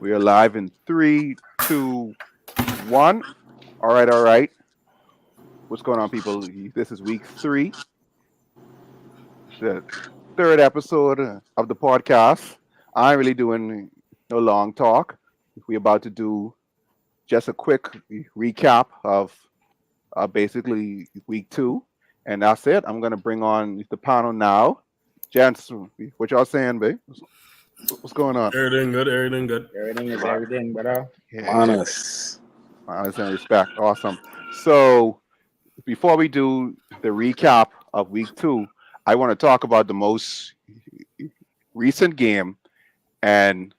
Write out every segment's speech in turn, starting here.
We are live in three, two, one. All right, all right. What's going on, people? This is week three, the third episode of the podcast. I'm really doing no long talk. We're about to do just a quick recap of basically week two, and that's it. I'm gonna bring on the panel now. Gents, what y'all saying, babe? What's going on? Everything good, everything good. Everything is everything, brother. Yeah, Honest. honest and respect. Awesome. So before we do the recap of week two, I want to talk about the most recent game, and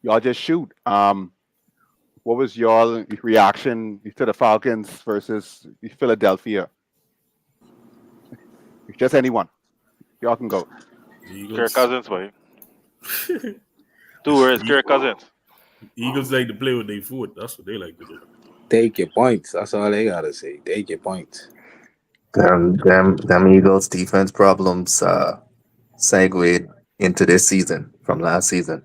y'all just shoot. What was your reaction to the Falcons versus Philadelphia? Just anyone, y'all can go. Kirk Cousins, boy. 2 words, Kirk Cousins. Eagles like to play with their foot. That's what they like to do. Take your points. That's all they gotta say. Take your points. Them Eagles defense problems segued into this season from last season.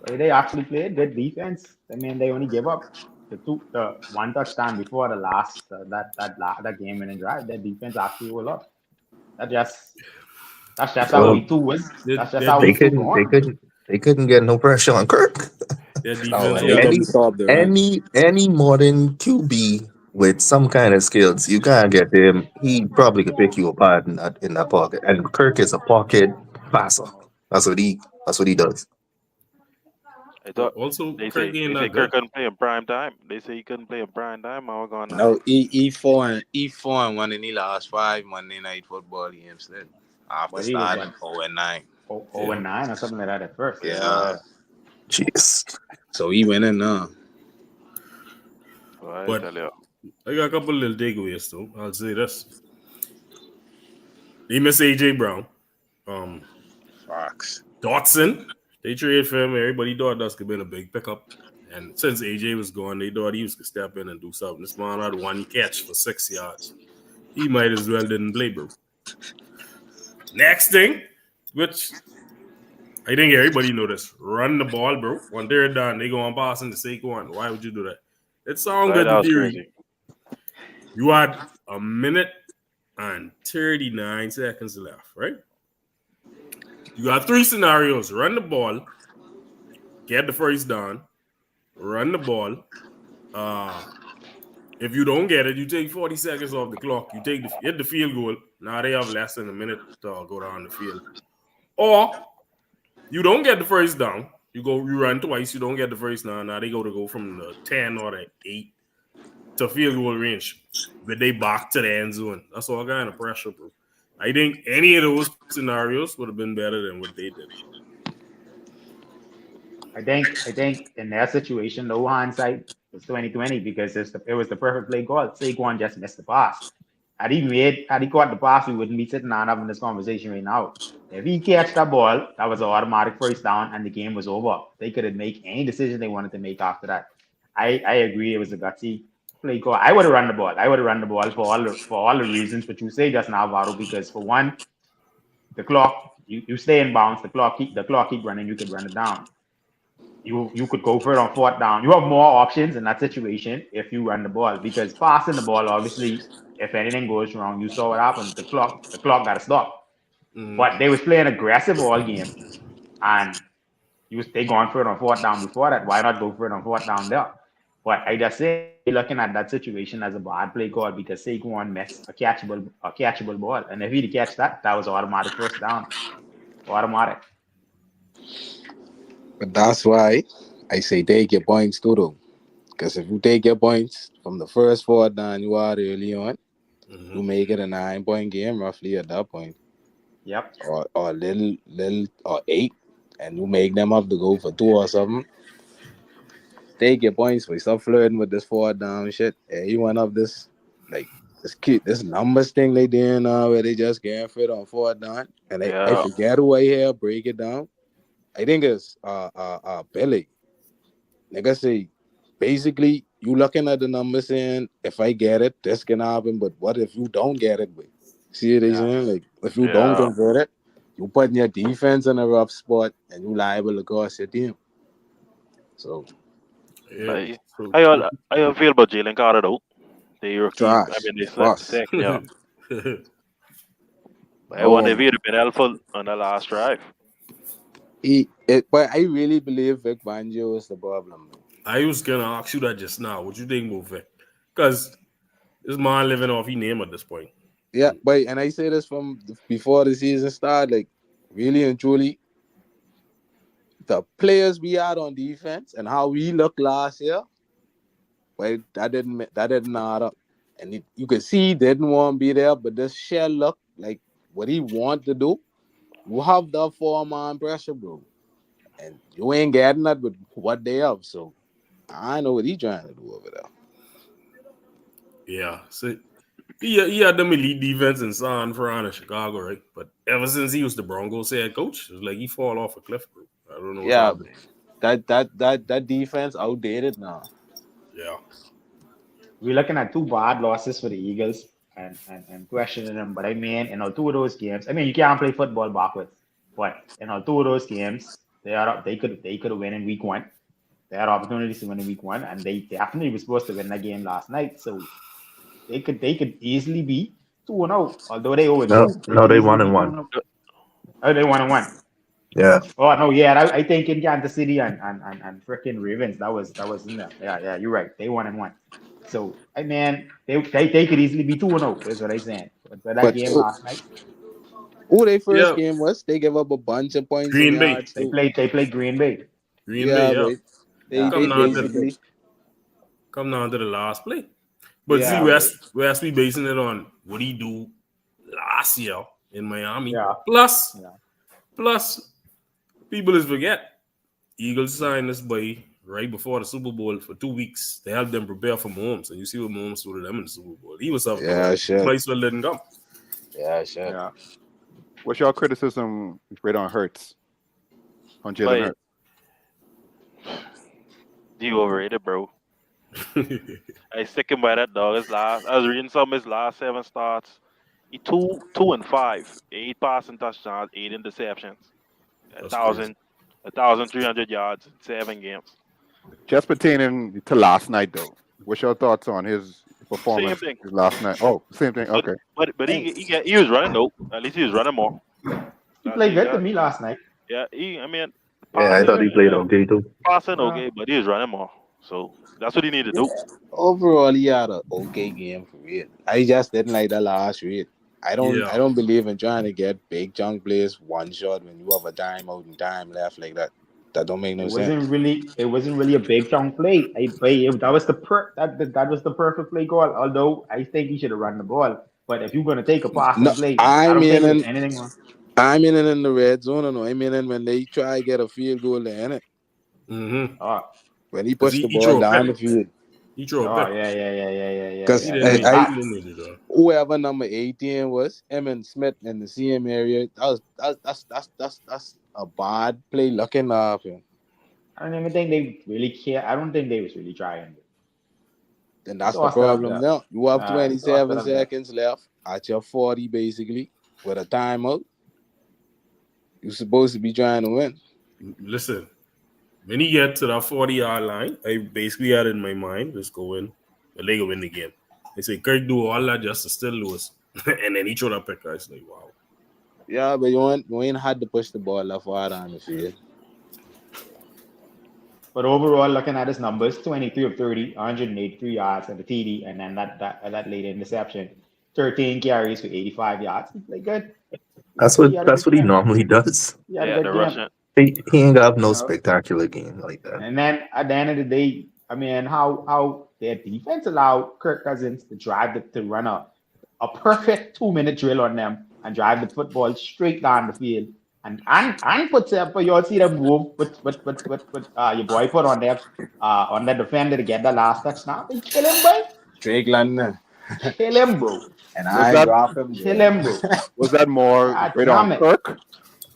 They actually played good defense. I mean, they only gave up the one touchdown before the last that game winning drive. Their defense actually hold up. That's just how week two was. That's just how They week two couldn't going. they couldn't get no pressure on Kirk. Their Oh, defense and any, stop the run. any modern QB with some kind of skills, you can't get him. He probably could pick you apart in that pocket. And Kirk is a pocket passer. That's what he does. I thought also they Kirk say ain't that Kirk good. couldn't play in prime time. They say he couldn't play in prime time. How we going on? No, E4 and one in the last 5 Monday night football games then. After But he was starting what 0-9. 0-9 or something like that at first. Yeah. Jeez. So he winning now. Well, I But- tell you. I got a couple little takeaways though. I'll say this. They miss AJ Brown. Fox. Dotson. They traded for him. Everybody thought that could be a big pickup. And since AJ was gone, they thought he was gonna step in and do something. This man had one catch for 6 yards. He might as well didn't play, bro. Next thing, which I think everybody noticed, run the ball, bro. When they're done, they go on passing to Saquon. Why would you do that? It sounds Right, good that to was theory. crazy. You had a minute and 39 seconds left, right? You got 3 scenarios. Run the ball, get the first down, run the ball. If you don't get it, you take 40 seconds off the clock. You hit the field goal. Now they have less than a minute to go down the field. Or you don't get the first down. You run twice. You don't get the first down. Now they go from the 10 or the 8 to field goal range. But they back to the end zone. That's all kind of pressure, bro. I think any of those scenarios would have been better than what they did. I think in their situation, no hindsight was 2020 because it was the perfect play call. Saquon just missed the pass. Had he caught the pass, we wouldn't be sitting down having this conversation right now. If he catch that ball, that was an automatic first down and the game was over. They could have made any decision they wanted to make after that. I agree it was a gutsy play call. I would have run the ball. I would have run the ball for all the reasons which you say just now, Varo, because for one, the clock, you stay in bounds, the clock keep running, you could run it down. You could go for it on 4th down. You have more options in that situation if you run the ball because passing the ball, obviously, if anything goes wrong, you saw what happened. The clock got to stop. Mm. But they was playing aggressive all game, and they going for it on 4th down before that. Why not go for it on 4th down there? But I just say looking at that situation as a bad play call because Saquon missed a catchable ball, and if he'd catch that was automatic first down, automatic. But that's why I say take your points too, though. Because if you take your points from the first 4 down you are early on, you make it a 9-point game roughly at that point. Yep. Or little or 8, and you make them have to go for 2 or something. Take your points, but stop flirting with this 4 down shit. Yeah, you went up this numbers thing they doing now where they just getting fit on 4 down. And I forget who I hear break it down. I think it's Billy. Nigga say basically you looking at the numbers saying if I get it, this can happen, but what if you don't get it? See what they saying? Like if you don't convert it, you putting your defense in a rough spot and you liable to cost your team. So Yeah. So, How you feel about Jalen Carter though? The rookie. I trash. mean, the Bust. second, yeah. But I wonder Oh if man. he'd have been helpful on the last drive. But I really believe Vic Fangio is the problem. I was gonna ask you that just now. What you think about Vic? Because this man living off his name at this point. Yeah, but and I say this from before the season started, like really and truly, the players we had on defense and how we looked last year, well, that didn't add up. And you could see he didn't want to be there, but this shell look like what he want to do. You have the 4-man pressure, bro, and you ain't getting that with what they have. So I know what he trying to do over there. Yeah. So he had them elite defense in San Fran and Chicago, right? But ever since he was the Broncos head coach, it's like he fall off a cliff, bro. I don't know what's Yeah, happening. that defense outdated now. Yeah. We're looking at two bad losses for the Eagles and questioning them. But I mean, two of those games, I mean, you can't play football backwards. But two of those games, they could have win in week one. They had opportunities to win in week one, and they definitely were supposed to win that game last night. So they could easily be 2-0. Although they 0-2, they No, could they easily won be and one. 2-0. Oh, they 1-1. Yeah. Oh no, yeah, I think in Kansas City and freaking Ravens, that was in there. Yeah, you're right. They 1-1. So I mean, they could easily be 2-0. Is what I'm saying. But that But game last night, their first Yeah. game was they gave up a bunch of points and Green Bay. yards they too. played Green Bay. Green Bay, Yeah, yeah. but Yeah, they Come down to basically the last play. But see, yeah, we has to be basing it on what he do last year in Miami. yeah, Plus, yeah. people is forget Eagles signed this boy right before the Super Bowl for 2 weeks. They helped them prepare for Mahomes, and you see what Mahomes do to them in the Super Bowl. He was up shit. Maxwell didn't come. Yeah, shit. Yeah. What's your criticism rate on Hurts? On Jalen But Hurts? you overrated, bro. I stick him by that dog. I was reading some of his last 7 starts. He 2-5, 8 passing touchdowns, 8 interceptions, That's crazy. 1,300 yards, in 7 games. Just pertaining to last night, though. What's your thoughts on his performance Same thing. last night? Oh, same thing. Okay. But he was running though. At least he was running more. He played good to me last night. Yeah, Yeah, I thought he played okay too. passing okay, but he was running more. So that's what he needed to do. Overall, he had an okay game for real. I just didn't like the last read. I don't believe in trying to get big chunk plays one shot when you have a timeout and time left like that. That don't make no It sense. wasn't really a big chunk play. That was that was the perfect play call. Although I think he should have run the ball. But if you're gonna take a passing No, play, I I don't think mean, there's anything wrong. I mean it in the red zone. No, I mean it when they try to get a field goal to end it. Oh, When he pushed the he ball threw a down the pick. field. He threw a oh pick. yeah. Because He Yeah. didn't need it, though. whoever number 18 was, him and Smith in the CM area, that's a bad play looking off him. I don't even think they really care. I don't think they was really trying. Then that's the Lost it up problem there. now. You have Lost 27 it up there. seconds left at your 40 basically with a timeout. You're supposed to be trying to win. Listen, when he get to that 40-yard line, I basically had in my mind, just go in, and they go win the game. They say, Kirk do all that just to still lose. And then he threw that pick. I was like, wow. Yeah, but you ain't had to push the ball that far down the field. But overall, looking at his numbers, 23 of 30, 183 yards and a TD, and then that late interception, 13 carries for 85 yards. He played good. That's what he normally does. He had a Yeah, good the game. Russian. He ain't got no You know? spectacular game like that. And then at the end of the day, I mean, how their defense allowed Kirk Cousins to to run a perfect 2-minute drill on them and drive the football straight down the field. And put for you see them move with your boy put on the defender to get the last touchdown. They kill him, boy. Drake London. Kill him, bro. And Was I that- drop him. Kill him, bro. Was that more God rate damn on it. Kirk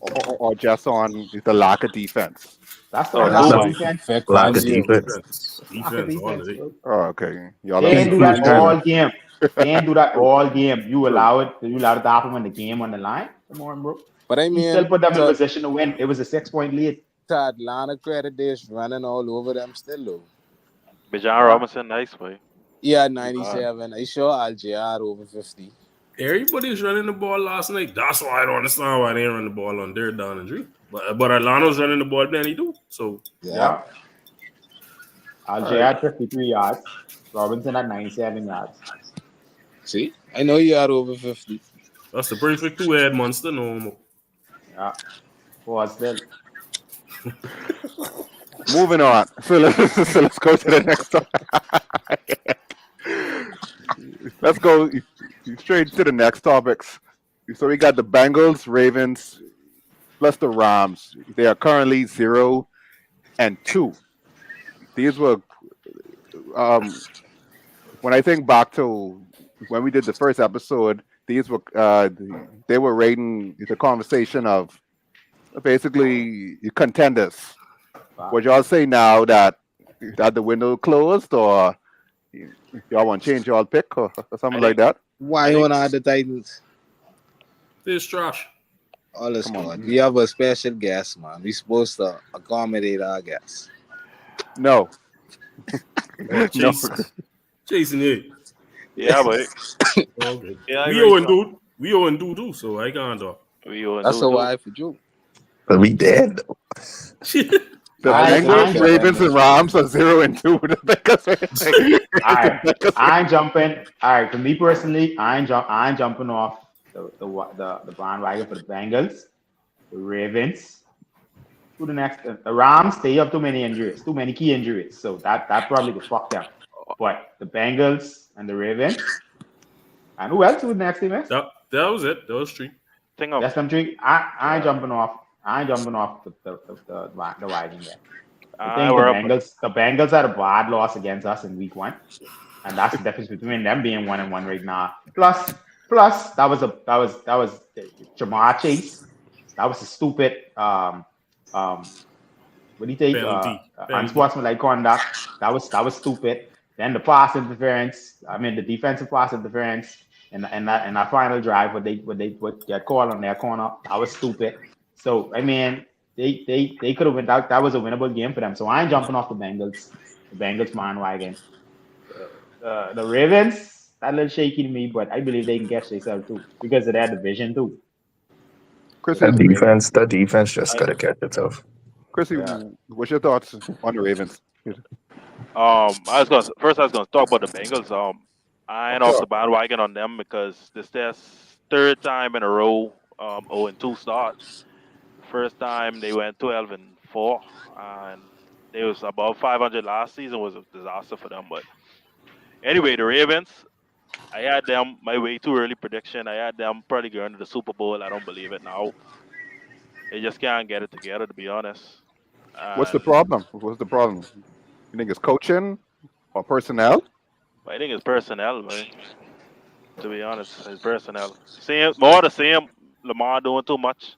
or just on the lack of defense? That's the Oh, lack no. of defense. Lack of Fangio. defense. Lack of Defense all defense, day. bro. Oh, okay. Y'all They ain't do that kinda- all game. They ain't do that all game. You allow it to happen when the game on the line. Come on, bro. But I He still mean, put them in position to win. It was a 6-point lead. to Atlanta credit, they're running all over them still, though. But John Yeah. Robinson, nice way. He had God. 97. I sure Algier had over 50. Everybody's running the ball last night. That's why I don't understand why they ain't run the ball on third down and three. But Atlanta's running the ball plenty too. So Yeah. Algier had 53 yards. Robinson had 97 yards. See? I know you had over 50. that's the perfect two-head monster no more. Yeah. Was still. Moving on. So let's go to the next topic. Let's go straight to the next topics. So we got the Bengals, Ravens, plus the Rams. They are currently 0-2. These were when I think back to when we did the first episode, these were they were rating the conversation of basically contenders. Wow. Would y'all say now that the window closed, or y'all want to change y'all pick or something like that? Why you want to add the Titans? This trash. All is Come on. good. We have a special guest, man. We supposed to accommodate our guests. No. Oh, Jason here. Yeah, but Okay. yeah, I We agree. 0-2. We 0-2 too, so I can't talk. We owe That's do- a do. why for you. But we dead though. The I Bengals, jump Ravens, and Rams are 0-2. All right, I ain't jumping. All right, for me personally, I ain't jumping off the bandwagon for the Bengals, the Ravens. Who the next? The Rams. They have too many injuries, too many key injuries. So that probably could fuck them. But the Bengals and the Ravens, and who else would next team is? That was it. That was three. Think of That's them three. I ain't jumping off. I ain't jumping off the wagon yet. I think we're up. the Bengals had a bad loss against us in week 1, and that's the difference between them being 1-1 right now. Plus that was Jamar Chase. That was a stupid what do you think? Penalty. Unsportsmanlike conduct. That was stupid. Then the pass interference. I mean the defensive pass interference and that final drive what they get called on their corner. That was stupid. So I mean they could have went out. That was a winnable game for them. So I ain't jumping off the Bengals bandwagon. The Ravens, that little shaky to me, but I believe they can catch themselves too because of their division too. Chrissy, That defense just gotta catch itself. Yeah. what's your thoughts on the Ravens? I was gonna talk about the Bengals. I ain't off the bandwagon on them because this is their third time in a row 0-2 start. First time they went 12-4, and they was above 500 last season. Was a disaster for them. But anyway, the Ravens, I had them my way too early prediction. I had them probably going to the Super Bowl. I don't believe it now. They just can't get it together, to be honest. What's the And problem? What's the problem? You think it's coaching or personnel? I think it's personnel, man. To be honest, it's personnel. Same, more the same. Lamar doing too much,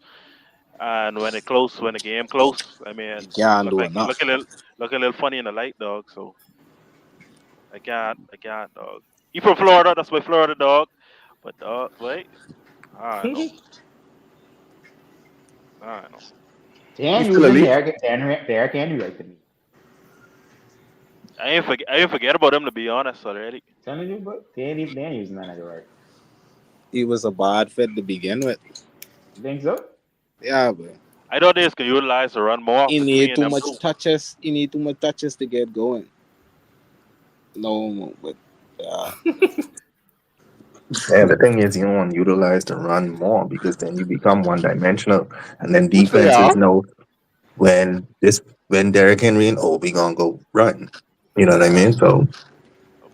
and when the game close, I mean, You can't look do like enough. look a little funny in the light, dog. So I can't, dog. He from Florida, that's my Florida dog. But wait, I don't know. I don't know. They ain't He's still using elite. Derrick Henry right to me. I ain't forget about him, to be honest already. Telling you, but they ain't using that nigga right. He was a bad fit to begin with. You think so? Yeah, but I thought they could utilize the run more he between need too them much two. touches. He need too much touches to get going. No, but And the thing is, you don't want to utilize the run more because then you become one dimensional. And then Which they defenses are. know when Derrick Henry and we gonna go run. You know what I mean? So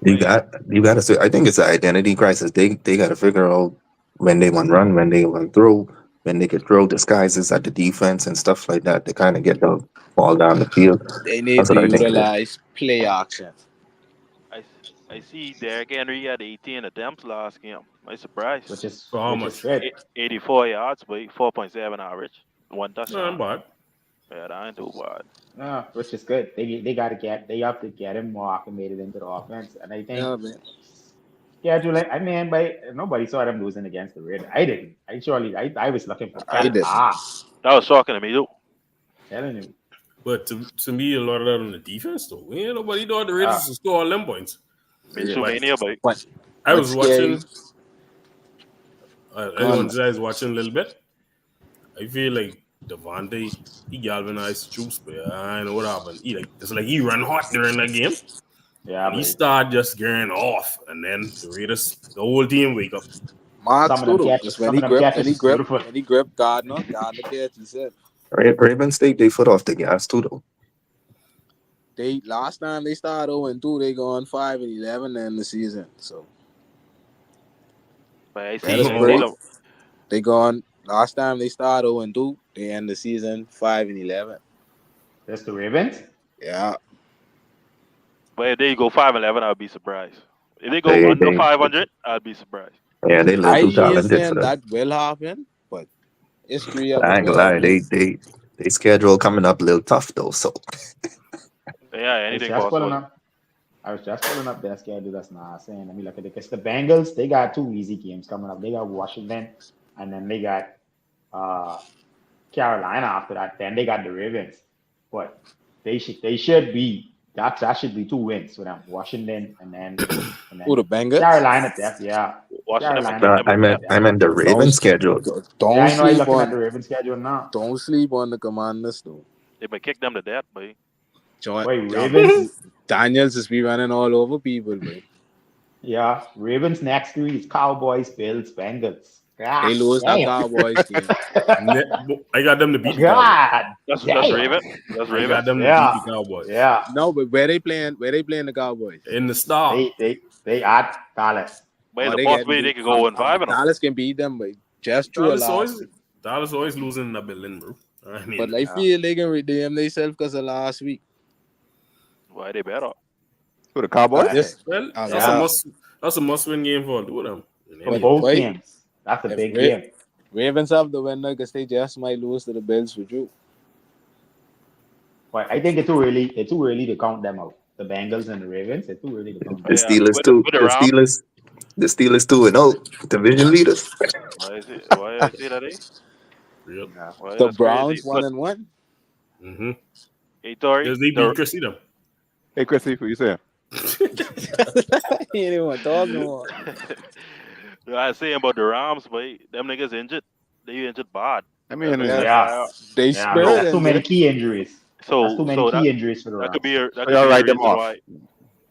you But got to say, I think it's an identity crisis. They got to figure out when they want to run, when they want to throw, when they could throw disguises at the defense and stuff like that to kind of get the ball down the field. they need That's to what I think it is. utilize play action. I see Derrick Henry had 18 attempts last game. I'm surprised. Which is For how which is much? good. 84 yards, but 4.7 average, one No, touchdown. bad. Yeah, that ain't too bad. No, which is good. They have to get him more acclimated into the offense, and I think Yeah, man. schedule. I mean, but nobody saw them losing against the Raiders. I didn't. I was looking for I didn't. chaos. That was shocking to me, too. Telling you. But to me, a lot of that on the defense, though. Ain't nobody thought the Yeah. Raiders to score all them points. Minshew Mania, but But I was scary. watching. I was watching a little bit. I feel like Devontae, he galvanized the troops, but I know what happened. It's like he ran hot during that game. Yeah, And he but started just getting off, and then the Raiders, the whole team wake up. Marks some of them too. catches, Just when some he of them grip, catches is beautiful. when he grip Gardner catch. He said Ravens take their foot off the gas too, though. they last time they started 0-2, they go on 5-11 in the season. So but I that is see pretty. them. They go on last time they started 0-2, they end the season 5-11. That's the Ravens. Yeah, But if they go 5-11, I'd be surprised. If they go They, under they, 500, I'd be surprised. yeah, they a little I too ain't talented for saying that. that will happen, but history But of I it ain't gonna will. lie, they schedule coming up a little tough though. So Yeah, I was anything just pulling possible. up. I was just pulling up their schedule. That's not saying. Let me look at it. Because the Bengals, they got two easy games coming up. They got Washington, and then they got uh, Carolina after that. Then they got the Ravens. But they should be that should be 2 wins for them. Washington and Who, the then Bengals? Carolina. Yeah, Washington might kick Carolina. nah, them I to meant death. Yeah, I meant the Ravens schedule. yeah. I know. I'm Sleep looking at on the Ravens schedule now. don't sleep on the Commanders though. They might kick them to death, but Wait, Ravens. Daniels just be running all over people, man. Yeah, Ravens next 3 is Cowboys, Bills, Bengals. They God lose that damn. Cowboys game. I got them to beat the Cowboys. God that's damn. Raven. That's I Raven. got them to Yeah, beat the Cowboys. yeah. No, but where they playing the Cowboys? In the star. They at Dallas. But Oh, the they possibility they getting could go 1-5 and Dallas can beat them, but just through a last week. Dallas always losing in that building, bro. I mean, But I feel they can redeem themselves because of last week. why they better? For the Cowboys? This, well, yeah. that's a must-win game for two of them. For But both wait, games. That's a if big Ra- game. Ravens have the winner because they just might lose to the Bills for you. But I think it's too early to count them out. The Bengals and the Ravens, it's too early to count The them Yeah, out. Steelers too. with the Rams. The Steelers 2-0, division leaders. Why I say that? Yep. Yeah. Why The that's Browns crazy. 1-1. Mm-hmm. Hey, Tori, Because they beat Chrissy them. Hey, Chrissy, what you saying? He ain't even talking more. I was saying about the Rams, but them niggas injured. They injured bad. I mean, Yeah. They Yeah, spirit that's too many injured. key injuries. That's So too many that key injuries for the that could Rams. be y'all the write them reason off. why.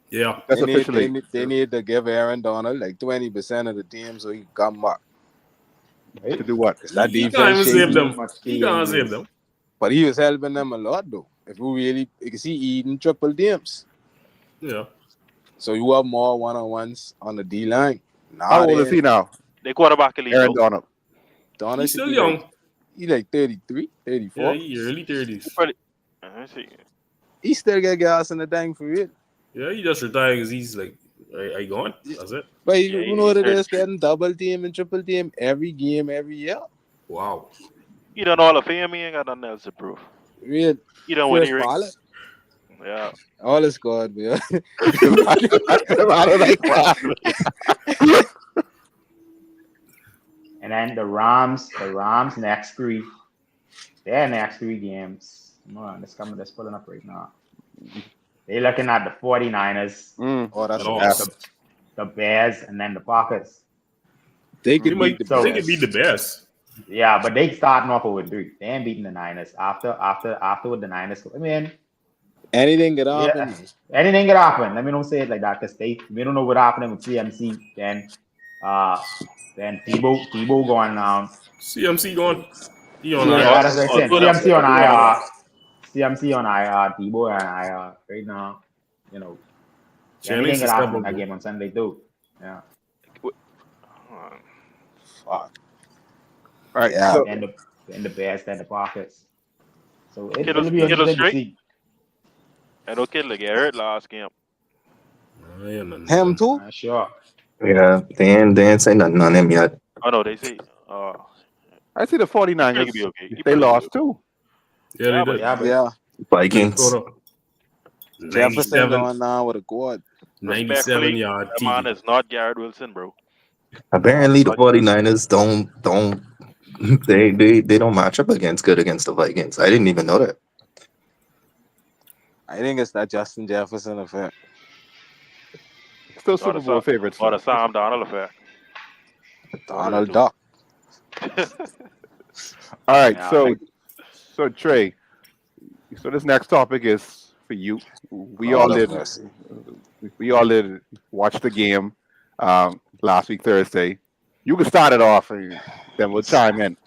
Yeah. That's They need, officially. they need to give Aaron Donald like 20% of the team so he can come back. To do what? Because that He can't defense even save shaky. them. Much He key can't save injuries. them. But he was helping them a lot though. If you can see eating triple teams. Yeah. So you have more one-on-ones on the D line. How old is he now? They quarterback elite Aaron though. Donald. Donald He's should still be young. he like 33, 34. Yeah, he early 30s. Pretty. Let's see. He still get gas in the tank for real. Yeah, he just retired because he's like, I gone. That's it. But Yeah, you know what it he's is, getting double team and triple team every game, every year. Wow. He done all of fame. He ain't got nothing else to prove. Real He done win first the ballot. rings. Yeah. All is good, man. I don't like that. And then the Rams next 3. Their next 3 games. Come on, let's pulling up right now. They're looking at the 49ers, Oh, that's Oh, awesome. the Bears, and then the Packers. They could beat the So- They could be the best. Yeah, but they starting off with 3. They ain't beating the Niners. After with the Niners. I mean, anything could happen. anything could happen. Let me don't say it like that because we don't know what happened with CMC. Then Tebow going down. CMC gone. He on Yeah, IR. that's what I said. good. CMC on IR. CMC on IR. Tebow on IR right now. You know, anything could happen in that game on Sunday too. Yeah. Fuck. All right. Yeah. So, And the Bears, then the Packers. So it's Kittle- gonna be Kittle interesting to straight? see. I know Kittle get hurt last game. Him too? Sure. Yeah, they ain't say nothing on him yet. Oh no, they say. I see the He could 49ers. be okay. He They probably lost too. Yeah, they Yeah, did. Yeah, but Yeah. Vikings. Jefferson 97. going down with a quad. 97 Respectfully, yard the man TD. is not Garrett Wilson, bro. Apparently, the Not good. 49ers don't they don't match up against the Vikings. I didn't even know that. I think it's that Justin Jefferson effect. Still Or the Super Bowl favorites or though. the Sam Donald affair. One of the Donald two. Duck. All right, Yeah, like, so Trey, so this next topic is for you. We all Lord of did mercy. we all did watch the game last week Thursday. You can start it off, and then we'll chime in.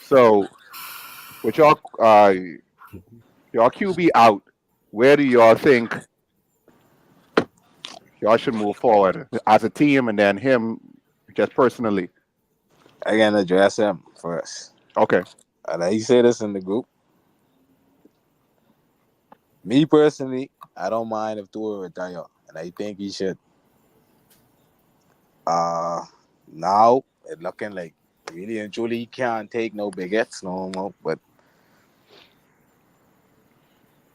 So with y'all QB out, where do y'all think y'all should move forward as a team, and then him just personally? I can address him first. Okay. And I say this in the group. Me personally, I don't mind if Tua retire, and I think he should. Now it looking like really and truly he can't take no big hits no more. But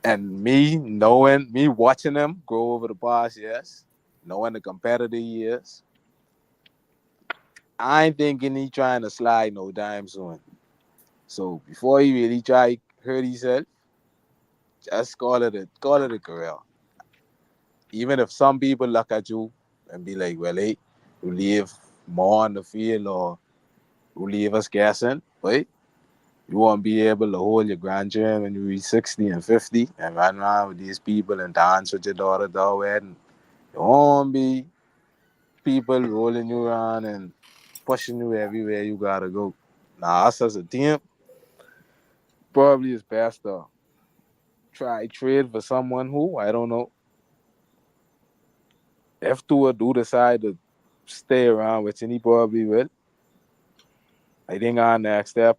and me watching him grow over the past years, knowing the competitor he is, I ain't thinking he trying to slide no time soon. So before he really try hurt himself, just call it a career. Even if some people look at you and be like, well, hey, you leave more on the field or you leave us guessing, but you won't be able to hold your grandchildren when you reach 60 and 50 and run around with these people and dance with your daughter at the wedding. You won't be people rolling you around and pushing you everywhere you gotta go. Now, us as a team, probably is best to try trade for someone who, I don't know, if Tua do decide to stay around, which he probably will, I think our next step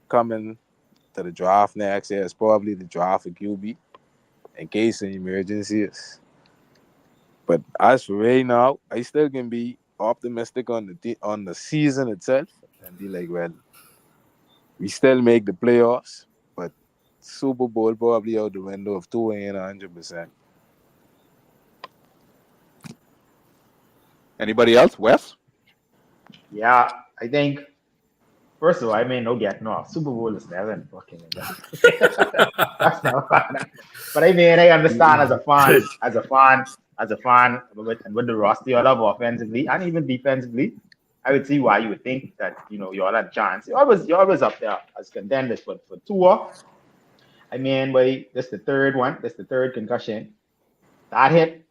coming to the draft next year is probably the draft of QB in case of emergencies. But as for right now, I still can be optimistic on on the season itself and be like, well, we still make the playoffs, but Super Bowl probably out the window if Tua ain't 100%. Anybody else? Wes? Yeah, I think first of all, I mean no getting off. Super Bowl is never fucking that's not fun. But I mean I understand as a fan with the roster you all have offensively and even defensively, I would see why you would think that you all had a chance. You're always up there as contenders, but for Tua, I mean, boy, this the third one. This the third concussion. That hit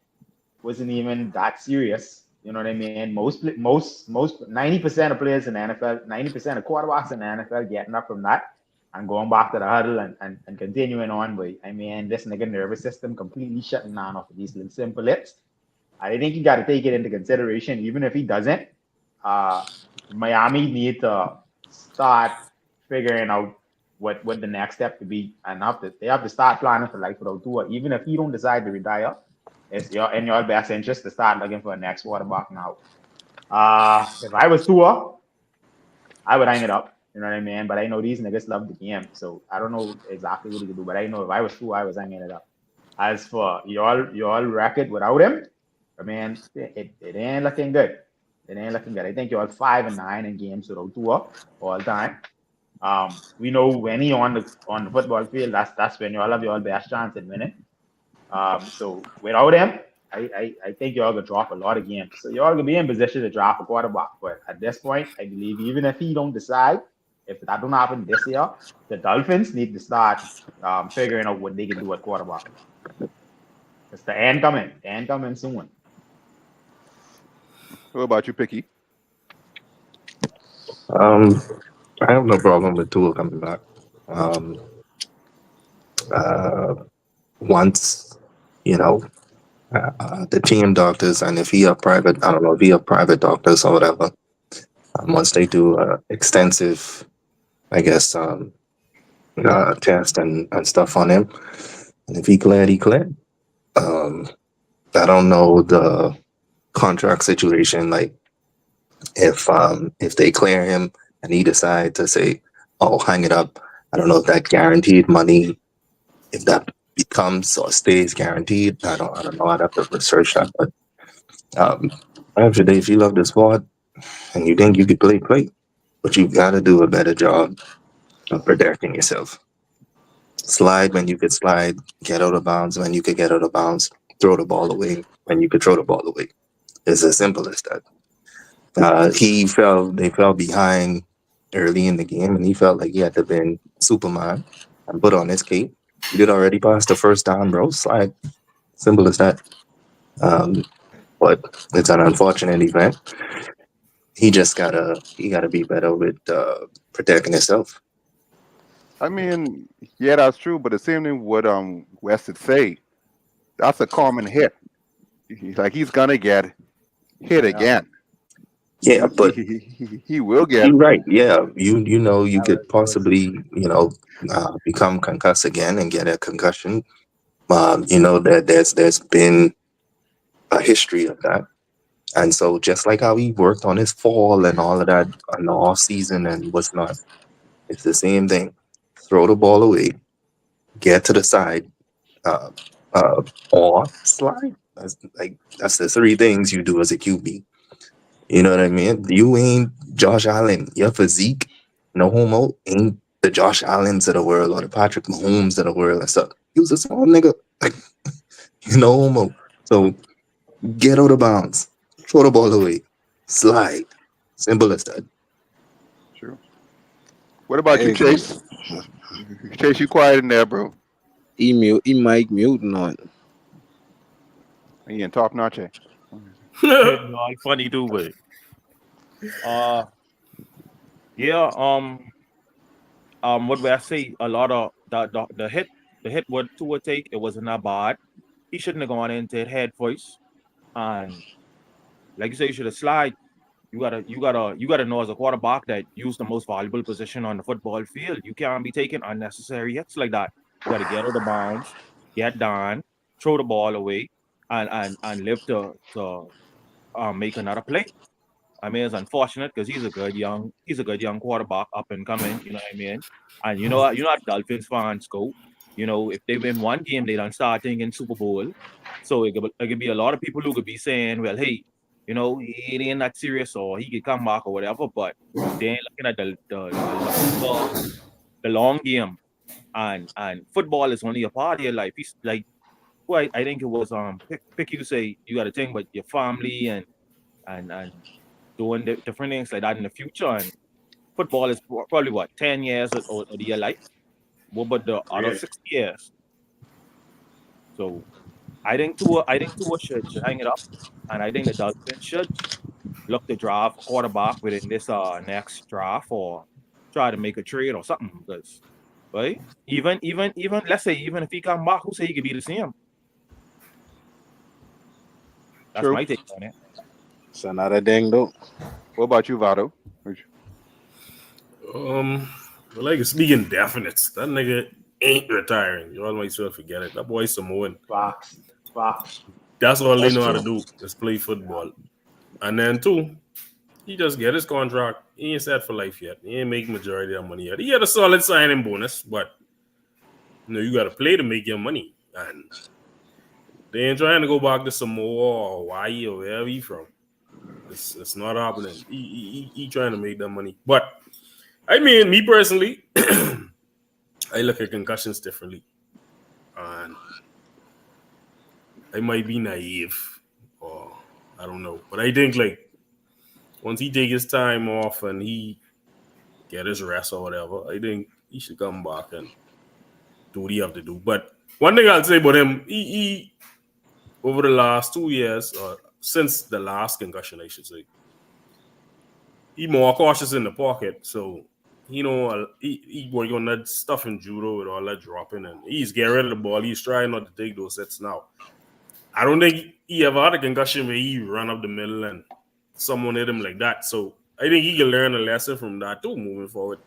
wasn't even that serious. You know what I mean? Most 90% of players in the NFL, 90% of quarterbacks in the NFL getting up from that and going back to the huddle and continuing on. But I mean, this nigga nervous system completely shutting down off of these little simple hits. I think you got to take it into consideration. Even if he doesn't, uh, Miami need to start figuring out what the next step to be, and they have to start planning for life without Tua. Even if he don't decide to retire, it's in your best interest to start looking for a next quarterback now. If I was Tua, I would hang it up. You know what I mean? But I know these niggas love the game, so I don't know exactly what he could do. But I know if I was Tua, I was hanging it up. As for y'all record without him, I mean, it ain't looking good. It ain't looking good. I think y'all 5-9 in games without Tua all time. We know when he on the football field, that's when y'all have your best chance at winning. So without him, I think y'all gonna drop a lot of games. So y'all gonna be in position to drop a quarterback. But at this point, I believe even if he don't decide, if that don't happen this year, the Dolphins need to start figuring out what they can do at quarterback. It's the end coming. The end coming soon. What about you, Picky? Um, I have no problem with Tua coming back. Um, uh, once you know the team doctors, and if he have private, I don't know if he have private doctors or whatever. Once they do extensive, I guess, test and stuff on him, and if he cleared, he cleared. Um, I don't know the contract situation, like if they clear him and he decide to say, "Oh, hang it up." I don't know if that guaranteed money, if that becomes or stays guaranteed. I don't know. I'd have to research that, but Um, after that, if you love the sport and you think you could play, play. But you gotta do a better job of protecting yourself. Slide when you could slide, get out of bounds when you could get out of bounds, throw the ball away when you could throw the ball away. It's as simple as that. They fell behind early in the game, and he felt like he had to been Superman and put on his cape. You did already pass the first down, bro. Slide. Simple as that. Um, but it's an unfortunate event. He gotta be better with protecting himself. I mean, yeah, that's true. But the same thing what West would say. That's a common hit. Like he's gonna get hit Yeah, again. Yeah, but He will get. you're right. Yeah, you know you that was could close. possibly become concussed again and get a concussion. You know that there's been a history of that, and so just like how he worked on his fall and all of that on the off season and what's not, it's the same thing. Throw the ball away, get to the side, uh, or slide. That's the three things you do as a QB. You know what I mean? You ain't Josh Allen. Your physique, no homo, ain't the Josh Allens of the world or the Patrick Mahomes of the world and stuff. He was a small nigga. Like, no homo. So get out of bounds. Throw the ball away. Slide. Simple as that. True. What about you, Hey, Chase? Chase, you quiet in there, bro. he mic muting on. He in top notch. Eh? No, funny too, but uh, yeah. What would I say? A lot of the hit what to would take. It wasn't that bad. He shouldn't have gone into it head first. And like you say, you should have slide. You gotta know as a quarterback that use the most valuable position on the football field. You can't be taking unnecessary hits like that. You gotta get out of bounds, get down, throw the ball away, and live to make another play. I mean, it's unfortunate because he's a good young quarterback up and coming. You know what I mean? And you know how Dolphins fans go. If they win one game, they don't start thinking Super Bowl. So it could be a lot of people who could be saying, well, hey, it ain't that serious, or he could come back or whatever. But they ain't looking at the long game. And football is only a part of your life. It's like, well, I think it was pick you say you got to think about your family and doing different things like that in the future. And football is probably what 10 years of your life. What about the other Yeah. 6 years? So I think Tua should hang it up, and I think the Dolphins should look to draft a quarterback within this next draft, or try to make a trade or something. Because right, even let's say even if he come back, who say he could be the same? That's True. my take on it. It's another thing though. What about you, Vado? Well, like speaking definites, that nigga ain't retiring. You all might as well forget it. That boy's Samoan. Fox, Fox. That's all they That's know how to true. do is play football. And then two, he just get his contract. He ain't set for life yet. He ain't making majority of that money yet. He had a solid signing bonus, but you got to play to make your money. And they ain't trying to go back to Samoa or Hawaii or wherever he from. It's not happening. He trying to make that money. But I mean, me personally, I look at concussions differently. And I might be naive, or I don't know. But I think like once he take his time off and he get his rest or whatever, I think he should come back and do what he have to do. But one thing I'll say about him, he over the last 2 years, or since the last concussion, I should say, he more cautious in the pocket. So he work on that stuff in judo with all that dropping, and he's get rid of the ball. He's trying not to take those sets now. I don't think he ever had a concussion where he ran up the middle and someone hit him like that. So I think he can learn a lesson from that too moving forward,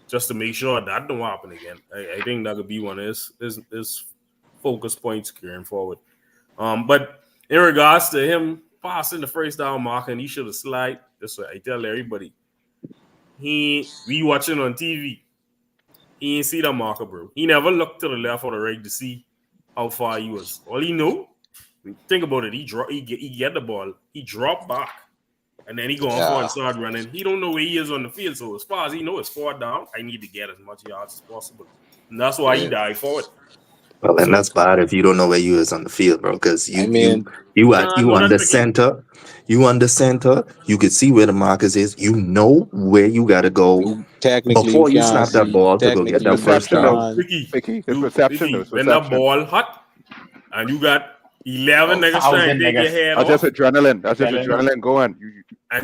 just to make sure that don't happen again. I think that could be one of his focus points carrying forward. But in regards to him passing the first down mark, and he should have slide. That's what I tell everybody. We watching on TV. He ain't see that marker, bro. He never looked to the left or the right to see how far he was. All he know, Think about it. He get the ball. He drop back. And then he go off and start running. He don't know where he is on the field. So as far as he knows, it's 4th down. I need to get as much yards as possible. And that's why he dive forward. Well, and that's bad if you don't know where you is on the field, bro. Because you on the center, you could see where the markers is. You know where you gotta go before you snap that ball to go get that first down. Picky, it's perception. When that ball hot, and you got 11 niggas trying to take your head off. That's just adrenaline. That's just adrenaline going.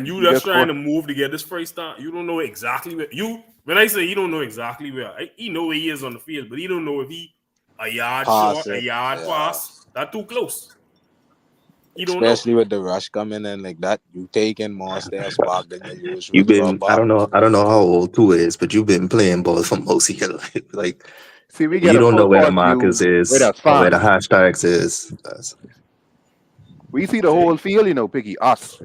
You just trying to move to get this first down. You don't know exactly where when I say he don't know exactly where, he know where he is on the field, but he don't know if he a yard short, a yard pass. That's too close. Especially with the rush coming in like that, you taking more steps back than you usually. You've been, I don't know how old Tua is, but you've been playing ball for most of your life. Like, see, we get you don't know where the markers is, or where the hashtags is. We see the whole field, you know, Picky. Us.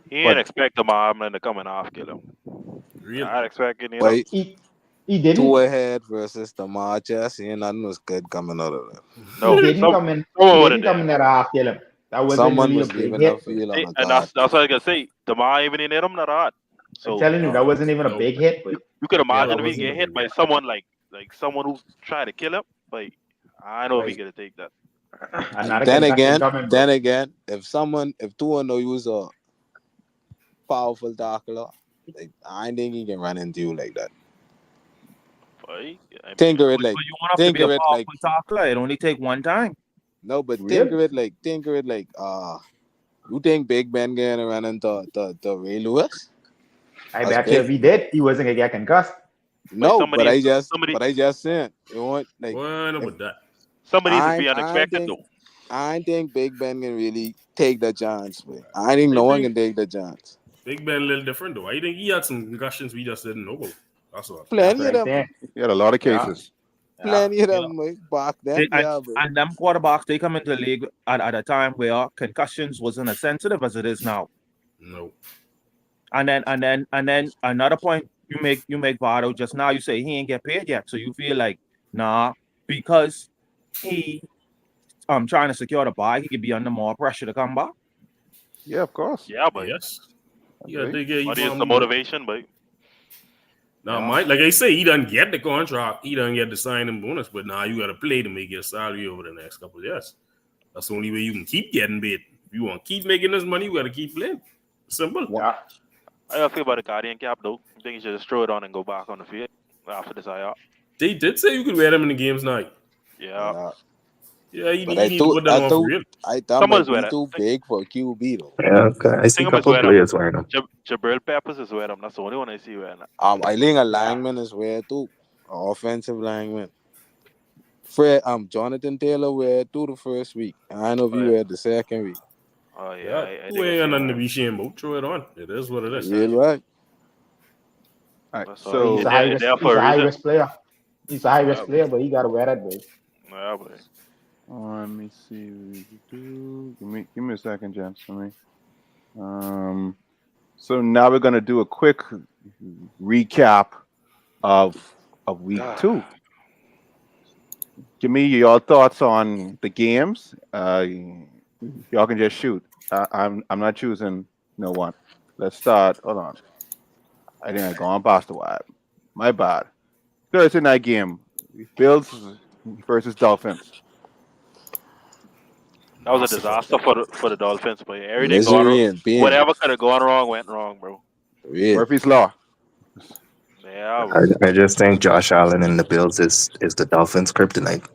He didn't expect the Hamlin to come and off kill him. Really? I'd expect it. Wait, he didn't. 2 ahead versus the Marches. He nothing was good coming out of it. No, he didn't come in that half kill him. That was someone really was a big leaving hit. the field on the and that's what I was gonna say. The Ma even in him not hard. So I'm telling you, that wasn't even a big hit. But you could imagine if he get hit by someone like someone who's trying to kill him. Like I know if he gonna take that. Then again, if Tua no use a powerful tackler, like, I think he can run into you like that. Think of it like tackler. It only take one time. No, but think of it like you think Big Ben gonna run into Ray Lewis? I bet you if he did, he wasn't gonna get concussed. No, but I just said it won't like with that. Somebody needs to be unexpected though. I think Big Ben can really take the chance, man. I think no one can take the chance. Big Ben a little different though. I think he had some concussions we just didn't know about. That's all. Plenty of them. He had a lot of cases. Plenty of them back then. And them quarterbacks, they come into the league at a time where concussions wasn't as sensitive as it is now. No. And then another point you make Vado just now, you say he ain't get paid yet. So you feel like, nah, because he trying to secure the buy, he could be under more pressure to come back. Yeah, of course. Yeah, but yes. Yeah, they get what is the motivation, but now, Mike, like I say, he doesn't get the contract, he doesn't get the signing bonus, but now you got to play to make your salary over the next couple of years. That's the only way you can keep getting paid. If you want to keep making this money, you got to keep playing. Simple. Yeah. I don't feel about the Guardian cap though. I think you should just throw it on and go back on the field after this IR. They did say you could wear them in the games now. Yeah. Yeah, you need to put them on for real. I thought it too big for QB though. Yeah, okay. I see a couple players wearing them. Jabril Peppers is wearing them. That's the only one I see wearing them. I think a lineman is wearing too. Offensive lineman. Fred, Jonathan Taylor wear too the first week. I know if you wear the second week. Oh yeah. You ain't got nothing to be ashamed about. Throw it on. It is what it is. Real right. All right. So he's a high risk player. He's a high risk player, but he gotta wear that way. Yeah, but let me see what we do. Give me a second, gents, for me. So now we're gonna do a quick recap of week 2. Give me your thoughts on the games. Y'all can just shoot. I'm not choosing no one. Let's start. Hold on. I think I go on past the wire. My bad. Thursday night game. Bills versus Dolphins. that was a disaster for the Dolphins, but everything going wrong. Whatever could have gone wrong went wrong, bro. Yeah. Murphy's Law. Yeah. I just think Josh Allen and the Bills is the Dolphins' kryptonite.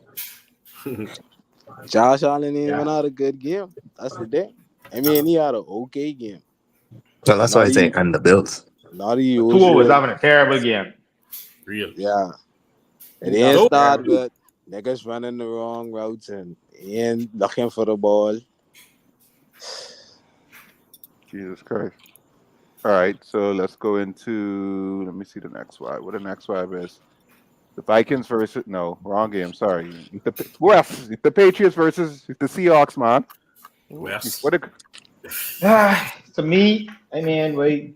Josh Allen ain't even had a good game. That's the thing. I mean, he had an okay game. So that's why I say and the Bills. Not the usual. Tua was having a terrible game. Real. Yeah. It ain't start good. Niggas running the wrong routes and he ain't looking for the ball. Jesus Christ. All right, so let's go into, let me see the next one. What the next one is? The Vikings versus, no, wrong game, sorry. The Patriots versus the Seahawks, man. West. To me, I mean,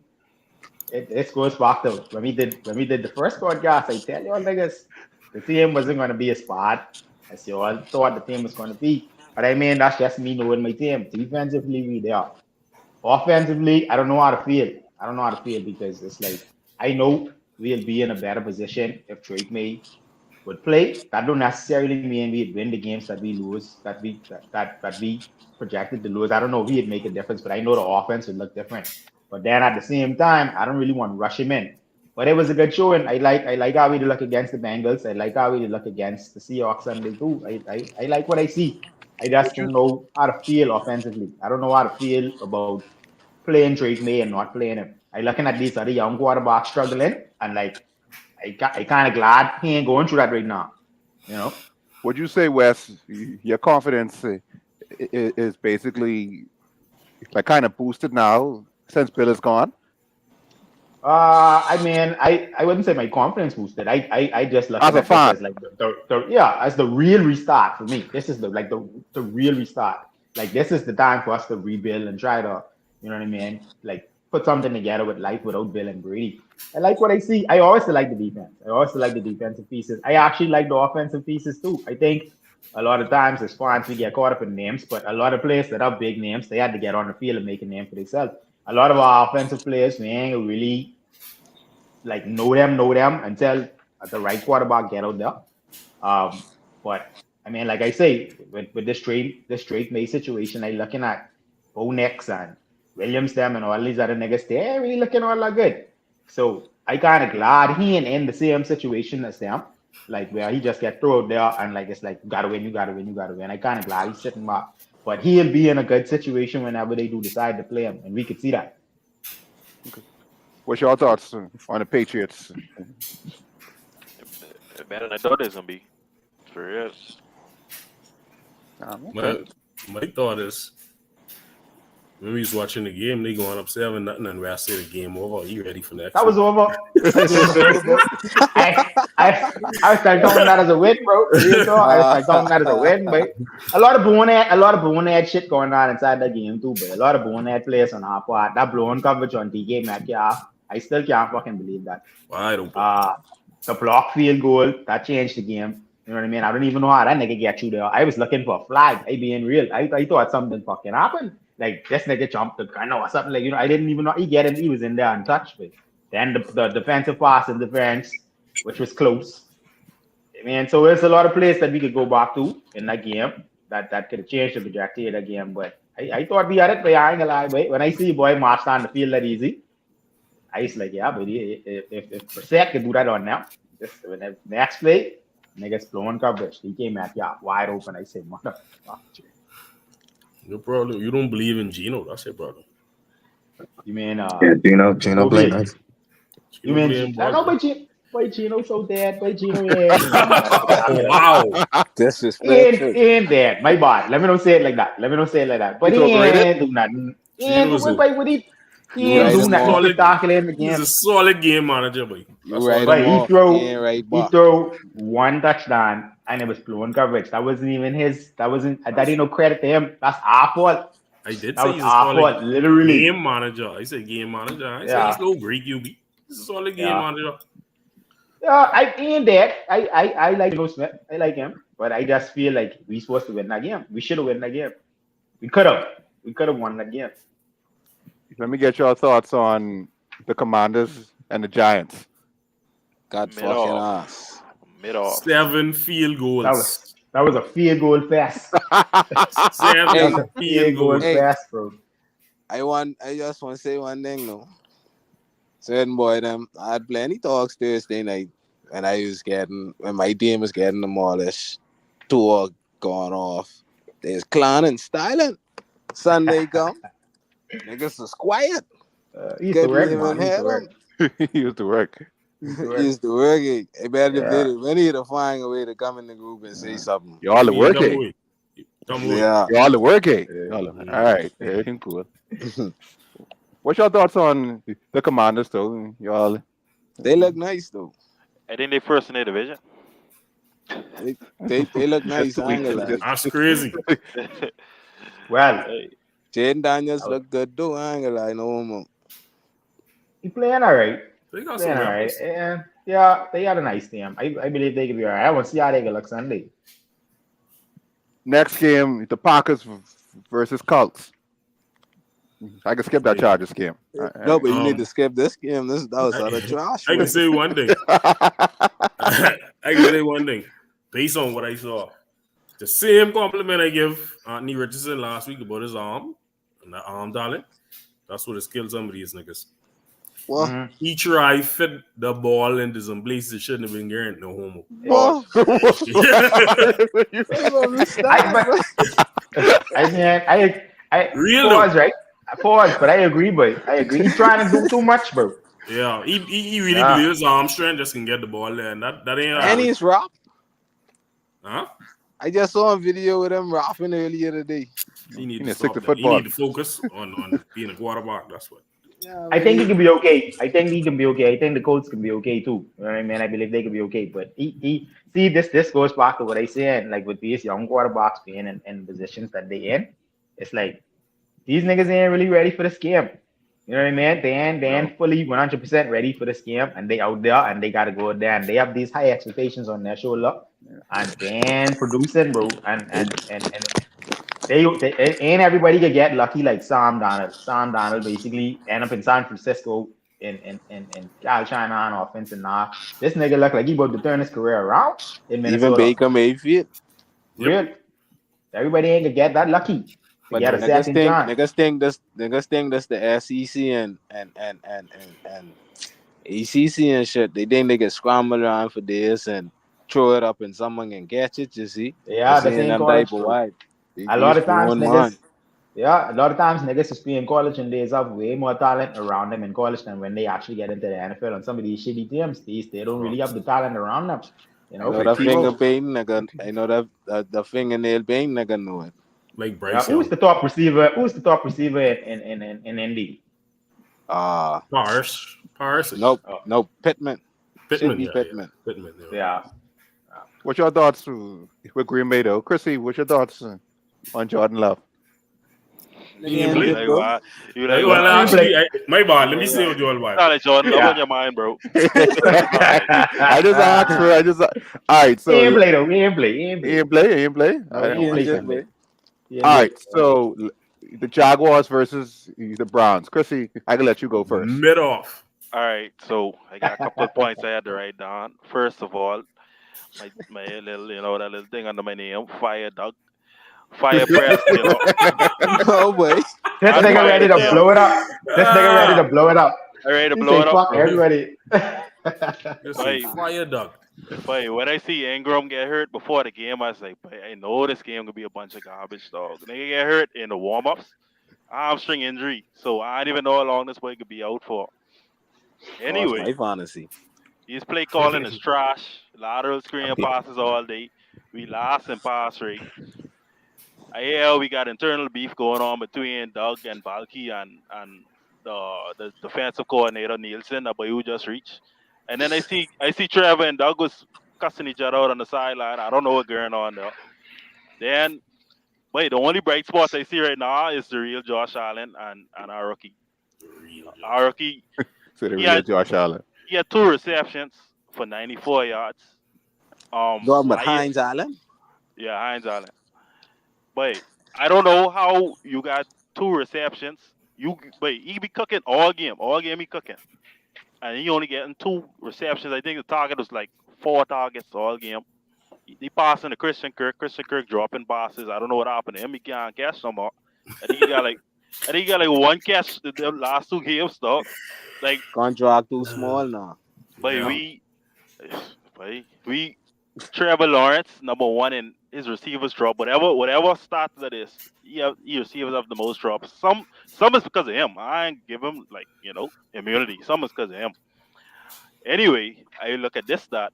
it goes back to when we did the first podcast. I tell you all niggas, the team wasn't going to be a spot as you all thought the team was going to be. But I mean, that's just me knowing my team. Defensively, we there. Offensively, I don't know how to feel. I don't know how to feel because it's like I know we'll be in a better position if Drake May would play. That don't necessarily mean we'd win the games that we lose, that we projected to lose. I don't know if he'd make a difference, but I know the offense would look different. But then at the same time, I don't really want to rush him in. But it was a good show, and I like how we look against the Bengals. I like how we look against the Seahawks Sunday too. I like what I see. I just Would you don't know how to feel offensively. I don't know how to feel about playing Drake May and not playing him. I looking at these other young quarterbacks struggling, and like I kind of glad he ain't going through that right now. You know. would you say, Wes, your confidence is basically like kind of boosted now since Bill is gone? I mean, I wouldn't say my confidence boosted. I just look As a at this fan, as like yeah, as the real restart for me. This is the real restart. Like this is the time for us to rebuild and try to, you know what I mean? Like put something together with life without Bill and Brady. I like what I see. I always like the defense. I always like the defensive pieces. I actually like the offensive pieces too. I think a lot of times as fans we get caught up in names, but a lot of players that are big names, they had to get on the field and make a name for themselves. A lot of our offensive players, we ain't really like know them until the right quarterback get out there. Um, but I mean, like I say, with this Drake May situation, I looking at Bo Nix and Williams them and all these other niggas, they're really looking all that good. So I kind of glad he ain't in the same situation as them, like where he just get thrown there and like it's like you gotta win, you gotta win, you gotta win. I kind of glad he's sitting back, but he'll be in a good situation whenever they do decide to play him, and we could see that. what's your thoughts on the Patriots? Better than I thought it's gonna be. For real. Okay. My thought is when we was watching the game, they going up 7-0, and I say the game over. Are you ready for next That week? was over. That game was over, bro. I start counting that as a win, bro. Real talk. I start counting that as a win, but a lot of bonehead shit going on inside the game too, but a lot of bonehead players on our part. That blown coverage on DK Metcalf, I still can't fucking believe that. Wide open. The block field goal that changed the game. You know what I mean? I don't even know how that nigga get you there. I was looking for a flag. I being real. I thought something fucking happened. Like this nigga jumped the gun or something. Like I didn't even know he get him. He was in there untouched. But then the defensive pass and defense, which was close. I mean, so there's a lot of plays that we could go back to in that game that could have changed the trajectory of the game. But I thought we had it. But I ain't gonna lie, boy. When I see boy march down the field that easy, I was like, yeah, but if Brissett could do that on them, just when the next play, niggas blowing coverage. He came at wide open. I said, motherfucker. No problem. You don't believe in Gino. That's your problem. You mean Yeah, Gino played Kobe? nice. You Gino mean playing I know, ball. but Gino so dead. But Gino yeah. Wow. He Disrespectful. ain't dead. My bad. Let me not say it like that. But He's he overrated. ain't do nothing. He ain't Gino's do a, what he You ain't write do him nothing off. spectacular in the he's a game. solid game manager, boy. You That's all write I him But know. off. He ain't right he back. throw one touchdown and it was blown coverage. That wasn't even his. That ain't no credit to him. That's our fault. I did That say was he's a our solid fault, literally. game manager. I said game manager. I say he's Yeah, no great QB. He's a solid game yeah. manager. Yeah, I ain't that. I like Joe Smith. I like him. But I just feel like we supposed to win that game. We should have won that game. We could have. We could have won that game. Let me get your thoughts on the Commanders and the Giants. Got Mid fucking off. ass. Mid off. 7 field goals. That was a field goal fest. That 7 Hey, was a field field goal goals. hey, fest, bro. I just want to say one thing though. Certain boy them, I had plenty talks Thursday night when my team was getting demolished, tour going off. There's clowning, styling. Sunday come, niggas was quiet. He used to Couldn't work, man. even He used hear to work. them. He used to work. He used to work. Used to work it. I better Yeah. we need to find a way to come in the group and say something. Y'all are You come working. away. Come away. Yeah. Y'all are working. Yeah. All right. Everything cool. What's your thoughts on the Commanders, though? Y'all. They look nice though. I think they first in their division. They look nice. I ain't gonna lie. That's crazy. Well, Hey, Jaden Daniels look good though. I ain't gonna lie no more. he playing all right. They got Playing some all right. weapons. Yeah, they had a nice team. I believe they could be all right. I want to see how they can look Sunday. Next game, the Packers versus Colts. I can skip that Chargers game. No, but you need Um, to skip this game. That was out of trash. I can say one thing. I can say one thing. Based on what I saw, the same compliment I give Anthony Richardson last week about his arm and that arm darling, that's what has killed some of these niggas. What? Mhm. He tried fit the ball into some places it shouldn't have been getting. No homo. What? I Real pause, though. right? I pause, but I agree, He's trying to do too much, bro. Yeah, he really Yeah. believes his arm strength just can get the ball there, and that ain't And he's rough. huh? I just saw a video with him roughing earlier today. He need need to to stick stop to that. He football. need to focus on being a quarterback. That's what. Yeah, I think he can be okay. I think he can be okay. I think the Colts can be okay too. You know what I mean? I believe they can be okay. But he see this goes back to what I said, like with these young quarterbacks being in positions that they in, it's like these niggas ain't really ready for this game. You know what I mean? They ain't fully 100% ready for this game, and they out there and they gotta go out there and they have these high expectations on their shoulder, and then producing, bro, and they ain't everybody can get lucky like Sam Donald. Sam Donald basically end up in San Francisco in Cal China on offense, and now this nigga look like he about to turn his career around in even Minnesota. Baker Mayfield. Real. Everybody ain't gonna get that lucky to But get a niggas second think chance. niggas think that's the SEC and ACC and shit. They think they can scramble around for this and throw it up and someone can catch it. You see? Yeah, This the ain't same them college, type of bro. wide. A lot of times Man. niggas is playing college and they have way more talent around them in college than when they actually get into the NFL. And some of these shitty teams, they don't really have the talent around them. You I know, know for that finger people. pain nigga. I know that the fingernail pain nigga know it. Like Yeah, Bryce who's Young. the top receiver? Who's the top receiver in Indy? Paris. Nope. Oh, Nope. Pittman. Should Pittman, be yeah. Pittman. Pittman, yeah. yeah. What's your thoughts with Green Bay though? Chrissy, what's your thoughts on Jordan Love? He didn't play. Like what? You Like, like well, what? actually, my bad. Let me say what Joel White. Not like Jordan Love Yeah. on your mind, bro. I just asked for. All right. He ain't So play though. He ain't play. he ain't play. He ain't play. No, All he right. ain't play Just Sunday. He ain't All play. right. So the Jaguars versus the Browns. Chrissy, I can let you go first. Mid off. All right, so I got a couple of points I had to write down. First of all, my little, that little thing under my name, fire dog, fire breath killer. No way. This That's nigga fire ready to killer. blow it up. This nigga ready to blow it up. I ready to He blow say it up, fuck bro. everybody. This is fire duck. But when I see Ingram get hurt before the game, I was like, but I know this game gonna be a bunch of garbage, dog. Nigga get hurt in the warm ups, hamstring injury, so I don't even know how long this boy could be out for. Anyway, Anyway, my fantasy. his play calling is trash. Lateral screen passes all day. We last in pass rate. I hear we got internal beef going on between Doug and Balky and the defensive coordinator Nielsen, but you just reached. And then I see Trevor and Doug was cussing each other out on the sideline. I don't know what's going on there. Then wait, the only bright spots I see right now is the real Josh Allen and our rookie. Our rookie, So the he real had Josh Allen. he had 2 receptions for 94 yards. Going with Hines Allen. Yeah, Hines Allen. But I don't know how you got 2 receptions. He be cooking all game. All game he cooking. And he only getting 2 receptions. I think the target was like 4 targets all game. He passing to Christian Kirk. Christian Kirk dropping passes. I don't know what happened to him. He can't catch no more. I think he got like 1 catch the last 2 games, dog. Like, Contract too small now. but Yeah. we Trevor Lawrence, number 1 in his receivers drop. Whatever starts of this, he receivers have the most drops. Some is because of him. I ain't give him immunity. Some is because of him. Anyway, I look at this stat.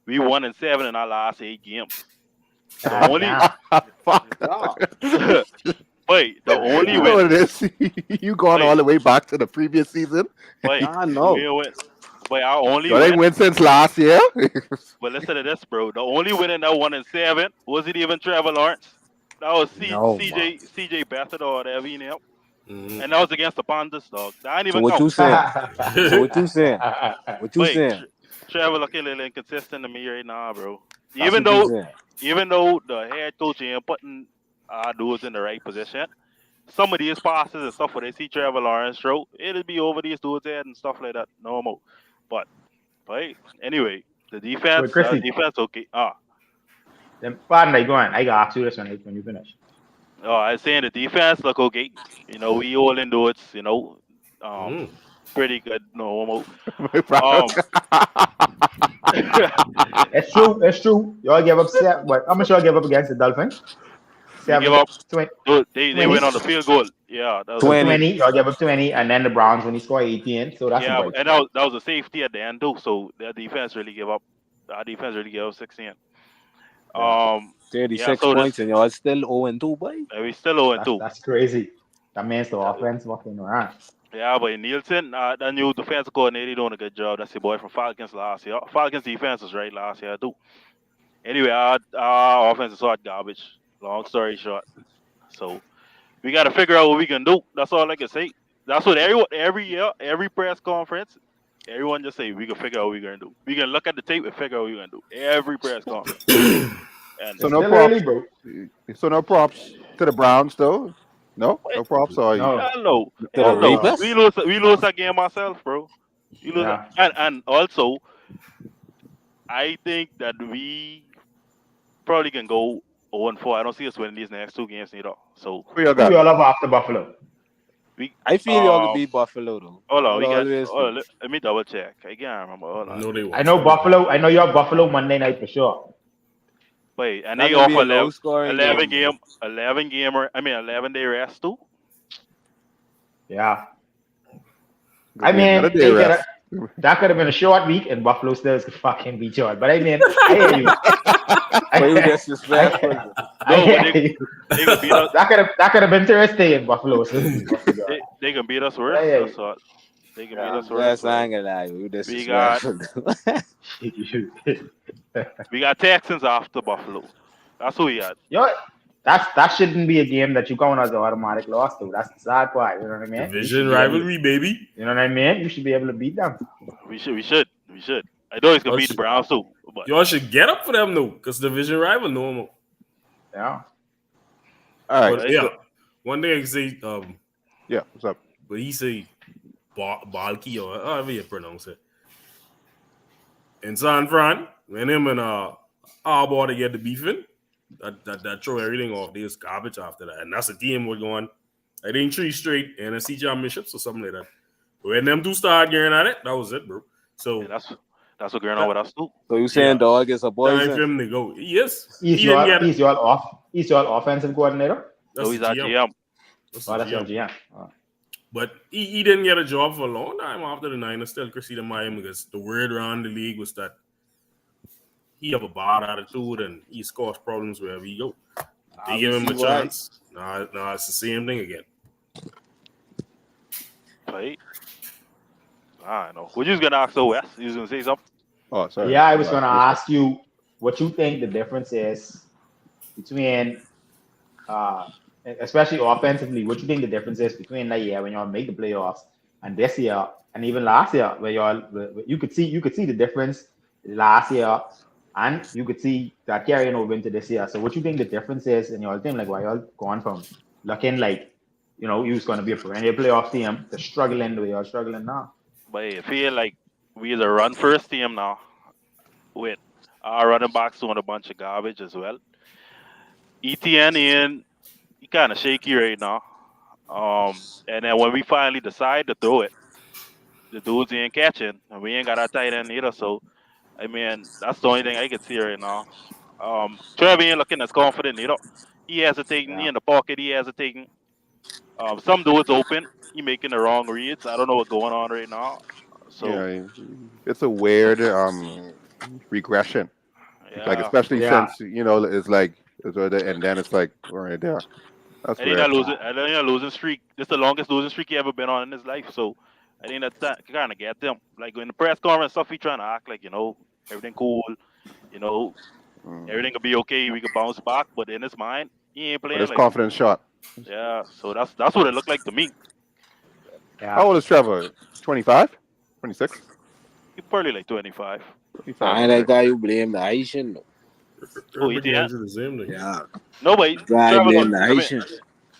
We 1-7 in our last 8 games. The only Fuck. wait, the only You know win. what it is? You gone all the way back to the previous season. Wait, I know. we win. But our only So they win. win since last year. But listen to this, bro. The only win in that 1-7 wasn't even Trevor Lawrence. That was No, CJ Beathard or whatever you know. Mhm. And that was against the Panthers, dog. That ain't So even what count. you saying? So what you saying? What you Wait, saying? Trevor looking a little inconsistent to me right now, bro. even what you though saying. even though the head coach ain't putting dudes in the right position, some of these passes and stuff where they see Trevor Lawrence throw, it'll be over these dudes' head and stuff like that. No more. But hey, anyway, the Wait, defense, Chrissy, defense okay. then pardon, I go on. I gotta ask you this when you finish. I was saying the defense look okay. We all into it. Mm. Pretty good. No, Bro. It's true. It's true. Y'all gave up set. What? How much y'all gave up against the Dolphins? we give 7, up. 20, They 20. went on the field goal. Yeah, that was So 20. 20. Y'all gave up 20, and then the Browns when he scored 18. So that's some yeah, bright and spot. that was a safety at the end too. So their defense really gave up. Our defense really gave up 16. Yeah, Um, 36 so points and y'all still 0-2, boy. we still 0-2. that's crazy. That means the offense walking around. Yeah, but Nielsen, that new defense coordinator, doing a good job. That's your boy from Falcons last year. Falcons defense was right last year too. Anyway, our offense is hot garbage. Long story short, so we got to figure out what we can do. That's all I can say. That's what every year, every press conference, everyone just say we can figure out what we're gonna do. We can look at the tape and figure out what we're gonna do. Every press conference. And So It's no still props. early, bro. So no props to the Browns though. No props. Or No. hell no, To the hell no. Ravens? We lose that game ourselves, bro. We lose Yeah. and also I think that we probably can go 0-4. I don't see us winning these next two games neither. So who y'all Who got? y'all have after Buffalo? we I feel y'all could beat Buffalo, though. hold on, we got Always hold on, let me double check. I can't remember. Hold on. No, they won't. I know Buffalo. I know you're Buffalo Monday night for sure. Wait, and That's they gonna be offer a low-scoring 11 game. game 11-day rest too. Yeah. Gonna I be mean, another day rest. that could have been a short week, and Buffalo still could fucking beat y'all. But I mean, I hear you. But you disrespectful. I No, but hear you. they can beat us. That could have been Thursday in Buffalo. So They can beat us worse. Yeah. That's what. They can beat us Yes, worse. I ain't gonna lie. You We got disrespectful. we got Texans after Buffalo. That's who we got. Yo, that shouldn't be a game that you count as an automatic loss to. That's the sad part. You know what I mean? Division rivalry, baby. You know what I mean? You should be able to beat them. We should. I know he's gonna beat the Browns too. But Y'all should get up for them though, because division rival normal. Yeah. All right. But yeah, one thing I can say, Yeah. What's up? but he say Balky or however you pronounce it. In San Fran, when him and Arbor to get the beefing, that throw everything off. There's garbage after that. And that's a team we're going, I think 3 straight NFC championships or something like that. When them two started getting at it, that was it, bro. So yeah, that's what going on with us too. So you saying dog is a time for poison? him to go. Yes. He's your offensive coordinator. That's So he's the our GM. GM. That's the Oh, that's your GM. GM. Oh. But he didn't get a job for a long time after the Niners. Still, Chrissy to Miami because the word around the league was that he have a bad attitude and he cause problems wherever he go. They give him a chance. Nah, it's the same thing again. Right? I know. What you was gonna ask the West? You was gonna say something? Oh, sorry. Yeah, I was going to ask you what you think the difference is between, especially offensively, what you think the difference is between that year when y'all make the playoffs and this year and even last year where you could see the difference last year and you could see that carrying over into this year. So what you think the difference is in your team, like why y'all going from looking like, you was going to be a perennial playoff team to struggling the way you're struggling now? But I feel like we the run first team now with our running backs doing a bunch of garbage as well. ETN he kind of shaky right now. And then when we finally decide to throw it, the dudes ain't catching, and we ain't got our tight end either. So, I mean, that's the only thing I can see right now. Trevor ain't looking as confident either. He hesitating. He in the pocket. He hesitating. Some dudes open. He making the wrong reads. I don't know what's going on right now. So, Yeah, it's a weird regression. yeah. Like especially Yeah. since it's like and then it's like right there. That's I think weird. that losing streak. This is the longest losing streak he ever been on in his life. So I think that kind of get them. Like in the press conference stuff, he trying to act like everything cool. Everything could be okay. We could bounce back. But in his mind, he ain't But playing it's like. confidence shot. Yeah. So that's what it looked like to me. Yeah. How old is Trevor? 25? 26? He probably like 25. 25. I ain't like how you blame the Haitian. Though. Oh, Herbert ETN? can't do the same thing. Yeah. No, but Guy Trevor named got. the I mean, Haitian.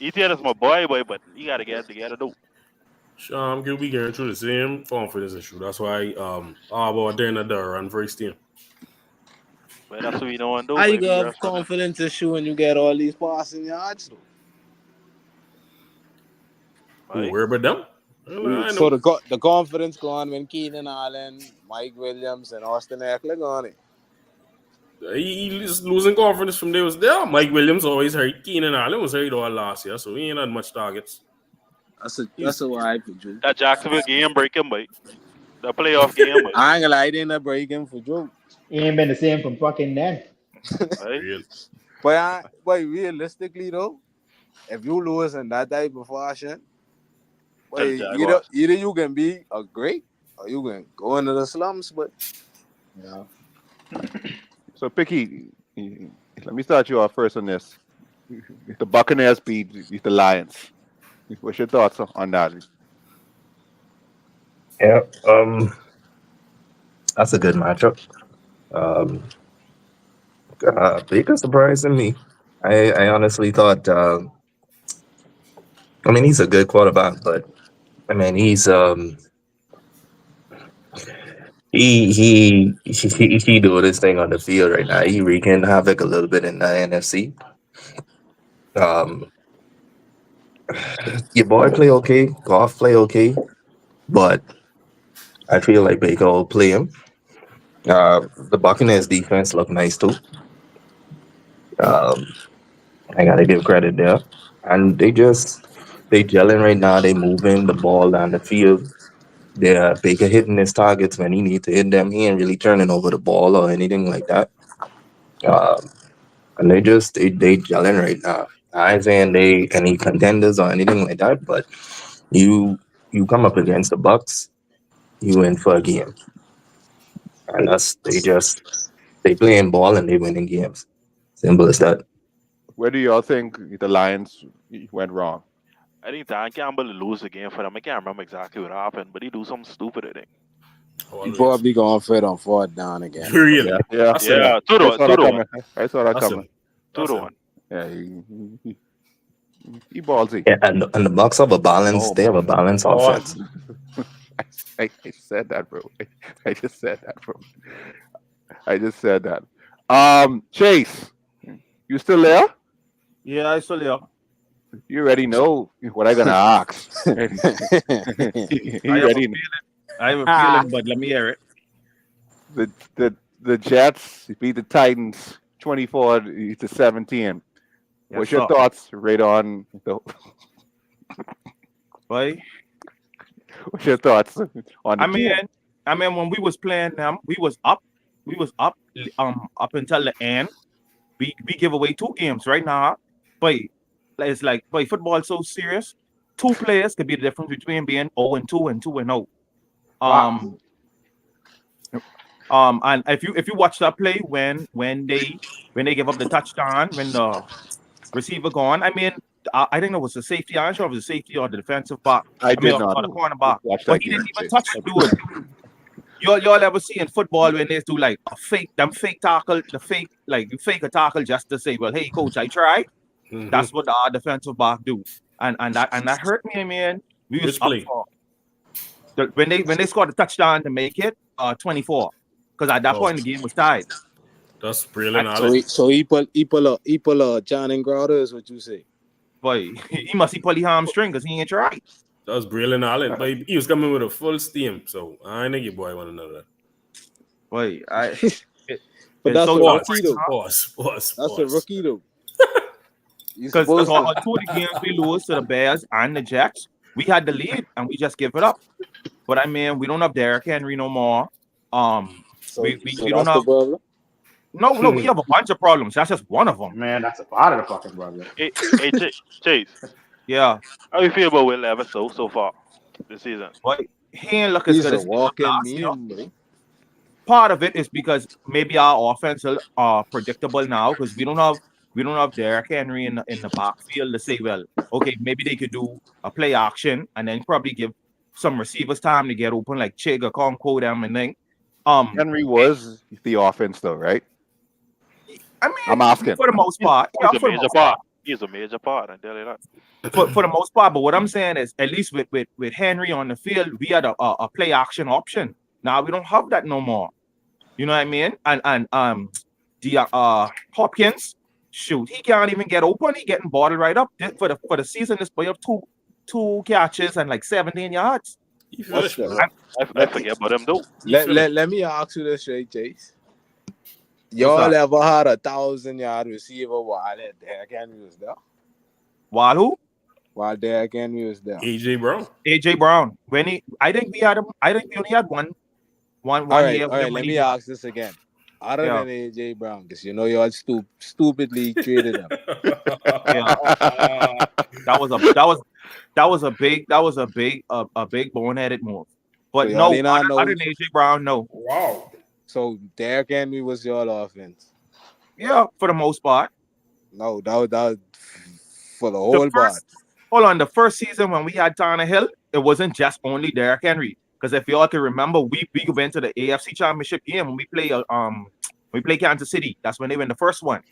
ETN is my boy, but he gotta get together though. Sean could be going through the same confidence issue. That's why about doing the run for his team. But that's what we don't want to do. How you But we gonna have rest on him. confidence issue when you get all these passing yards though? Who, Right? Herbert them? Well, I So know. the confidence gone when Keenan Allen, Mike Williams, and Austin Eckler gone it. He's losing confidence from there was there. Mike Williams always hurt. Keenan Allen was hurt all last year, so he ain't had much targets. That's a why I put you. That Jacksonville game break him, but the playoff game, but I ain't gonna lie, I didn't break him for Joe. He ain't been the same from fucking then. right? Real. But realistically though, if you lose in that type of fashion, To the either Jaguars. you can be a great or you can go into the slums. But Yeah. So, Picky, let me start you off first on this. The Buccaneers beat the Lions. What's your thoughts on that? Yeah, that's a good matchup. Um, Baker surprising me. I honestly thought. I mean, he's a good quarterback, but I mean, he doing his thing on the field right now. He wreaking havoc a little bit in the NFC. Um, your boy play okay, Goff play okay, but I feel like Baker will play him. The Buccaneers defense look nice too. Um, I gotta give credit there, and they gelling right now. They moving the ball down the field. They're Baker hitting his targets when he need to hit them. He ain't really turning over the ball or anything like that. Um, and they gelling right now. I ain't saying they any contenders or anything like that, but you you come up against the Bucks, you in for a game, and they playing ball and they winning games. Simple as that. Where do y'all think the Lions went wrong? I think Dan Campbell lose the game for them. I can't remember exactly what happened, but he do something stupid, I think. he Always. probably going for it on fourth down again. Really? Yeah, I said that. Yeah, two to I one, saw two that to one, coming. I saw that That's coming. him. 2 to 1. Yeah, he ballsy. Yeah, and the Bucks have a balance. Oh They have a my balanced God. offense. I said that, bro. I just said that, bro. I just said that. Chase, you still there? Yeah, I saw you. You already know what I'm gonna ask. You already know. I have a feeling, but let me hear it. The Jets beat the Titans 24-17. What's your sir. thoughts right on the? Boy, What's your thoughts on the I game? mean, when we was playing them, we was up up until the end. We give away 2 games right now. But it's like, boy, football is so serious. 2 players could be the difference between being 0-2 and 2-0. Wow. And if you watch that play when they give up the touchdown, when the receiver gone, I mean, I think it was the safety. I'm not sure if it was the safety or the defensive back. I did not or the cornerback. watch But that he game. didn't even touch the dude. Y'all ever see in football when they do like a fake tackle, you fake a tackle just to say, well, hey coach, I tried. Mhm. That's what our defensive back do, and that hurt me, man. We was Which up play? for when they scored a touchdown to make it 24, because at that Oh. point the game was tied. That's brilliant. So he pull a Channing Crowder is what you say. Boy, he must pull the hamstring because he ain't right. That was brilliant, Allen. But he was coming with a full steam, so I think your boy want to know that. Boy, But it's that's so a tough rookie though. Pause. That's a rookie though. You because supposed to. on 2 of the games we lose to the Bears and the Jets, we had the lead and we just give it up. But I mean, we don't have Derrick Henry no more. So, we so don't that's the have problem. no, we have a bunch of problems. That's just one of them. Man, that's a part of the fucking problem. Hey, Chase, Yeah, how you feel about Will Levis so far this season? but he ain't look as He's good a as he looked walking last year. meme, bro. Part of it is because maybe our offense are predictable now because we don't have Derrick Henry in the backfield to say, well, okay, maybe they could do a play action and then probably give some receivers time to get open like Chiga, Conco, them and then Henry was the offense, though, right? I mean, I'm asking. for the most part, He's yeah, a for the major most part. part. He's a major part. I tell you that. For the most part. But what I'm saying is, at least with Henry on the field, we had a play action option. Now we don't have that no more. You know what I mean? And the Hopkins, shoot, he can't even get open. He getting bottled right up. For the season. This boy have two catches and like 17 yards. He What's finished, that? bro. I forget about him though. Let me ask you this straight, Chase. Y'all ever had a 1,000-yard receiver while Derrick Henry was there? While who? While Derrick Henry was there. AJ Brown. AJ Brown. I think we only had one All year. right. Let me ask this again. Other than AJ Brown, because you know y'all stupidly traded him. Yeah. That was a big boneheaded move. But So no, y'all ain't not other know. than AJ Brown, no. Wow. So Derrick Henry was your offense. Yeah, for the most part. No, that was for the whole part. Hold on, the first season when we had Tannehill, it wasn't just only Derrick Henry. Because if y'all can remember, we went to the AFC Championship game when we play Kansas City. That's when they won the first one.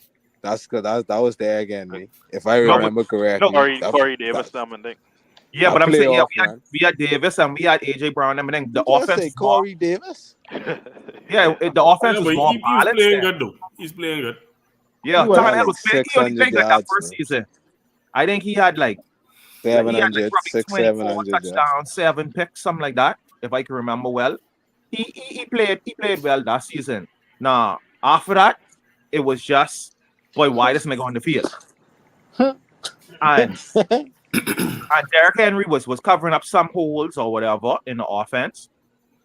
That's good. That was Derrick Henry, if I remember correctly. Corey Davis, I think. Yeah, but I'm saying, playoff we had Davis and we had AJ Brown, and then the You just offense. say Corey Davis. Yeah, the offense was more He's balanced. playing good though. He's playing good. Yeah, He was Tannehill like was playing. He only 600 played like that yards, first man. season. I think he had like 700, probably 700 yards. touchdowns, 7 picks, something like that, if I can remember well. He played well that season. Now after that, it was just boy, why this nigga on the field? and Derrick Henry was covering up some holes or whatever in the offense.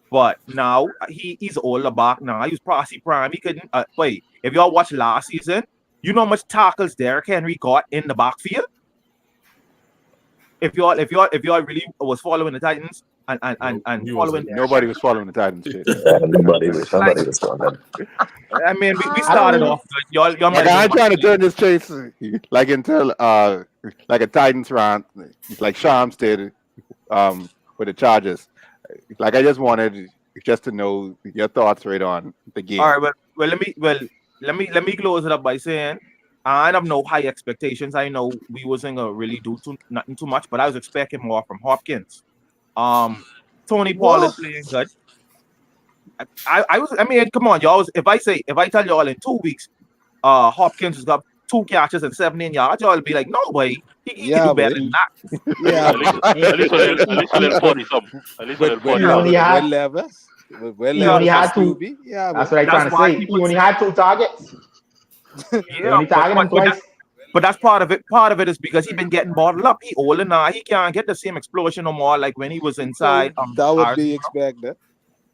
But now he's older back now. He was probably prime. He couldn't wait. If y'all watch last season, you know how much tackles Derrick Henry got in the backfield? If y'all really was following the Titans and following Nobody was following the Titans shit. Nobody was on that. I mean, we started off good. Y'all Like, I ain't trying to turn this chase like into like a Titans round, like Shams did with the Chargers. Like, I just wanted to know your thoughts right on the game. All right, well let me close it up by saying I have no high expectations. I know we wasn't gonna really do nothing too much, but I was expecting more from Hopkins. Tony Pollard playing good. I mean, come on, y'all. If I tell y'all in 2 weeks, Hopkins has got 2 catches and 17 yards, y'all will be like, no way, he can do better than that. Yeah, At least a little 40 something. At least a little 40 something. He only had 2. Yeah, That's what I'm trying to say. He only had 2 targets. He only targeted him twice. But that's part of it. Part of it is because he's been getting bottled up. He older now. He can't get the same explosion no more like when he was inside. That would be expected.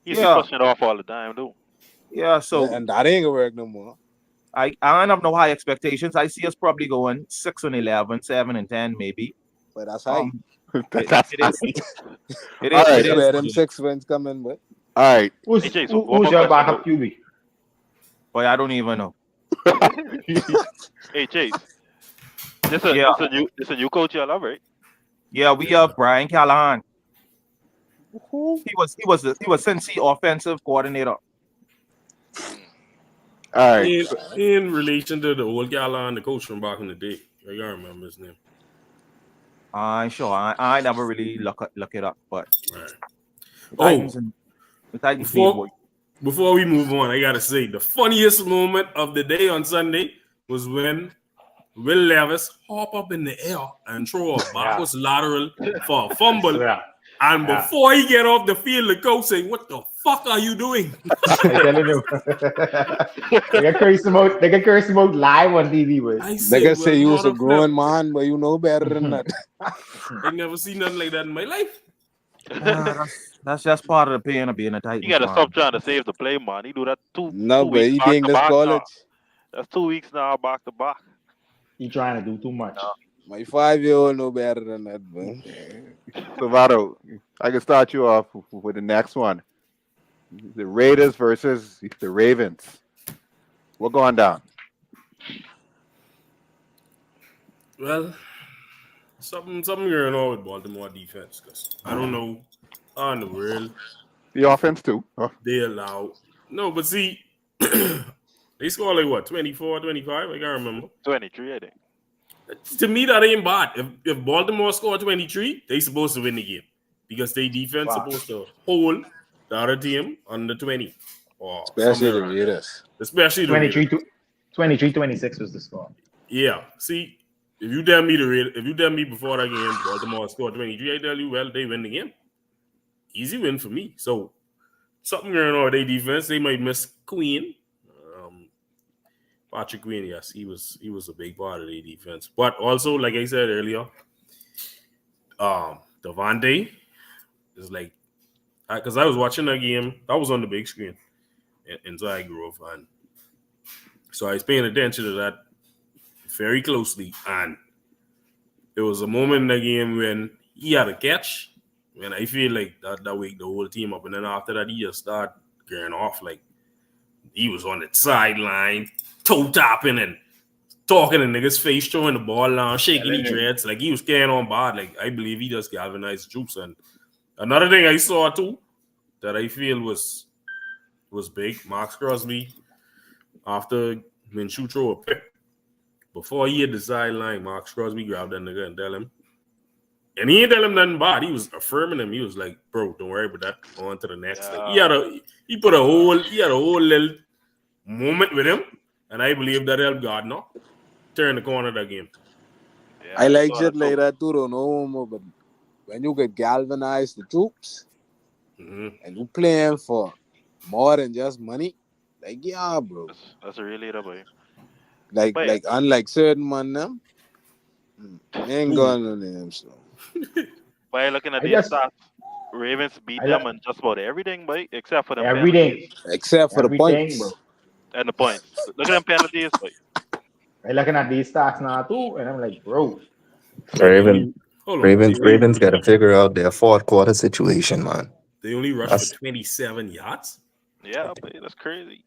He's pushing it off all the time, though. Yeah, so and that ain't gonna work no more. I don't have no high expectations. I see us probably going 6-11, 7-10, maybe. But that's high. It That's is. where them 6 wins coming with. All right. Who's your backup QB? Boy, I don't even know. Hey, Chase. This a new coach y'all have, right? Yeah, we have Brian Callahan. He was Cincy offensive coordinator. All right. In relation to the old Callahan, the coach from back in the day. I gotta remember his name. I'm sure. I never really look it up, but Right. the Titans Before we move on, I gotta say the funniest moment of the day on Sunday was when Will Levis hop up in the air and throw a backwards lateral for a fumble. Yeah. And before he get off the field, the coach say, "What the fuck are you doing?" I'm telling you. They can curse him out live on TV. They can say you was a grown man, but you know better than that. I never seen nothing like that in my life. That's just part of the pain of being a Titan. You gotta stop trying to save the play, man. He do that two. No, 2 but weeks he back think to this back college. now. That's 2 weeks now, back to back. He trying to do too much. My 5-year-old know better than that, man. So, Vado, I can start you off with the next one. The Raiders versus the Ravens. What going down? Well, something going on with Baltimore defense, because I don't know how in the world The offense too. Huh? they allow. No, but see, They score like what, 24, 25? I can't remember. 23, I think. To me, that ain't bad. If Baltimore score 23, they supposed to win the game because they defense Wow. supposed to hold the other team under 20 or Especially somewhere the around there. Raiders. Especially the Raiders. 23-26 was the score. Yeah. See, if you tell me before that game Baltimore scored 23, I tell you, well, they win the game. Easy win for me. So something going on with their defense. They might miss Queen. Patrick Queen, yes, he was a big part of the defense. But also, like I said earlier, Devontae is like, because I was watching that game, that was on the big screen in Zion Grove, and so I was paying attention to that very closely. And there was a moment in the game when he had a catch, and I feel like that wake the whole team up. And then after that, he just started going off. Like, he was on the sideline, toe tapping and talking in niggas' face, throwing the ball down, shaking his dreads. Like, he was carrying on bad. Like, I believe he just galvanized troops. And another thing I saw too that I feel was big, Max Crosby, after Minshew throw a pick, before he hit the sideline, Max Crosby grabbed that nigga and tell him. And he didn't tell him nothing bad. He was affirming him. He was like, bro, don't worry about that. On to the next. Like, he had a whole little moment with him. And I believe that helped Gardner turn the corner of that game. Yeah, I like saw shit that like too. that too, don't know, but when you get galvanized the troops Mm-hmm. and you playing for more than just money, like yeah, bro. That's really the boy. Like But yeah, unlike certain man them, ain't Ooh. going on them so. by looking at I these just- stats, Ravens beat I them like- in just about everything, boy, except for them Everything. penalties Except for the Everything, points. bro. and the points. Look at them penalties, boy. I looking at these stats now too, and I'm like, bro, Ravens, Hold on. Ravens got to figure out their fourth quarter situation, man. They only rushed That's- for 27 yards. Yeah, boy, that's crazy.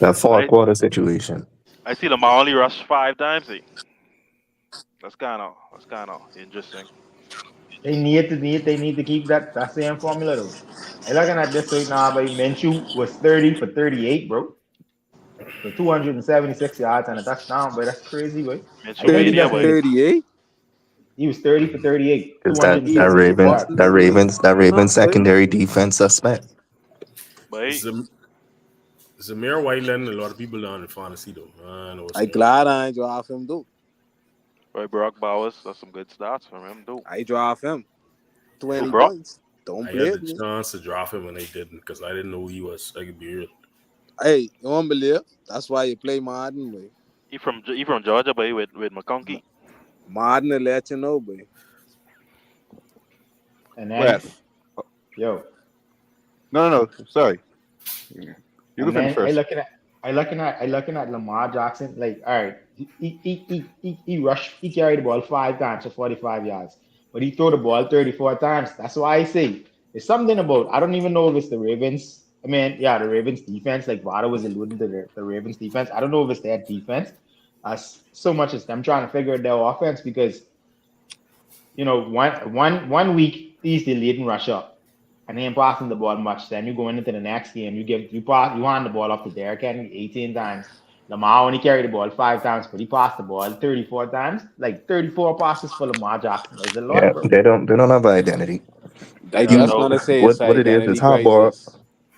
That fourth Right. quarter situation. I see them only rush 5 times. Eh? That's kind of interesting. they need to keep that same formula though. I looking at this right now, but Minshew was 30 for 38, bro. For 276 yards and a touchdown, but that's crazy, boy. Minshew I think he Mania, just boy. needed. 38. He was 30 for 38, Because that 276 yards. Ravens secondary defense suspect. Boy, Zamir Whiteland, a lot of people down in fantasy though. I know what's I going on. glad I ain't draft him though. boy, Brock Bowers, that's some good stats from him, too. I draft him. 20 Who, bro? points. Don't I play had with the me. chance to draft him and I didn't because I didn't know who he was. I could be real. Hey, you won't believe? That's why you play Madden, boy. He from Georgia, boy, with McConkey. Madden will let you know, boy. And then, Wes. yo, No. Sorry. You can and finish then first. I looking at Lamar Jackson. Like, all right, he rushed, he carried the ball 5 times for 45 yards, but he threw the ball 34 times. That's why I say there's something about, I don't even know if it's the Ravens. I mean, yeah, the Ravens defense. Like Vada was alluding to the Ravens defense. I don't know if it's their defense as so much as them trying to figure out their offense because one week he's the leading rusher and he ain't passing the ball much. Then you going into the next game, you hand the ball off to Derrick Henry 18 times. Lamar only carried the ball 5 times, but he passed the ball 34 times. Like 34 passes for Lamar Jackson is a lot, Yeah, bro. they don't have identity. I Yeah, just no. want to say it's What it is identity Harbaugh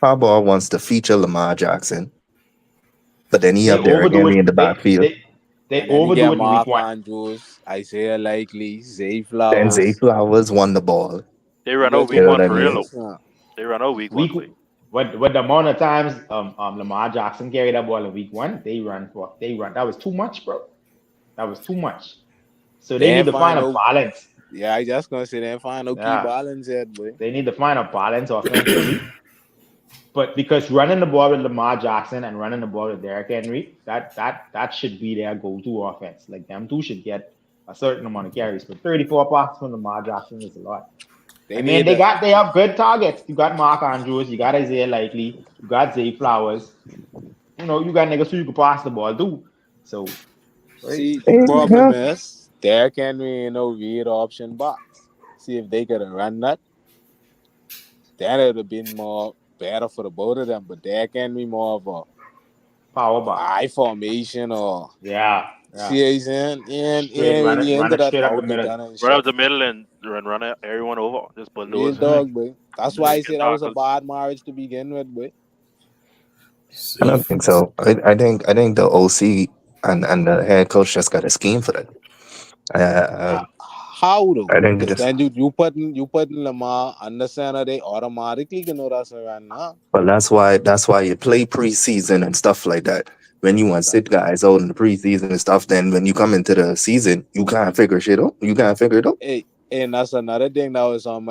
crisis. wants to feature Lamar Jackson, but then he They have Derrick overdo Henry in the it. backfield. They And then you overdo get it in week Mark 1. Andrews, Isaiah Likely, Zay Then Zay Flowers. Flowers won the ball. They run You out get week You know 1 what I for mean? real, though. They run out week 1, Week boy. what the amount of times Lamar Jackson carried that ball in week 1, they run. That was too much, bro. That was too much. So they need to find a balance. Yeah, I just gonna say they ain't find no key Yeah. balance yet, boy. They need to find a balance offensively. But because running the ball with Lamar Jackson and running the ball with Derrick Henry, that should be their go-to offense. Like them two should get a certain amount of carries. But 34 passes from Lamar Jackson is a lot. They have good targets. You got Mark Andrews, you got Isaiah Likely, you got Zay Flowers. You got niggas who you can pass the ball to. So See, the problem is Derrick Henry ain't no read option box. See if they could have run that, that would have been more better for the both of them. But Derrick Henry more of a power box. I formation or Yeah. season and Straight really run into it that straight up the out the middle. gun and Run shit. up the middle and run everyone over. Just Real bulldoze. dog, boy. That's why I Breaking said that was a tackles. bad marriage to begin with, boy. I don't Safe. think so. I think the OC and the head coach just got a scheme for that. How, how though? I think they Because just then you putting Lamar under center, they automatically gonna that's around now. well that's why you play preseason and stuff like that. When you want to sit guys out in the preseason and stuff, then when you come into the season, you can't figure shit out. You can't figure it out. Hey, and that's another thing that was on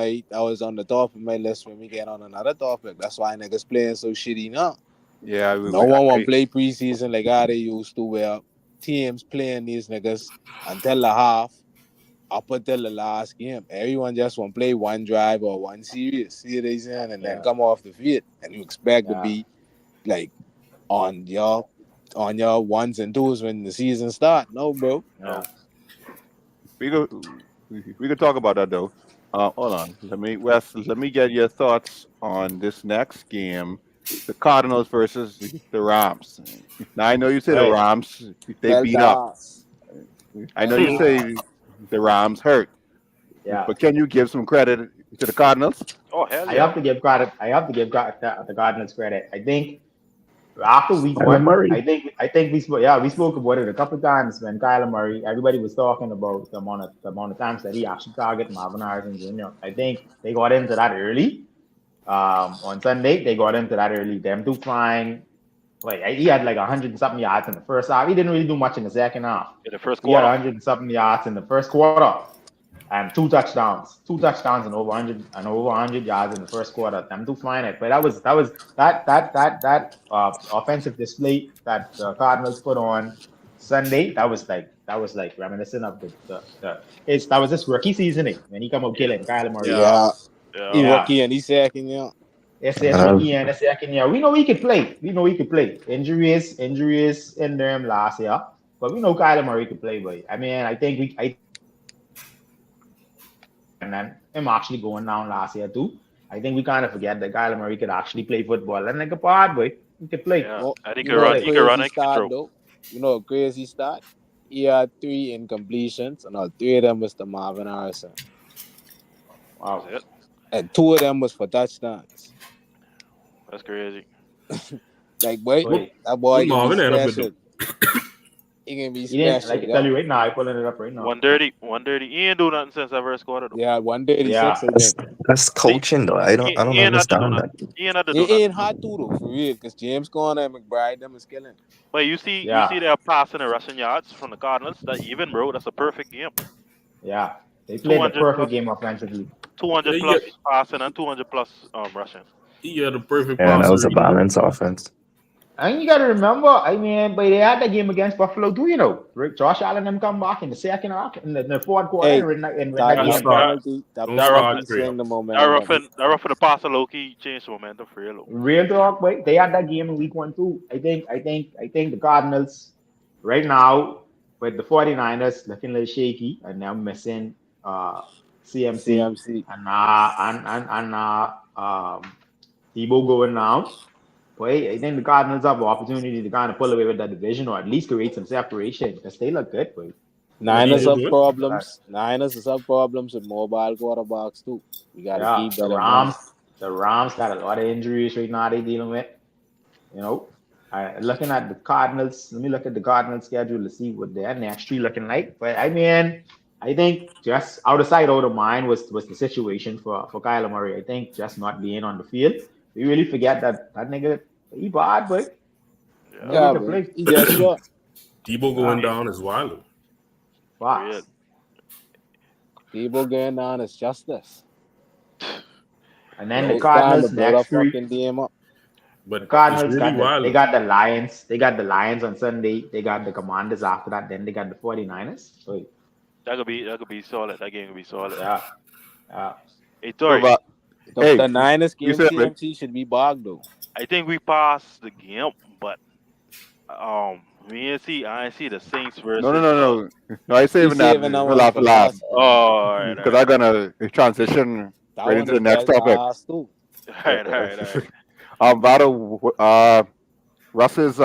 the top of my list when we get on another topic. That's why niggas playing so shitty now. Yeah, No one want to play preseason like how they used to, where teams playing these niggas until the half, up until the last game. Everyone just want to play one drive or one series, see what they saying, and then come off the field, and you expect to be like on your ones and twos when the season start. No, bro. No. we go. We could talk about that though. Hold on. Wes. Let me get your thoughts on this next game, the Cardinals versus the Rams. Now I know you say the Right. Rams they Well, beat up. das. I know you say the Rams hurt, Yeah. but can you give some credit to the Cardinals? Oh hell I yeah. have to give credit. I have to give the Cardinals credit. I think after week Kyler one, Murray. I think we spoke about it a couple of times when Kyler Murray. Everybody was talking about the amount of times that he actually targeted Marvin Harrison Jr. I think they got into that early. On Sunday, they got into that early. Them two flying. Like he had like 100 and something yards in the first half. He didn't really do much in the second half. In the first He had quarter. 100 and something yards in the first quarter, and two touchdowns and over 100 yards in the first quarter. Them two flying it, but that offensive display that the Cardinals put on Sunday. That was like reminiscent of that was his rookie seasoning when he come out killing Kyler Murray. Yeah, he Yeah. rookie and he second, yeah. Yes, And rookie and the second year. We know he could play. Injuries in them last year, but we know Kyler Murray could play. But I mean, I and then him actually going down last year too. I think we kind of forget that Kyler Murray could actually play football and like a part boy, he could play. Yeah. Well, I think you know a he can run crazy and he can start throw. though. You know a crazy start. He had 3 incompletions, and all 3 of them was to Marvin Harrison, Wow. That's it. and 2 of them was for touchdowns. That's crazy. Like boy, Wait, that boy What can be Marvin end up with special. He can be he didn't special. like I tell you right now. I pulling it up right now. 130. He ain't do nothing since that first quarter though. Yeah, 136, Yeah. I think. that's coaching though. I don't He ain't had to do understand nothing. that. He ain't had to do It nothing. ain't hard to though, for real, because James Conner and McBride them is killing. But you see Yeah. their passing and rushing yards from the Cardinals. That even, bro. That's a perfect game. Yeah, they played the 200 perfect plus. game offensively. 200 Yeah, plus passing and 200 plus rushing. He had a perfect Yeah, that passer was a rating. balanced offense. And you got to remember, I mean, but they had that game against Buffalo too, you know. Josh Allen them come back in the second half, in the fourth quarter, Hey, and win that That, game. that start. penalty, that Don't penalty start straight. swing the That momentum. rough in the passer low key changed the momentum for real. Real talk, but they had that game in week one too. I think the Cardinals right now with the 49ers looking a little shaky, and they're missing CMC CMC. and Debo going down. But I think the Cardinals have an opportunity to kind of pull away with that division, or at least create some separation because they look good. But Niners Debo have good? problems. Niners have problems with mobile quarterbacks too. We got to yeah, keep the that in mind. Rams got a lot of injuries right now they dealing with. You know, looking at the Cardinals, let me look at the Cardinals schedule to see what their next 3 looking like. But I mean, I think just out of sight, out of mind was the situation for Kyler Murray. I think just not being on the field, we really forget that nigga he bad, but Yeah. Yeah, nigga can bro. play. He just shot. Debo going down is wild. Fox. Debo going down is justice. And then It's the time to Cardinals blow that next 3. fucking game up. But The Cardinals it's really wild. they got the Lions. They got the Lions on Sunday. They got the Commanders after that. Then they got the 49ers. So, That could be solid. That game could be solid. yeah. Hey, So Tori, about, The, Hey, the Niners you game said it. CMC should be bogged though. I think we passed the game, but I ain't see the Saints versus. No. I He's saving that saving that for one last for for last last. Oh, all right. because I'm gonna transition That right one into the is next well topic. last too. All right. Battle Russ's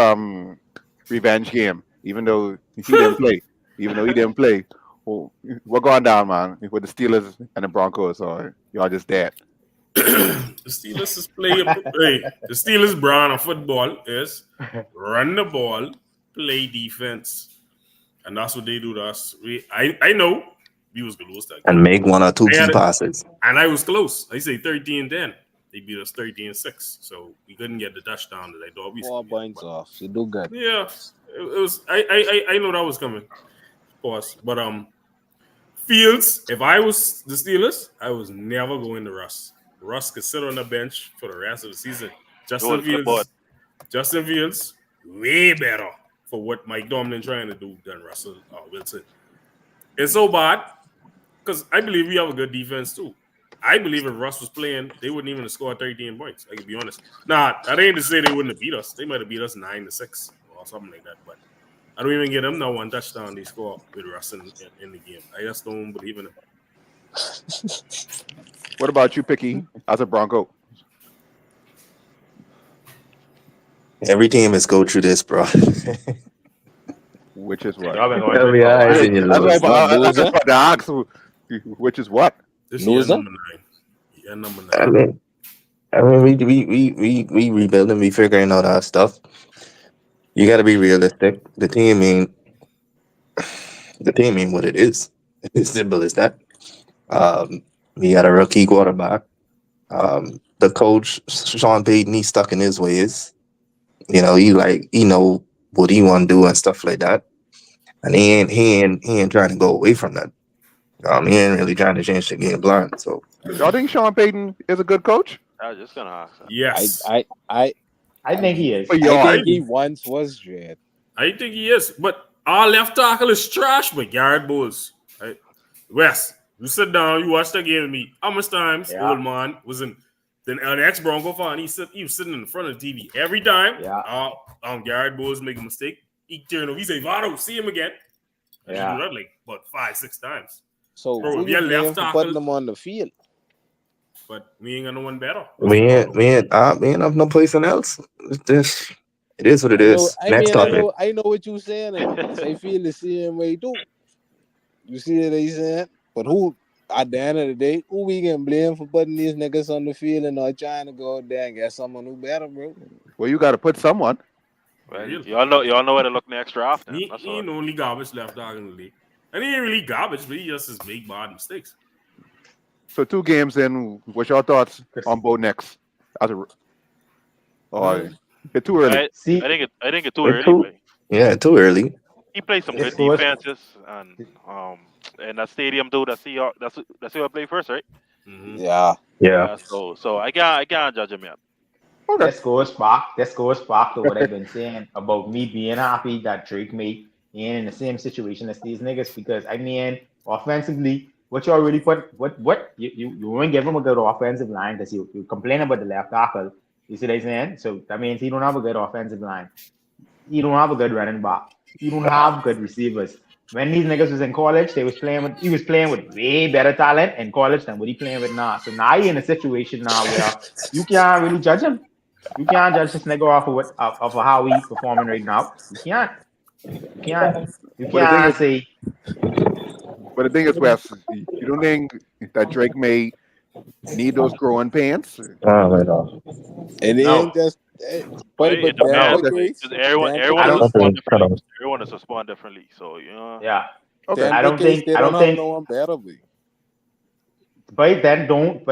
revenge game, even though he didn't play, even though he didn't play. Well, we're going down, man, with the Steelers and the Broncos, or y'all just dead. The Steelers is the Steelers brand of football is run the ball, play defense, and that's what they do to us. I know we was gonna lose that game. And make one or two I had key it, passes. and I was close. I say 13-10. They beat us 13-6, so we couldn't get the touchdown that I thought we 4 could get. points off. You do good. Yeah, it was. I know that was coming. Pause. But Fields, if I was the Steelers, I was never going to Russ. Russ could sit on the bench for the rest of the season. Justin Fields, way better for what Mike Tomlin trying to do than Russell Wilson. It's so bad because I believe we have a good defense too. I believe if Russ was playing, they wouldn't even have scored 13 points. I can be honest. Nah, that ain't to say they wouldn't have beat us. They might have beat us 9-6 or something like that. But I don't even get them that one touchdown they score with Russ in the game. I just don't believe in it. What about you, Picky, as a Bronco? Every team is go through this, bro. Which is what? Y'all been going Tell through me it for a eyes while. in your That's nose. why I just about to ask, which is what? This year Loser? number 9. Yeah, number 9. I mean, we rebuilding, we figuring out our stuff. You got to be realistic. The team ain't what it is. It's simple as that. We got a rookie quarterback. The coach Sean Payton, he's stuck in his ways. You know, he know what he want to do and stuff like that. And he ain't trying to go away from that. He ain't really trying to change the game plan. So Y'all think Sean Payton is a good coach? I was just gonna ask. Yes. I think he is. For I y'all, think he once was dread. I think he is. But our left tackle is trash, but Garrett Bowles. Right? Wes, you sit down, you watch the game with me. How much times old man was in an ex-Bronco fan, he was sitting in the front of the TV. Every time Garrett Bowles make a mistake, he turn over, he say, Vado, see him again. And he do that like about 5-6 times. So Bro, who if you you're blame left for tackle, putting them on the field? but we ain't got no one better. we ain't have no place else. It is what it is. Next topic. I know what you're saying. And I feel the same way too. You see what they saying? But who, at the end of the day, who we can blame for putting these niggas on the field and not trying to go out there and get someone who better, bro? well, you got to put someone. Well, y'all know where to look next draft. He ain't only garbage left tackle in the league. And he ain't really garbage, but he just is make bad mistakes. So 2 games in, what's your thoughts on Bo next? As a, or it's too early. I think it's too early. Too, yeah, too early. He played some good It's good. defenses, and in that stadium, dude. That's who I play first, right? Mm-hmm. Yeah. So I can't judge him yet. Okay. Let's go back to what I've been saying about me being happy that Drake made in the same situation as these niggas, because I mean, offensively, what y'all really put what you won't give him a good offensive line because you complain about the left tackle. You see what I'm saying? So that means he don't have a good offensive line. He don't have a good running back. He don't have good receivers. When these niggas was in college, he was playing with way better talent in college than what he playing with now. So now he in a situation now where you can't really judge him. You can't judge this nigga off of how he performing right now. You can't. You can't say. But the thing is, Wes, you don't think that Drake may need those growing pants? Right on. And it ain't just. It depends, because everyone is respond differently. So Yeah. Okay. I don't think no one better be. But then don't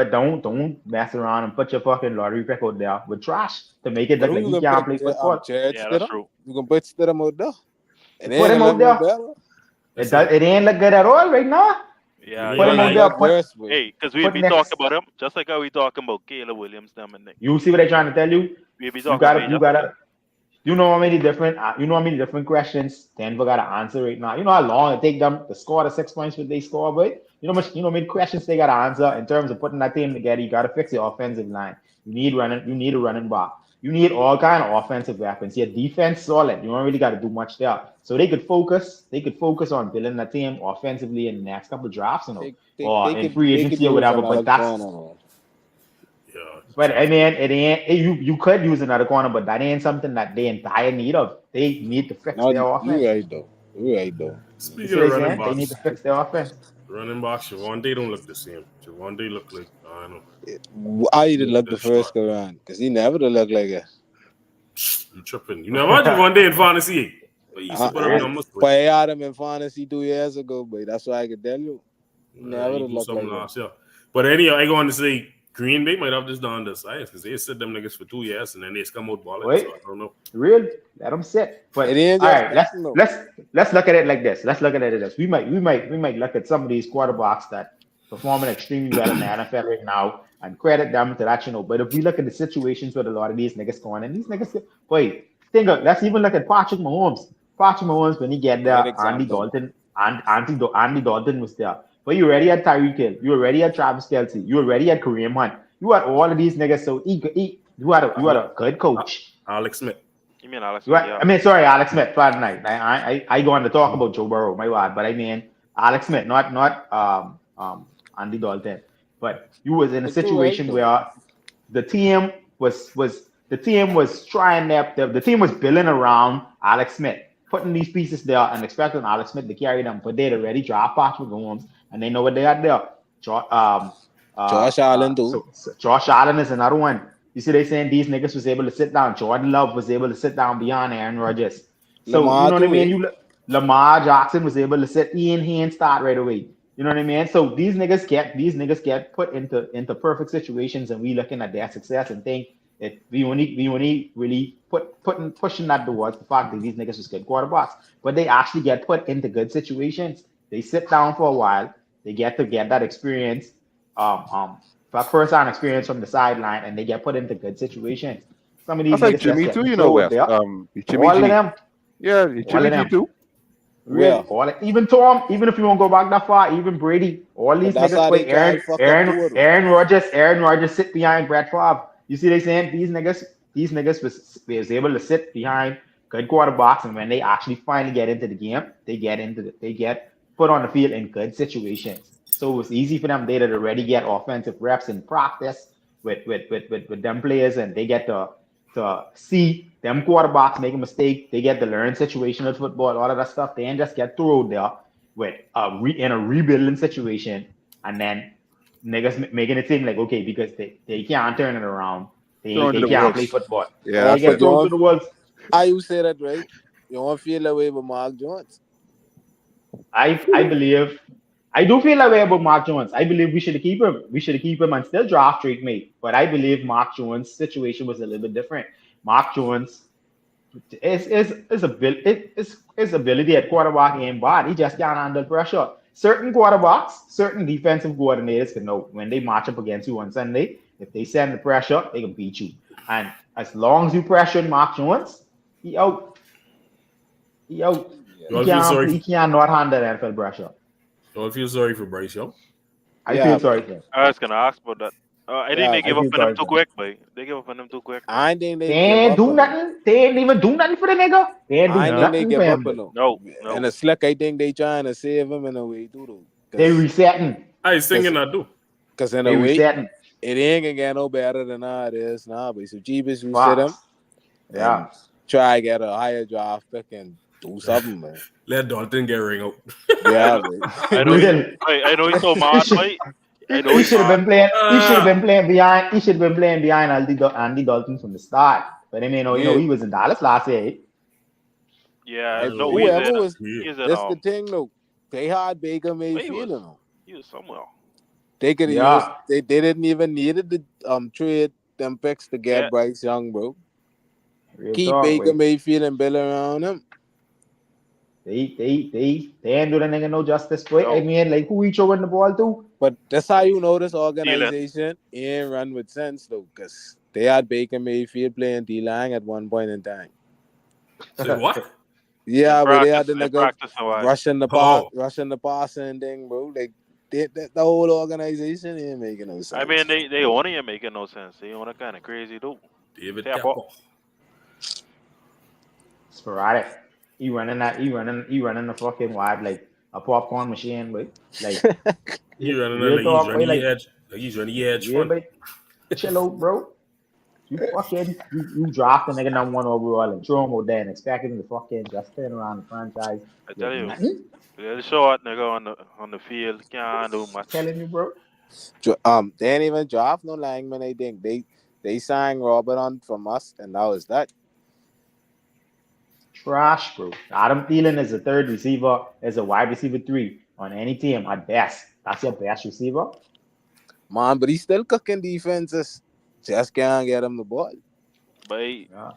mess around and put your fucking lottery pick out there with trash to make it look like he can't play football. yeah, that's true. You can put Stidham out there. Put him out there. It ain't look good at all right now. Yeah, Put him out there. hey, because we be talking about him just like how we talking about Caleb Williams, them and Nick. You see what they're trying to tell you? We be You talking gotta. You know how many different questions Denver gotta answer right now. You know how long it take them to score the 6 points what they score, but you know how many questions they gotta answer in terms of putting that team together. You gotta fix your offensive line. You need a running back. You need all kind of offensive weapons. Your defense solid. You don't really gotta do much there. So they could focus on building that team offensively in the next couple of drafts, or in free agency or whatever. But Yeah. But I mean, it ain't you could use another corner, but that ain't something that they in dire need of. They need to fix No, their you offense. right though. You right though. You Speaking see of what I'm running saying? They need to backs, fix their offense. running backs, Javonte don't look the same. Javonte look like I don't know. I either look the That short. first go around because he never did look like it. You tripping? You never watch Javonte in fantasy. But he used to put up Really? numbers. But I had him in fantasy 2 years ago, but that's why I could tell you. He never He did do look something like last year. But anyhow, I going to say Green Bay might have this down to science because they sit them niggas for 2 years and then they just come out balling. Wait. So I don't know. Real? Let them sit. But It ain't all just right, that, no. let's look at it like this. Let's look at it as this. We might look at some of these quarterbacks that performing extremely well in the NFL right now and credit them to that, you know. But if we look at the situations where a lot of these niggas going and these niggas, wait, let's even look at Patrick Mahomes. Patrick Mahomes when he get there, Great Andy example. Dalton, and Andy Dalton was there. But you already had Tyreek Hill, you already had Travis Kelce, you already had Kareem Hunt. You had all of these niggas, so you had a good coach. Alex Smith. You mean Alex? You had, Yeah. I mean, sorry, Alex Smith. Pardon me. I go on to talk about Joe Burrow, my bad. But I mean Alex Smith, not Andy Dalton. But you was in a But you're right, situation though. where the team was trying the team was building around Alex Smith, putting these pieces there and expecting Alex Smith to carry them. But they'd already draft Patrick Mahomes, and they know what they had there. Josh Allen too. So Josh Allen is another one. You see, they saying these niggas was able to sit down. Jordan Love was able to sit down beyond Aaron Rodgers. So Lamar you know what I too, mean. Lamar Jackson was able to sit Ian Hand start right away. You know what I mean? So these niggas get put into perfect situations, and we looking at their success and think that we only really pushing that towards the fact that these niggas was good quarterbacks, but they actually get put into good situations. They sit down for a while. They get to get that experience, first-hand experience from the sideline, and they get put into good situations. Some of these That's like niggas just Jimmy get too, you know, thrown West. there. Jimmy All G. of them. Yeah, All Jimmy of G them. too. Yeah. Even Tom, even if you won't go back that far, even Brady, all these But that's niggas how play they try and fuck up too. Aaron Rodgers sit behind Brett Favre. You see, they saying these niggas was able to sit behind good quarterbacks, and when they actually finally get into the game, they get put on the field in good situations. So it was easy for them. They had already get offensive reps in practice with them players, and they get to see them quarterbacks make a mistake. They get to learn situational football, all of that stuff. They ain't just get thrown there with in a rebuilding situation, and then niggas making it seem like okay because they can't turn it around. Thrown to They the can't wolves. play football. Yeah, They that's get it. thrown to the wolves. I you say that right? You won't feel that way with Mark Jones. I believe I do feel that way about Mark Jones. I believe we should keep him. We should keep him and still draft Drake May. But I believe Mark Jones' situation was a little bit different. Mark Jones his ability at quarterback ain't bad. He just can't handle pressure. Certain quarterbacks, certain defensive coordinators can know when they match up against you on Sunday. If they send the pressure, they can beat you. And as long as you pressure Mark Jones, he out. He out. You all feel sorry. He can't not handle NFL pressure. You all feel sorry for Bryce Young. I Yeah, feel sorry for him. I was gonna ask about that. I think Yeah, they I give up feel on him sorry too for him. quick, boy. They give up on him too quick. I ain't think They they give ain't up do on him. nothing. They ain't even do nothing for the nigga. They ain't do I ain't think they nothing give for up him. on him. No. And it's slick. I think they trying to save him in a way too, though. They resetting. I was thinking that too. Because in They a way, resetting. it ain't gonna get no better than how it is now. But so Jeebus, we sit him Facts. Yeah. and try to get a higher draft pick and do something, man. Let Dalton get ring out. Yeah, man. I know. Really. I know he's so mad, boy. I know He he's should have mad. been playing. He should have been playing behind. He should have been playing behind Andy Dalton from the start. But I mean, you know, he was in Dallas last year. Yeah, I no, know. he's Whoever in. was, He's in. that's the thing, though. They had Baker He Mayfield, was. you know. He was somewhere. They could have Yeah. used. They didn't even needed to trade them picks to get Yeah. Bryce Young, bro. Real Keep talk, Baker boy. Mayfield and build around him. They ain't do the nigga no justice, boy. No. I mean, like who he throwing the ball to? But that's how you know this organization ain't run with sense, though, because they had Baker Mayfield playing D-line at one point in time. Say what? Yeah, but they had the In nigga practice, so I- rushing the Oh. passing thing, bro. Like the whole organization ain't making no sense. I mean, they only ain't making no sense. They only kind of crazy, dude. David Tap Kappa. Sporadic. He running the fucking wide like a popcorn machine, boy. Like He running real like talk, he's boy, running the edge. Like he's running the edge yeah, front. boy. Chill out, bro. You draft a nigga number one overall and throw him out there and expect him to fucking just turn around the franchise I with tell you, nothing. really short nigga on the field can't do much. Telling you, bro. They ain't even draft no lineman. I think they signed Robert on from us, and now is that. Trash, bro. Adam Thielen is a third receiver, is a wide receiver three on any team at best. That's your best receiver. Man, but he's still cooking defenses. Just can't get him the ball. But Yeah.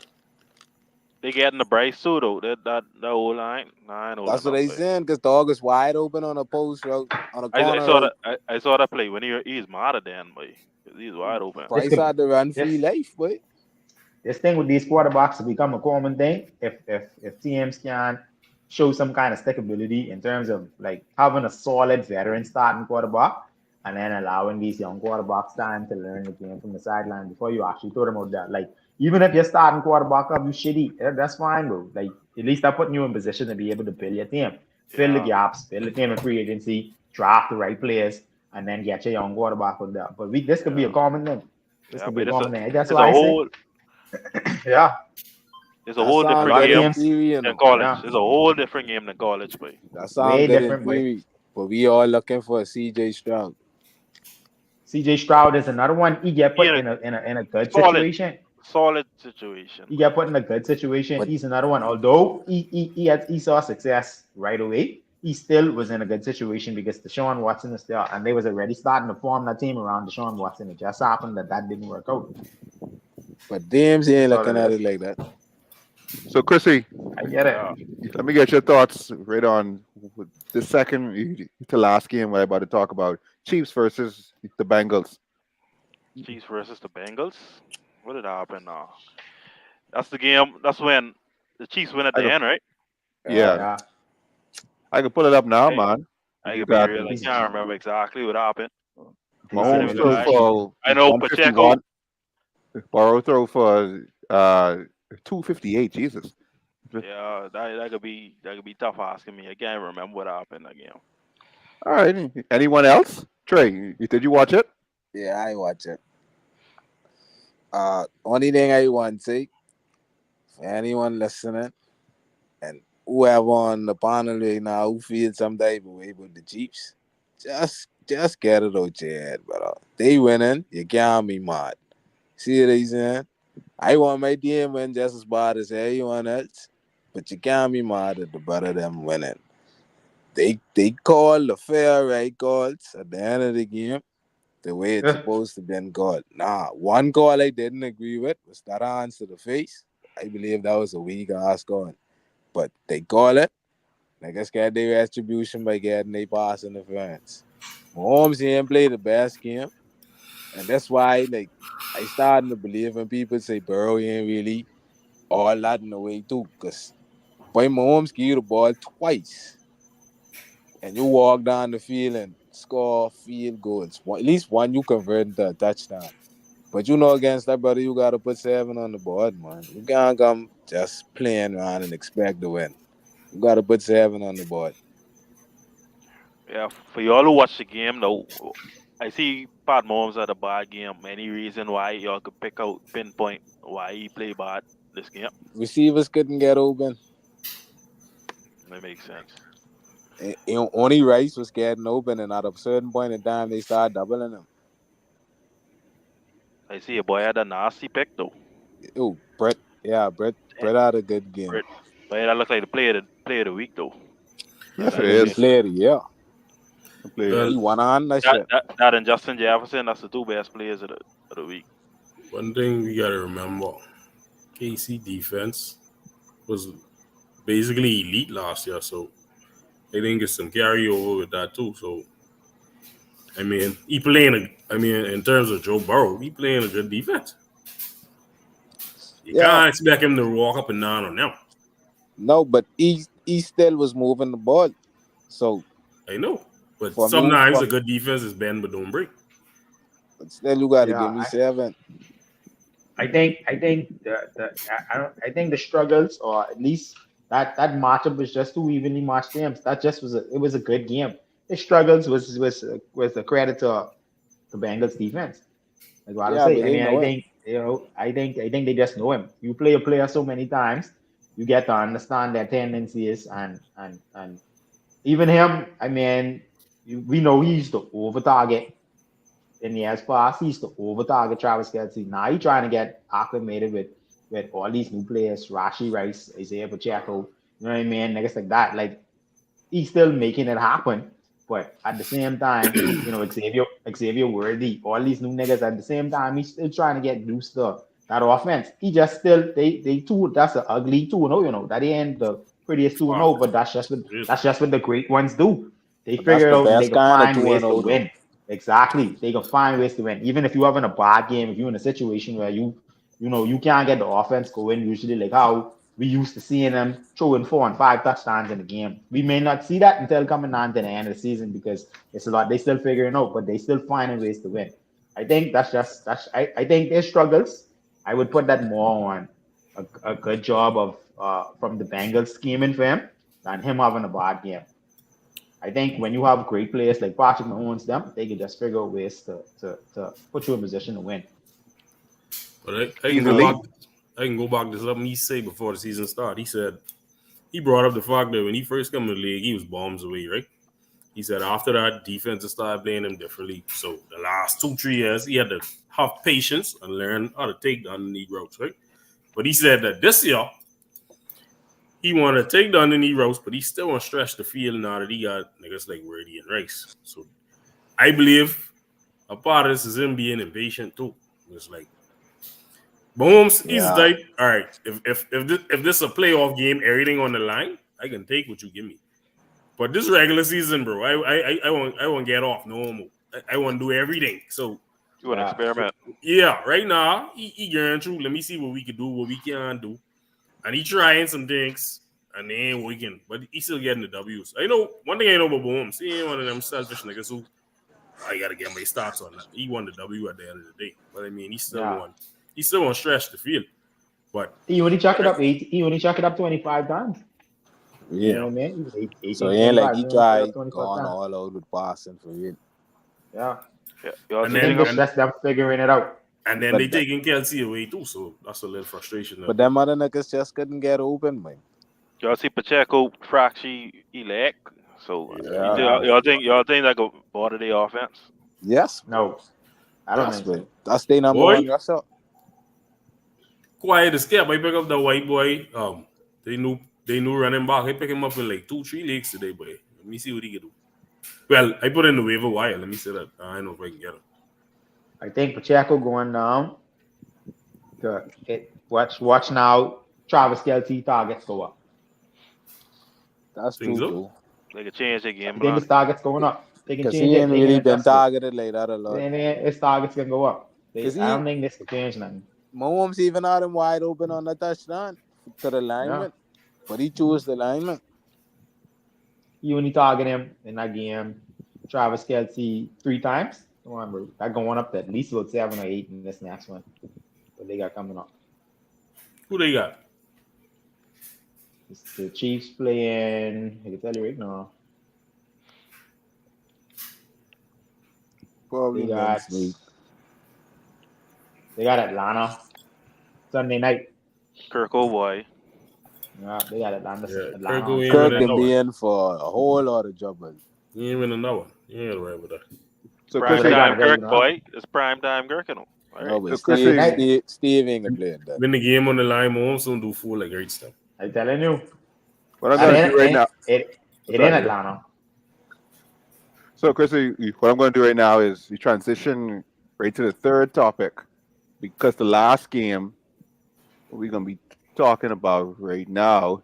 they getting the Bryce too though. That whole line, nah, I know That's what enough. they saying, because dog is wide open on a post route, on a I corner saw route. that. I saw that play when he's mad at Dan, boy. He's wide open. This Price could had to run free this life, boy. this thing with these quarterbacks has become a common thing. If teams can show some kind of stickability in terms of like having a solid veteran starting quarterback and then allowing these young quarterbacks time to learn the game from the sideline before you actually throw them out there. Like even if you're starting quarterback up, you shitty, that's fine, bro. Like at least they're putting you in position to be able to build your team, fill the Yeah, gaps, build the team in free agency, draft the right players, and then get your young quarterback out there. But this could be a yeah, common thing. This yeah. could be a But common thing. That's it's a why I say, whole yeah, it's a That whole a sound different lot of good in game teams, theory, you than know. college. yeah, It's a whole different game than college, boy. That sound way good in different, way. theory. But we all looking for a CJ Stroud. CJ Stroud is another one. He get He put in in a good solid situation. solid situation, He boy. get put in a good situation. But He's another one. Although he saw success right away, he still was in a good situation because Deshaun Watson is there, and they was already starting to form that team around Deshaun Watson. It just happened that didn't work out. Dames, he ain't That's all looking it at is. it like that. So, Chrissy, I get it. Yeah, let me get your thoughts right on the second to last game we're about to talk about. Chiefs versus the Bengals. Chiefs versus the Bengals. What did happen now? That's the game. That's when the Chiefs win at I the could, end, right? Yeah. yeah, Yeah, I can pull it up now, I man. I You could be got real. I these can't remember exactly what happened. these I things Mahomes don't with even throw these lie. Chiefs. for I know Pacheco. 151, Burrow throw for 258. Jesus. Yeah, that could be tough asking me. I can't remember what happened again. All right. Anyone else? Trey, did you watch it? Yeah, I watch it. Only thing I want to say, for anyone listening, and whoever on the panel right now who feels some type of way with the Chiefs, just get it out your head, brother. They winning, you can't be mad. See what I'm saying? I want my team win just as bad as anyone else, but you can't be mad at the brother them winning. They call the fair right calls at the end of the game the way it's Yeah. supposed to be called. Nah, one call I didn't agree with was that hands to the face. I believe that was a weak ass call. But they call it. Niggas get their retribution by getting their pass interference. Mahomes he ain't play the best game. And that's why I starting to believe when people say Burrow he ain't really all that in the way too. Cause boy Mahomes give you the ball twice. And you walk down the field and score field goals. At least one you convert into a touchdown. But you know against that brother, you gotta put 7 on the board, man. You can't come just playing around and expect to win. You gotta put 7 on the board. Yeah, for y'all who watch the game though, I see Pat Mahomes had a bad game. Any reason why y'all could pinpoint why he played bad this game? Receivers couldn't get open. That makes sense. Only Rice was getting open, and at a certain point in time, they started doubling him. I see a boy had a nasty pick though. Oh, Brett, yeah, Brett Damn, had a good game. Brett. But that looks like the play of the week though. Brett Yes, it had He a was good the game. is. player of the year. The player. Well, He won on that That, shit. that that and Justin Jefferson, that's the two best players of the week. one thing we gotta remember, KC defense was basically elite last year, so I think it's some carryover with that too. So I mean, in terms of Joe Burrow, he playing a good defense. You Yeah, can't expect him to walk up and down on them. no, but he still was moving the ball. So I know, but for me, sometimes a good defense is bend but don't break. but still you gotta Yeah, give me 7. I think I think the struggles, or at least that matchup was just two evenly matched games. That just was a good game. The struggles was a credit to the Bengals defense. That's what I Yeah, say. but I they mean, know him. I think they just know him. You play a player so many times, you get to understand their tendencies and even him. I mean, we know he used to over target in the years past. He used to over target Travis Kelsey. Now he's trying to get acclimated with all these new players, Rashi Rice, Isaiah Pacheco. You know what I mean? Niggas like that. Like he's still making it happen. But at the same time, Xavier Worthy, all these new niggas at the same time, he's still trying to get used to that offense. He just still they two that's an ugly 2-0, that ain't the prettiest 2-0, but that's just what the great ones do. They But that's figure it the out and they best can kind of find 2 and ways to 0 though. win. Exactly. They can find ways to win. Even if you're having a bad game, if you're in a situation where you can't get the offense going, usually like how we used to seeing them throwing 4 and 5 touchdowns in a game. We may not see that until coming on to the end of the season because it's a lot they still figuring out, but they still finding ways to win. I think I think their struggles. I would put that more on a good job of from the Bengals scheming for him than him having a bad game. I think when you have great players like Patrick Mahomes, they can just figure out ways to put you in position to win. But I can He's go elite. back. I can go back to something he said before the season started. He said he brought up the fact that when he first came to the league, he was bombs away, right? He said after that, defenses started playing him differently. So the last 2-3 years, he had to have patience and learn how to take down the knee routes, right? But he said that this year, he want to take down the knee routes, but he still want to stretch the field now that he got niggas like Worthy and Rice. So I believe a part of this is him being impatient too. It's like Mahomes, he's the Yeah. type. All right, if this is a playoff game, everything on the line, I can take what you give me. But this regular season, bro, I won't get off no more. I want to do everything. So You want to Yeah. experiment? yeah, right now he going through. Let me see what we can do, what we can do, and he trying some things, and then we can. But he still getting the W's. I know one thing I know about Mahomes. He ain't one of them selfish niggas who I gotta get my stats on that. He won the W at the end of the day. But I mean, he still Yeah. won. He still want to stretch the field. But He only chuck it up 25 times. You know yeah, what I mean? He was 18, So it ain't like 25. he He only put up tried 25 going times. all out with passing for it. Yeah. Yeah. Y'all and see I they think then go. it's just them figuring it out. and then they But taking Kelsey away too. So that's a little frustration. but them other niggas just couldn't get open, man. Y'all see Pacheco fracture he leg. So Yeah, Yeah. Yeah. y'all think that go bother the offense? Yes, No, I don't yes, think man. so. That's their number boy, one rusher. quiet as kept. I pick up the white boy. They knew running back. I pick him up in like 2-3 leagues today, boy. Let me see what he can do. Well, I put in the waiver wire. Let me say that. I know if I can get him. I think Pacheco going down. Watch now. Travis Kelce targets go up. That's Think true so? too. They could change their I game think plan. his targets going up. They can Cause change he it. ain't They can really been adjust it. targeted like that a lot. Then his targets can go up. Cause I he don't think this will change nothing. Mahomes even had him wide open on the touchdown to the Yeah. lineman, but he chose the lineman. You only target him in that game. Travis Kelce 3 times. Come on, bro. That going up to at least about 7 or 8 in this next one. What they got coming up. Who they got? It's the Chiefs playing. I can tell you right now. Probably They got next week. they got Atlanta Sunday night. Kirk boy. Yeah, they got Atlanta Yeah, Atlanta Kirk on ain't Kirk Sunday winning night. can no be one. in for a whole lot of trouble. He ain't winning no one. He ain't right with that. So So Prime they Chrissy, got to time tell you Kirk now. boy. It's prime time Kirk. All No, right. but so Sunday Chrissy, night. Steve ain't gonna play in that. Win the game on the line, Mahomes don't do fool like great stuff. I telling you. what I'm And gonna do right now. it in Sorry. Atlanta. So Chrissy, what I'm gonna do right now is we transition right to the third topic because the last game we're gonna be talking about right now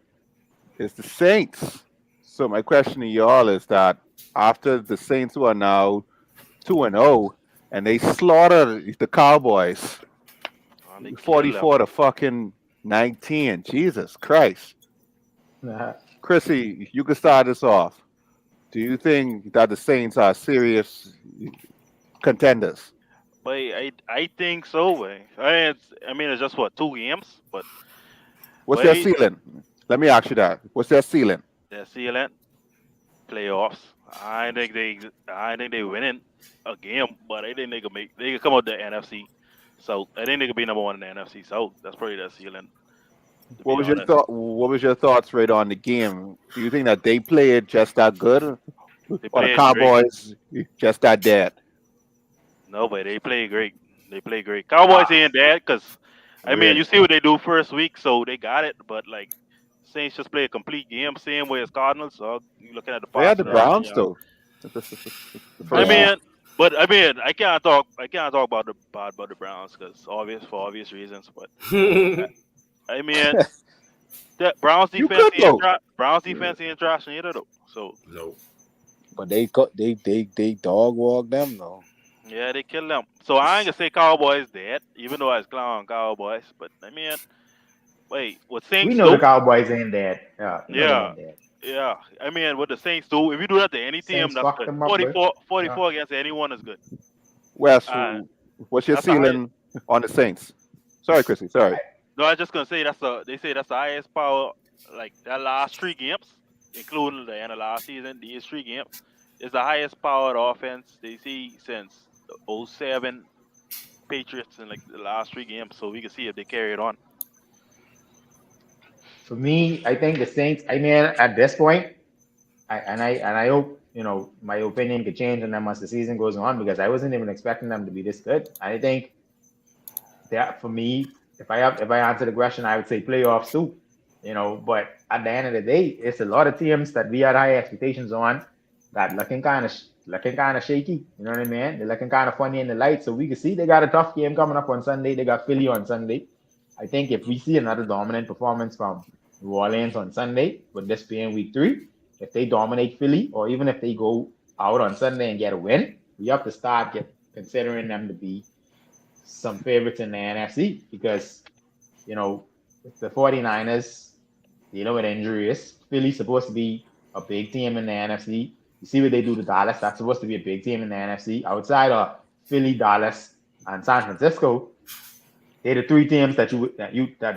is the Saints. So my question to y'all is that after the Saints who are now 2-0 and they slaughtered the Cowboys And they kill them. 44 to fucking 19. Jesus Christ. Chrissy, you can start us off. Do you think that the Saints are serious contenders? But I think so. Way. I mean, it's just what 2 games, but What's their wait, ceiling? Let me ask you that. What's their ceiling? their ceiling playoffs. I think they winning a game, but I think they could come out the NFC. So I think they could be number one in the NFC. So that's probably their ceiling. To What be was your honest, thought? What was your thoughts right on the game? Do you think that they played just that good, they or the played great. Cowboys just that dead? No, but they play great. They play great. Cowboys Ah, ain't that because I mean you really? see what they do first week, so they got it. But like Saints just play a complete game, same way as Cardinals. So you looking at the They had the passing yard. Browns Yeah. though. The I first week. Yeah. mean, but I mean, I can't talk about the Browns because obvious reasons. But I mean, that You could though. Browns defense ain't trash either though. So No. But they dog walk them though. yeah, they kill them. So I ain't gonna say Cowboys dead, even though I was clown Cowboys. But I mean, wait, what We Saints know the do? Cowboys ain't dead. Yeah, we know they Yeah, ain't dead. yeah. I mean, what the Saints do? If you do that to any team, Saints that's fucked good. them up, bro. 44, Yeah. 44 against anyone is good. Wes, Uh, what's your that's the highest. ceiling on the Saints? Sorry, Chrissy. Sorry. No, I was just gonna say they say that's the highest power. Like that last three games, including the end of last season, these three games is the highest powered offense they see since the '07 Patriots in like the last three games. So we can see if they carry it on. For me, I think the Saints. I mean, at this point, I hope my opinion could change on them as the season goes on because I wasn't even expecting them to be this good. I think that for me, if I answer the question, I would say playoffs too. But at the end of the day, it's a lot of teams that we had high expectations on that looking kind of shaky. You know what I mean? They're looking kind of funny in the light. So we can see they got a tough game coming up on Sunday. They got Philly on Sunday. I think if we see another dominant performance from New Orleans on Sunday, with this being week 3, if they dominate Philly, or even if they go out on Sunday and get a win, we have to start considering them to be some favorites in the NFC because, the 49ers, with injuries. Philly's supposed to be a big team in the NFC. You see what they do to Dallas. That's supposed to be a big team in the NFC. Outside of Philly, Dallas, and San Francisco, they're the 3 teams that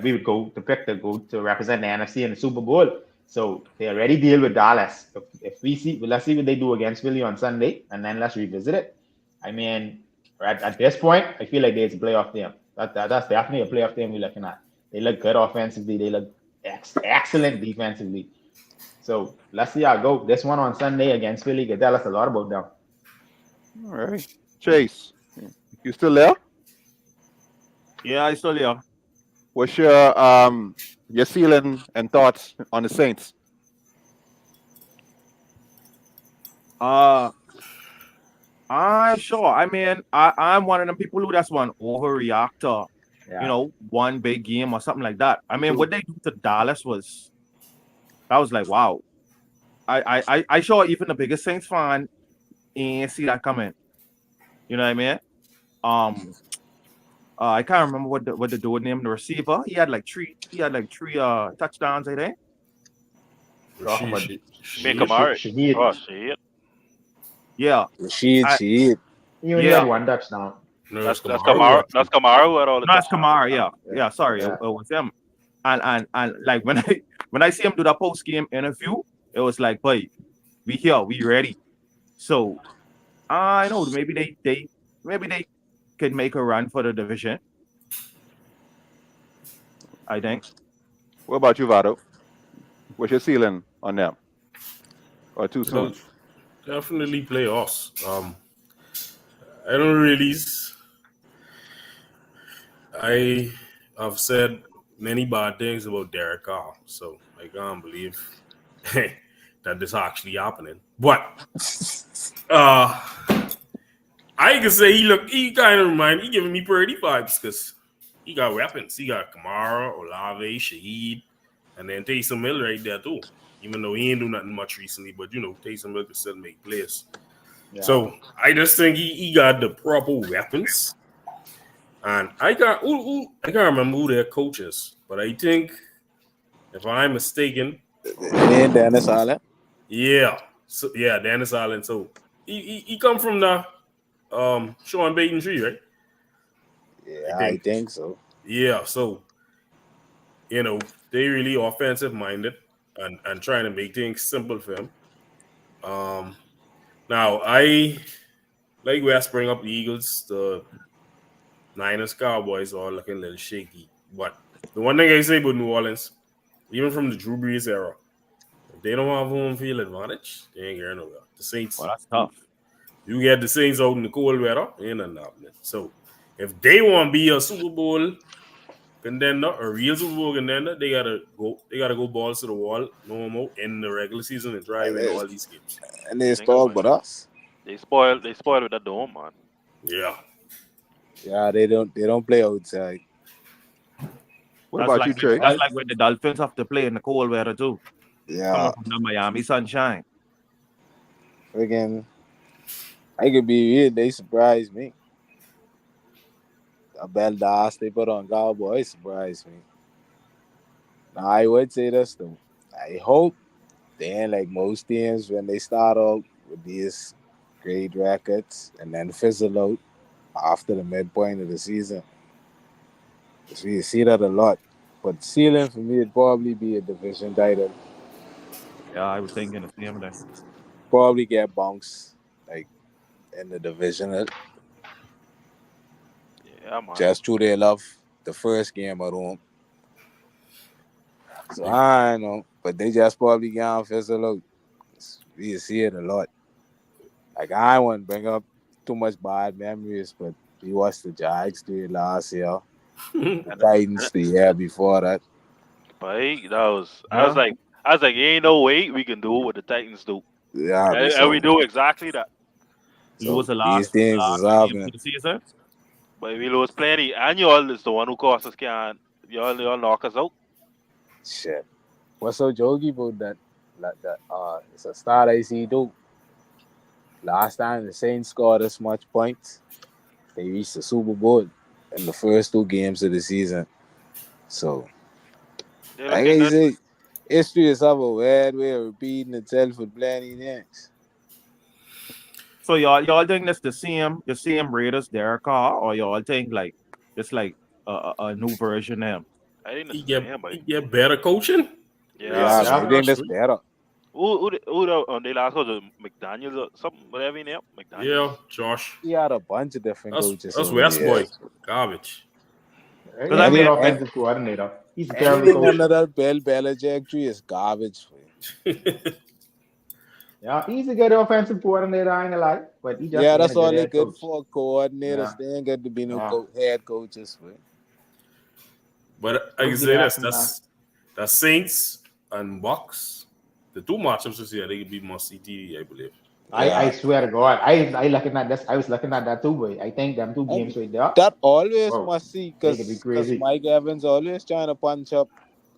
we would go to pick to go to represent the NFC in the Super Bowl. So they already deal with Dallas. If we see, let's see what they do against Philly on Sunday, and then let's revisit it. I mean, at this point, I feel like it's a playoff team. That's definitely a playoff team we're looking at. They look good offensively. They look excellent defensively. So let's see how it goes. This one on Sunday against Philly can tell us a lot about them. All right, Chase, you still there? Yeah, I still there. What's your ceiling and thoughts on the Saints? Uh, I'm sure. I mean, I'm one of them people who that's one overreactor. Yeah. One big game or something like that. I mean, True. what they do to Dallas that was like, wow. I sure even the biggest Saints fan ain't see that coming. You know what I mean? I can't remember what the dude named the receiver. He had like three touchdowns, I think. Talking about Make them alright. Shaheed. Oh shit. Yeah. She He only Yeah. had 1 touchdown. No, That's Kamara. Kamara. That's Kamara who had all the That's touchdowns. Kamara, yeah. Yeah, sorry, Yeah. It was him. And like when I see him do that post game interview, it was like, boy, we here, we ready. So I know maybe they could make a run for the division. I think. What about you, Vado? What's your ceiling on them? Or too Well, soon? definitely playoffs. I don't really. I have said many bad things about Derek Carr, so I can't believe that this actually happening. But I can say he kind of he giving me Purdy vibes because he got weapons. He got Kamara, Olave, Shaheed, and then Taysom Hill right there too. Even though he ain't do nothing much recently, but Taysom Hill can still make plays. Yeah. So I just think he got the proper weapons. And I can't remember who their coach is, but I think, if I'm mistaken, And Dennis Allen. yeah, Dennis Allen. So he come from the Sean Payton tree, right? Yeah, I think so. Yeah, so they really offensive minded and trying to make things simple for him. Now I like West bring up the Eagles, the Niners, Cowboys are looking a little shaky. But the one thing I say about New Orleans, even from the Drew Brees era, if they don't have home field advantage, they ain't getting nowhere. The Saints, Well, that's tough. you get the Saints out in the cold weather, ain't nothing happening. So if they want to be a Super Bowl contender, a real Super Bowl contender, they gotta go balls to the wall, no more in the regular season and drive in all these games. And they Think talk about about us. They spoiled with that dome, man. Yeah. Yeah, they don't play outside. What That's about like you, Trey? that's like when the Dolphins have to play in the cold weather too. Yeah, Coming from the Miami sunshine. freaking. I could be weird. They surprised me. A bell das they put on Cowboys surprised me. Now I would say this though. I hope they ain't like most teams when they start out with these great records and then fizzle out after the midpoint of the season. 'Cause we see that a lot. But ceiling for me would probably be a division title. Yeah, I was thinking the same thing. Probably get bounced like in the divisional. Yeah, man. Just through their love the first game at home. So I don't know. But they just probably get fizzle out. We see it a lot. Like I won't bring up too much bad memories, but we watched the Jags do it last year. The Titans the year before that. But hey, I was Yeah. like, ain't no way we can do what the Titans do, Yeah, and we do exactly that. Lose so the these last things is game happening. of the season. But we lose plenty, and y'all is the one who cost us can't. Y'all knock us out. Shit. What's so jokey about that? It's a start I see do. Last time the Saints scored this much points, they reached the Super Bowl in the first two games of the season. So, They're like looking I good. say, history is have a weird way of repeating itself with plenty things. So y'all think that's the same Raiders Derek Carr, or y'all think like it's like a new version of him? I think he it's the get same, he but get better coaching. yeah, Yeah, Racist but I Yeah. think trash, that's man. better. who they last was McDaniels or something, whatever his name, McDaniels. Yeah, Josh. He had a bunch of different coaches That's over the West boy. years. Garbage. Because I He's a good mean, offensive coordinator. He's a terrible Anything coach. under that Bill Belichick tree is garbage for you. Yeah, he's a good offensive coordinator, I ain't gonna lie. But he just Yeah, ain't a that's good all they head good coach. for coordinators. Yeah. They ain't got to be no Yeah. head coaches for. But I can Don't give say that this: some time. that's Saints and Bucks. The two matchups this year they could be must see TV, I believe. I Yeah, swear to God, I looking at this. I was looking at that too, boy. I think them two and games right there. that always Whoa, must see they could be because crazy. Mike Evans always trying to punch up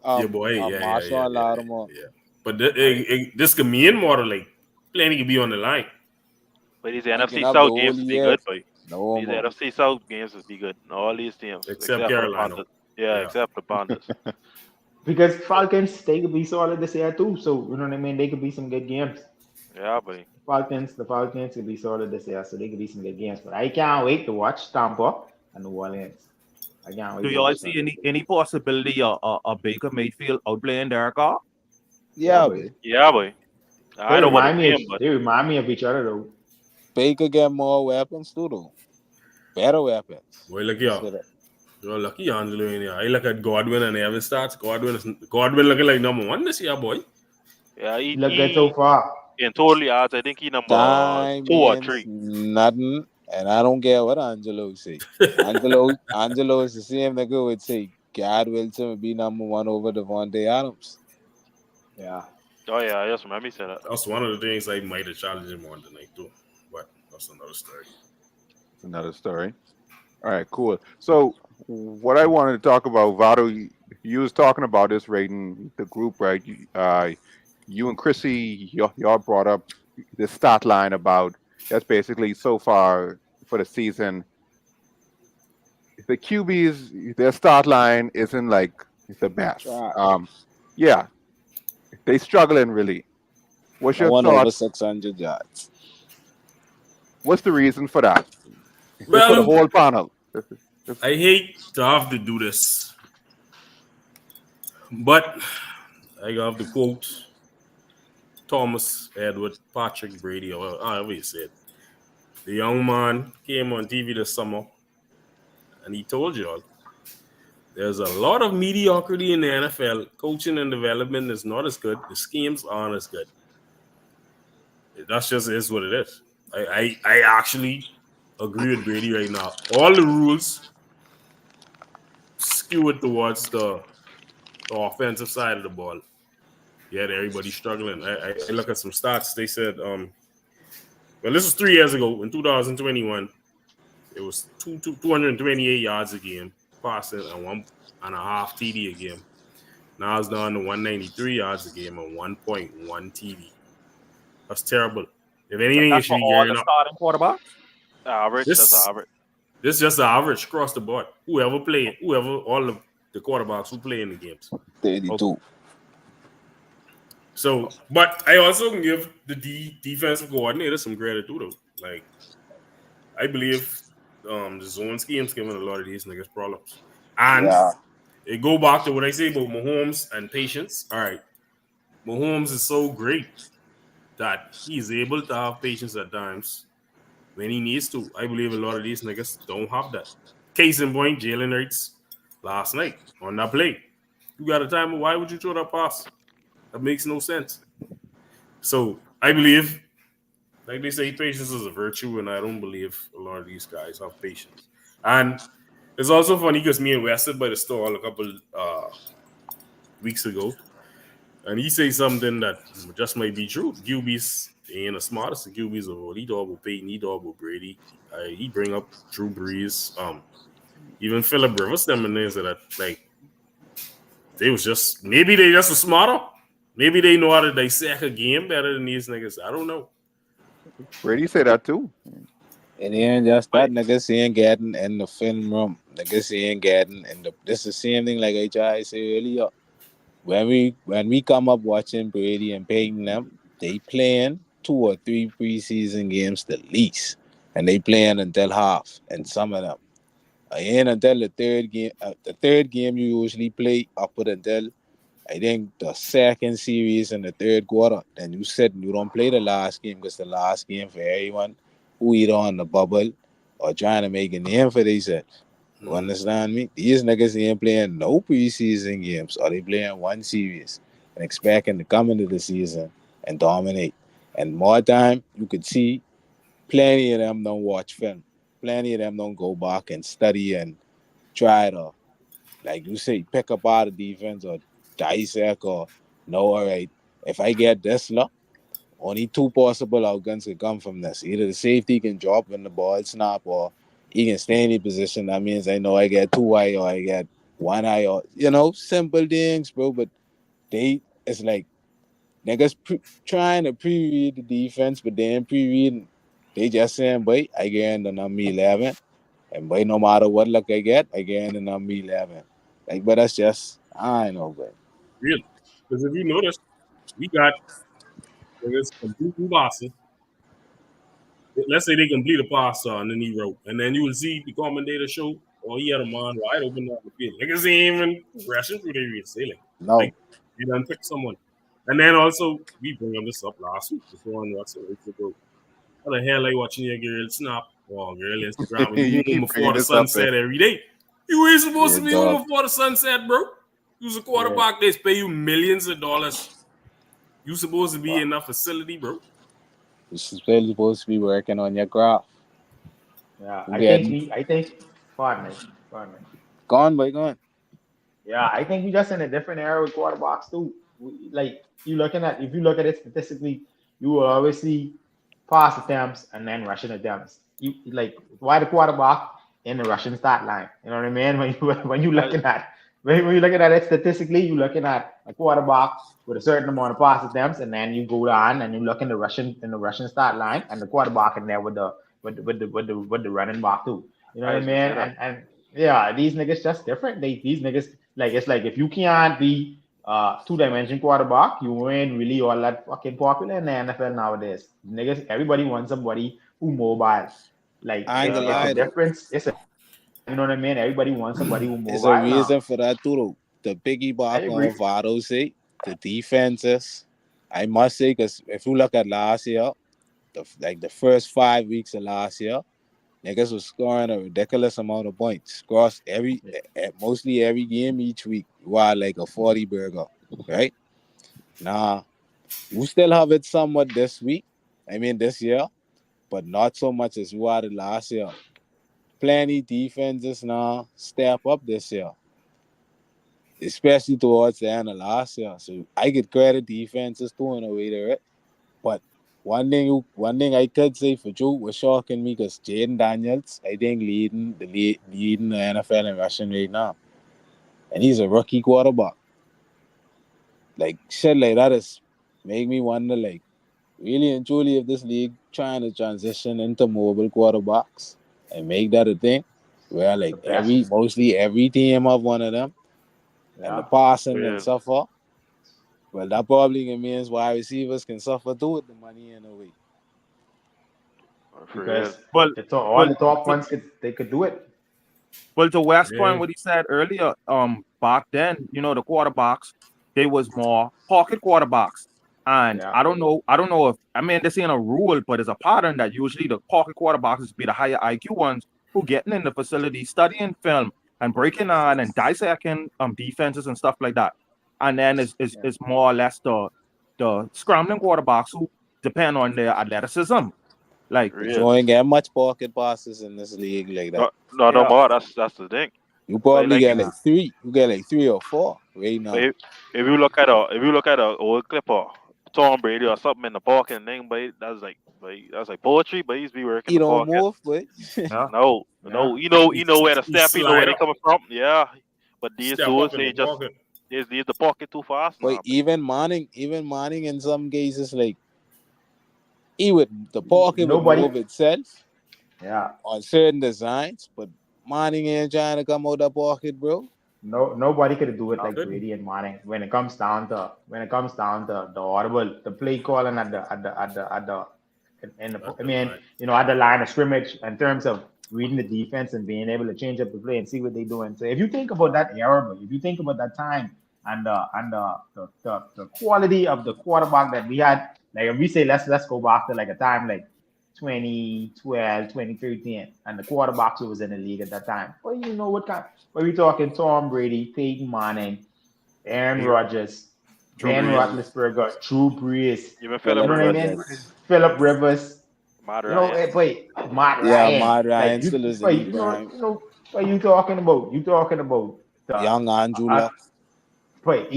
Yeah, boy. Marshall Lattimore. Yeah. But this could mean more like plenty could be on the line. But these Punching NFC up the South whole games would be year. good, boy. No These more. NFC South games would be good. All these teams Except except for the Carolina. Panthers. Yeah, Yeah. except the Panthers. Because Falcons, they could be solid this year too. So you know what I mean. They could be some good games. Yeah, buddy. The Falcons could be solid this year, so they could be some good games. But I can't wait to watch Tampa and New Orleans. I can't wait do to y'all watch see that. any possibility of Baker Mayfield outplaying Derek Carr? Yeah, Yeah, boy. boy. Yeah, boy. I don't want to see him, but They remind me of each other though. Baker get more weapons too, though. Better weapons. Boy, look here. So that- You're lucky Angelo in here. I look at Godwin and Evans starts. Godwin looking like number one this year, boy. yeah, He look good so far. in totally odds, I think he number Time 2 or means 3. nothing, and I don't care what Angelo say. Angelo is the same nigga would say God Wilson would be number one over Devontae Adams. Yeah. Oh yeah, I just remember he said that. That's one of the things I might have challenged him on tonight too. But that's another story. Another story. All right, cool. So what I wanted to talk about, Vado, you was talking about this rating the group, right? You and Chrissy, y'all brought up the stat line about that's basically so far for the season. The QBs, their start line isn't like the best. Trash. Yeah, they struggling really. What's No your one over thoughts? 600 yards. What's the reason for that? Just for the Well, whole panel. I hate to have to do this, but I have to quote Thomas Edward Patrick Brady, or however you said. The young man came on TV this summer, and he told y'all there's a lot of mediocrity in the NFL. Coaching and development is not as good. The schemes aren't as good. That's just is what it is. I actually agree with Brady right now. All the rules skew it towards the offensive side of the ball. Yet everybody's struggling. I look at some stats. They said, well, this was 3 years ago in 2021. It was 228 yards a game, passing, and 1.5 TD a game. Now it's down to 193 yards a game and 1.1 TD. That's terrible. If anything, it That's should for be all gearing the up. starting quarterbacks. Average. This- That's average. This is just the average across the board. All of the quarterbacks who play in the games. 32. So, but I also can give the defensive coordinator some credit too, though. Like, I believe the zone scheme's giving a lot of these niggas problems. And Yeah. it go back to what I say about Mahomes and patience. All right, Mahomes is so great that he's able to have patience at times when he needs to. I believe a lot of these niggas don't have that. Case in point, Jalen Hurts last night on that play. You got a timer. Why would you throw that pass? That makes no sense. So I believe, like they say, patience is a virtue, and I don't believe a lot of these guys have patience. And it's also funny because me and Wes stood by the store a couple weeks ago, and he said something that just might be true. QBs ain't the smartest. The QBs of all. He talk about Peyton. He talk about Brady. He bring up Drew Brees. Even Phillip Rivers them and things that like they was just maybe they just were smarter. Maybe they know how to dissect a game better than these niggas. I don't know. Brady say that too. It ain't just that niggas seeing getting in the film room. Niggas seeing getting in the. This is the same thing like I tried to say earlier. When we come up watching Brady and Peyton them, they playing 2 or 3 preseason games the least, and they playing until half. And some of them, ain't until the third game. The third game you usually play up until I think the second series in the third quarter. Then you sit and you don't play the last game because the last game for everyone who either on the bubble or trying to make a name for themselves. You understand me? These niggas ain't playing no preseason games or they playing one series and expecting to come into the season and dominate. And more time, you could see plenty of them don't watch film. Plenty of them don't go back and study and try to, like you say, pick up out of defense or dissect or know, all right, if I get this look, only 2 possible outcomes can come from this. Either the safety can drop when the ball snap or he can stay in the position. That means I know I get 2 eye or I get 1 eye or, simple things, bro. But it's like niggas trying to pre-read the defense, but they ain't pre-reading. They just saying, boy, I get in the number 11. And boy, no matter what look I get in the number 11. Like, but that's just, I know, but. Really. Because if you notice, we got niggas completely bossy. Let's say they complete a pass on the knee rope, and then you will see the commentator show, he had a man wide open on the field. Niggas ain't even rushing through their ceiling. No. Like, they done pick someone. And then also, we bring this up last week, before on WhatsApp weeks ago. How the hell are you watching your girl snap or girl Instagram when You you keep home before bringing the this up, sunset every day? You ain't supposed to be dog. home before the sunset, bro. You's a quarterback, they pay you millions of dollars. You supposed to be in that facility, bro. You're supposed to be working on your craft. Yeah, Okay. I think, pardon me. Go on, boy, go on. Yeah, I think we just in a different era with quarterbacks too. If you look at it statistically, you will always see pass attempts and then rushing attempts. You why the quarterback in the rushing start line? You know what I mean? When you looking at it statistically, you're looking at a quarterback with a certain amount of pass attempts, and then you go down and you look in the rushing start line, and the quarterback in there with the running back too. You know what I mean? And yeah, these niggas just different. These niggas it's like if you can't be 2-dimension quarterback, you ain't really all that fucking popular in the NFL nowadays. Niggas, everybody wants somebody who mobile. Like I ain't gonna it's lie, a difference. You know what I mean? Everybody wants somebody who mobile. There's a reason now. for that too, though. The piggyback I on agree. Vado say the defenses I must say, because if you look at last year, the first 5 weeks of last year, niggas was scoring a ridiculous amount of points across mostly every game each week. You are like a 40 burger, right? Now, you still have it somewhat this week. I mean, this year, but not so much as you had it last year. Plenty defenses now step up this year, especially towards the end of last year. So I could credit defenses too in a way there. But one thing I could say for Joe was shocking me because Jaden Daniels, I think leading the NFL in rushing right now, and he's a rookie quarterback. Like shit like that is make me wonder, like really and truly, if this league trying to transition into mobile quarterbacks and make that a thing, where like The best. mostly every team have one of them, and the Yeah. passing Yeah. can suffer. Well, that probably means wide receivers can suffer too with the money in a way. For real. Because Well, all well, the top ones could do it. well, to West Yeah. Point, what he said earlier, back then, the quarterbacks, they was more pocket quarterbacks. And Yeah. I don't know if, I mean, this ain't a rule, but it's a pattern that usually the pocket quarterbacks be the higher IQ ones who getting in the facility, studying film and breaking on and dissecting defenses and stuff like that. And then it's more or less the scrambling quarterbacks who depend on their athleticism. Like, For But you real. ain't get much pocket passes in this league like that. No yeah, more. That's the thing. You probably Like get like three. You get like 3 or 4 right now. if you look at a old clip of Tom Brady or something in the pocket and thing, but that's like poetry. But he's be working He the don't pocket. move, but yeah. No, Yeah. you know where to He step. You know where slide they up, coming from. Yeah, but these step dudes up in they the just pocket. they leave the pocket too fast now. even Manning in some cases like the pocket would Nobody. move itself Yeah. on certain designs, but Manning ain't trying to come out the pocket, bro. Nobody could do it I like couldn't. Brady and Manning when it comes down to the audible, the play calling in the That's I the mean, line. at the line of scrimmage in terms of reading the defense and being able to change up the play and see what they're doing. So if you think about that era, but if you think about that time and the quality of the quarterback that we had, like if we say let's go back to like a time like 2012, 2013, and the quarterbacks who was in the league at that time. Well, you know what kind. What we talking? Tom Brady, Peyton Manning, Aaron Hey, Rodgers, Drew Ben Brees. Roethlisberger, Drew Brees. Even You Philip Philip know what I Rivers, mean? Rivers. Philip Rivers. Matt You know, Ryan. wait, Matt Yeah, Ryan. Matt Like Ryan you, still is in wait, his prime. what you talking about? You talking about the Young Andrew uh, Luck. wait,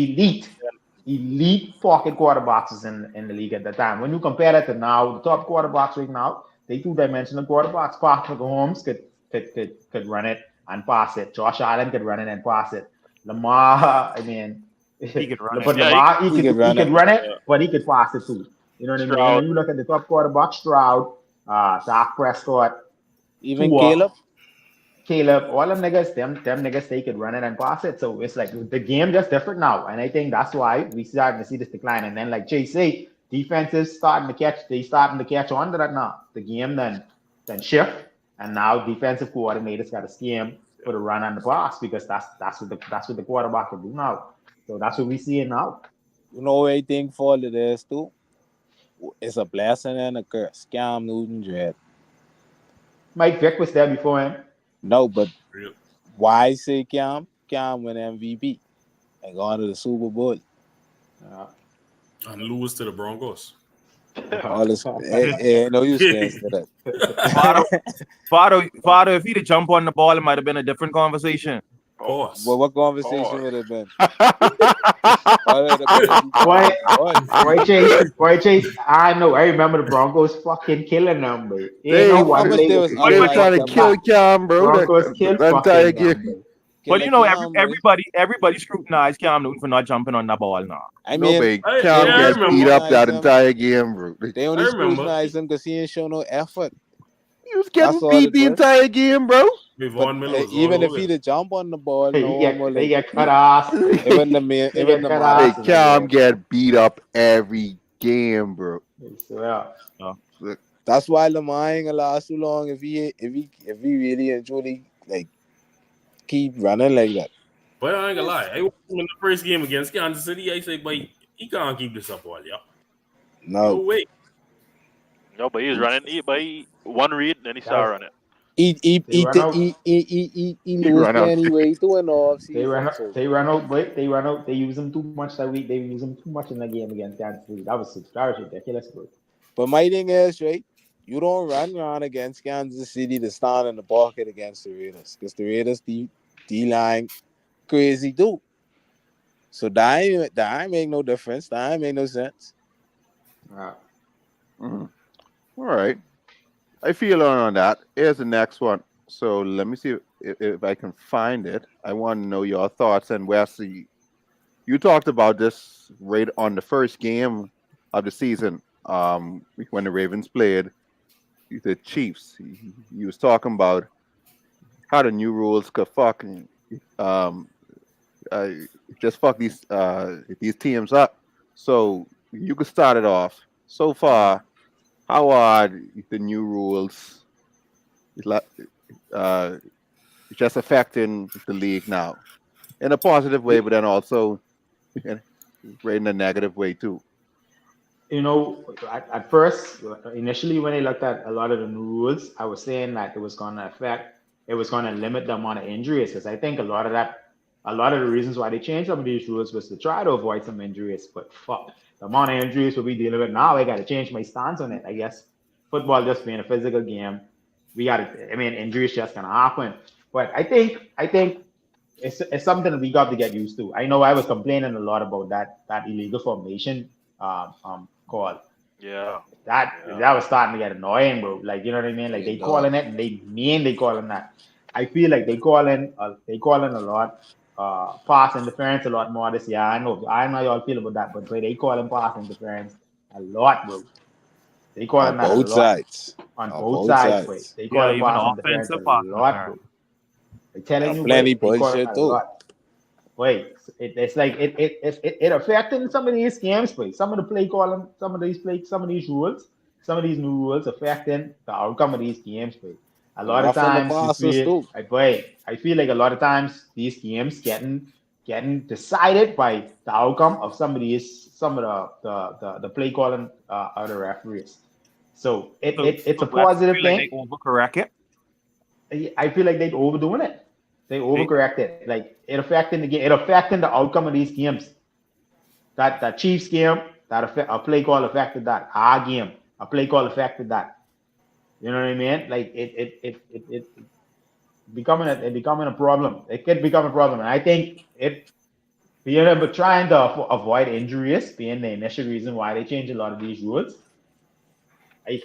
elite pocket quarterbacks is in the league at the time. When you compare that to now, the top quarterbacks right now, they two-dimensional quarterbacks. Patrick Mahomes could run it and pass it. Josh Allen could run it and pass it. Lamar, I mean, He could run it. but Yeah, Lamar He could he run could it. run it, but he could pass it too. You know what I mean? Stroud. When you look at the top quarterback, Stroud, Dak Prescott, Even Tua, Caleb. Caleb, all them niggas, they could run it and pass it. So it's like the game just different now. And I think that's why we starting to see this decline. And then like Jay say, defenses starting to catch on to that now. The game then shift. And now defensive coordinators got a scheme for the run and the pass because that's what the quarterback can do now. So that's what we see now. You know what I think for it is too? It's a blessing and a curse. Cam Newton dread. Mike Vick was there before him. No, but Real. why say Cam? Cam win MVP and gone to the Super Bowl. And lose to the Broncos. All this, no use can't say that. Father, if he'd have jumped on the ball, it might have been a different conversation. Pause. But what conversation Pause. would have been? What would have been if he Why, what? why Chase? I know. I remember the Broncos fucking killing them, bro. Ain't They no How wonder much they was they were idolizing trying to them, kill man? Cam, bro. Broncos killed The entire fucking game. them, bro. But Killer Cam, bro. everybody scrutinized Cam Newton for not jumping on that ball now. I No, mean, babe. I Cam remember. gets beat up that him. entire game, bro. They I only remember. scrutinize him because he ain't show no effort. He was That's getting all beat it the was. entire game, bro. If But Von Miller was even all if over he'd have jumped on the ball, They no get more they like get cut off. even the man, They even get the cut man. Hey, off. and Cam they get beat up every game, bro. So, yeah. That's why Lamar ain't gonna last too long if he really and truly like keep running like that. But I ain't gonna lie. I watched him in the first game against Kansas City. I say, but he can't keep this up all, yeah. No No, way. No, but he's running. But one read, then he That was started running. they run out. he He lose run out. anyway to an off They run season. out. So They run out. But they run out. They use them too much that week. They use them too much in the game against Kansas City. That was ridiculous, bro. but my thing is, right, you don't run around against Kansas City to stand in the pocket against the Raiders. Because the Raiders D-line crazy too. So that ain't make no difference. That ain't make no sense. Mhm. All right. I feel on that. Here's the next one. So let me see if I can find it. I want to know your thoughts. And Wesley, you talked about this right on the first game of the season, when the Ravens played the Chiefs. He was talking about how the new rules could um, uh, just fuck these teams up. So you could start it off. So far, how are the new rules uh, just affecting the league now in a positive way, but then also right in a negative way too? At first, initially when I looked at a lot of the new rules, I was saying that it was going to limit the amount of injuries because I think a lot of the reasons why they changed some of these rules was to try to avoid some injuries. But fuck, the amount of injuries we'll be dealing with now, I got to change my stance on it. I guess football just being a physical game, we got to. I mean, injuries just gonna happen. But I think it's something that we got to get used to. I know I was complaining a lot about that illegal formation call. Yeah, That was starting to get annoying, bro. Like you know what I mean? Like Yeah, they dog. calling it and they calling that. I feel like they calling a lot pass interference a lot more this year. I know y'all feel about that, but boy, they calling pass interference a lot, bro. They On calling that a both lot sides. on On both both sides, boy. sides. They Yeah, calling even pass the interference a offensive pass lot, interference. bro. I'm telling And you, plenty boy, they calling bullshit that a too. lot. Wait, it's like it affecting some of these games, play. Some of the play calling, some of these rules, some of these new rules affecting the outcome of these games, play. A And lot of roughing the times passes too. I feel like a lot of times these games getting decided by the outcome of some of the play calling of the referees. So it's a So Wes, you positive feel like they thing. overcorrect it? I feel like they overdoing it. They They, overcorrect it. Like it affecting the game. It affecting the outcome of these games. That Chiefs game, a play call affected that. Our game, a play call affected that. You know what I mean? Like it becoming a problem. It could become a problem, and I think it being able trying to avoid injuries being the initial reason why they change a lot of these rules.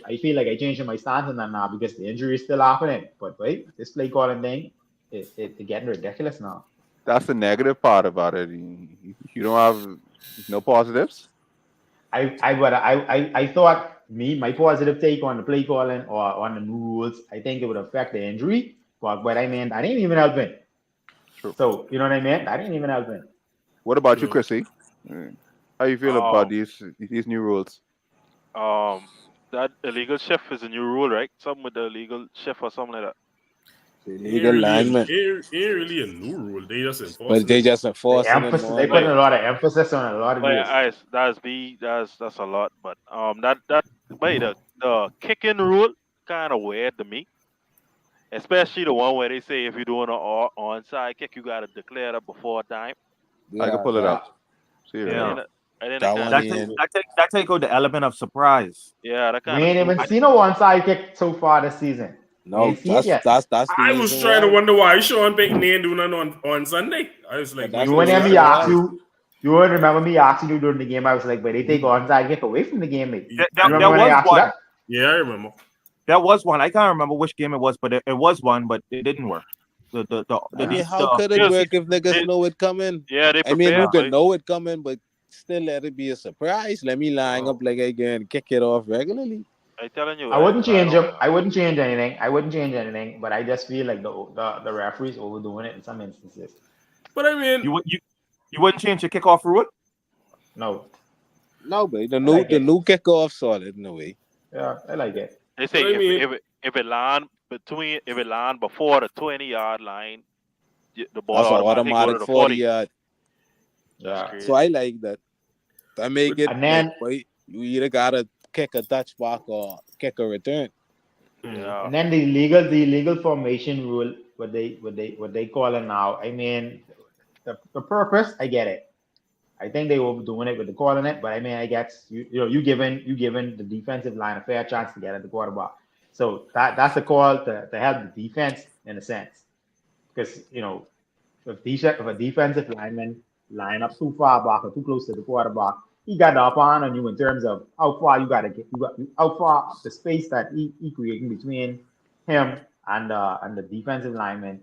I feel like I changing my stance on that now because the injury is still happening. But wait, this play calling thing, it getting ridiculous now. That's the negative part about it. You don't have no positives. I thought my positive take on the play calling or on the new rules, I think it would affect the injury. But I mean, that ain't even helping. True. So you know what I mean? That ain't even helping. What about you, True. Chrissy? How you feel about um, these new rules? um, that illegal shift is a new rule, right? Something with the illegal shift or something like that. Yeah. Illegal lineman. Ain't really a new rule. They just But enforcing they it. just enforcing it more They putting now. a lot of emphasis on a lot of But this. yeah, that's a lot. But but the kicking rule kind of weird to me, especially the one where they say if you're doing an onside kick, you gotta declare that before time. I can Yeah, pull it that up. See it I right Yeah. here. think I think that that kind one of That take in. stupid. that take out the element of surprise. Yeah, that We kind of ain't even stupid. seen no onside kick so far this season. We No, ain't see it yet. that's the I was reason trying to why. wonder why Sean Payton ain't doing that on Sunday. I was But like, that's wait, You the and what's me that? reason asked why. you. You would remember me asking you during the game. I was like, but they take onside kick away from the game, mate. Y- There, You there, y- remember there when I was asked you one. that? Yeah, I remember. There was one. I can't remember which game it was, but it was one, but it didn't work. I mean, how The could it officials, work if niggas they, know it coming? Yeah, they I mean, you prepared uh, for could it. know it coming, but still let it be a surprise. Let me line up Oh. like again and kick it off regularly. I telling you, I wouldn't I change don't. him. I wouldn't change anything. I wouldn't change anything. But I just feel like the referees overdoing it in some instances. But I mean, you wouldn't change your kickoff rule? No, No, but I like the it. new kickoff solid in a way. Yeah, I like it. They but say I mean, if it land if it land before the 20-yard line, the ball That's an automatically go to automatic the 40 40. yard. That's Yeah. So crazy. I like that. I make but it And like then boy, you either gotta kick a touchback or kick a return. Yeah. And then the illegal formation rule, what they call it now. I mean, the purpose, I get it. I think they were doing it with the calling it, but I mean, I guess you given the defensive line a fair chance to get at the quarterback. So that's a call to help the defense in a sense, because if a defensive lineman line up too far back or too close to the quarterback, he got the upper hand on you in terms of how far you got to get, how far the space that he creating between him and the defensive lineman.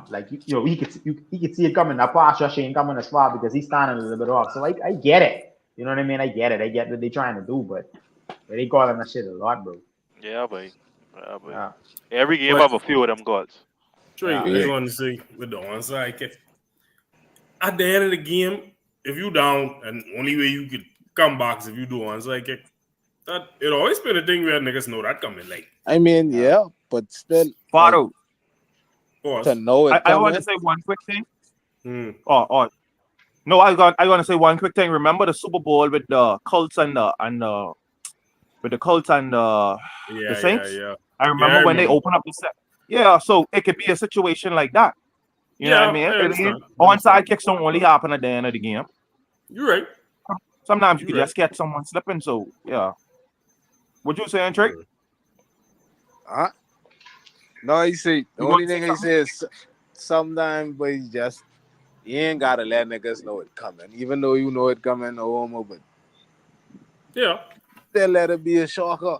Like he could see it coming. That pass rush ain't coming as far because he's standing a little bit off. So I get it. You know what I mean? I get it. I get what they're trying to do, but they calling that shit a lot, bro. Yeah, boy. Yeah, boy. Yeah. Every game But- have a few of them gods. Trey, Yeah. I want to say with the onside kick. At the end of the game, if you down and only way you could come back is if you do onside kick, that it always been a thing where niggas know that coming late. I mean, yeah, but still, like, Faro, Pause. to know it I want to coming. say one quick thing. Hmm. No, I want to say one quick thing. Remember the Super Bowl with the Colts and the with the Colts and the Yeah, Saints? yeah. I remember I when they remember. open up the set. Yeah, so it could be a situation like that. You know what I mean? I It understand. mean, onside kicks don't only happen at the end of the game. You're right. Sometimes you You're can just catch someone slipping. So yeah. What you saying, Trey? Huh? No, you see, the You only want to thing say he says sometimes, but you ain't gotta let niggas know it coming, even though you know it coming, no homo, but Yeah. they let it be a shocker.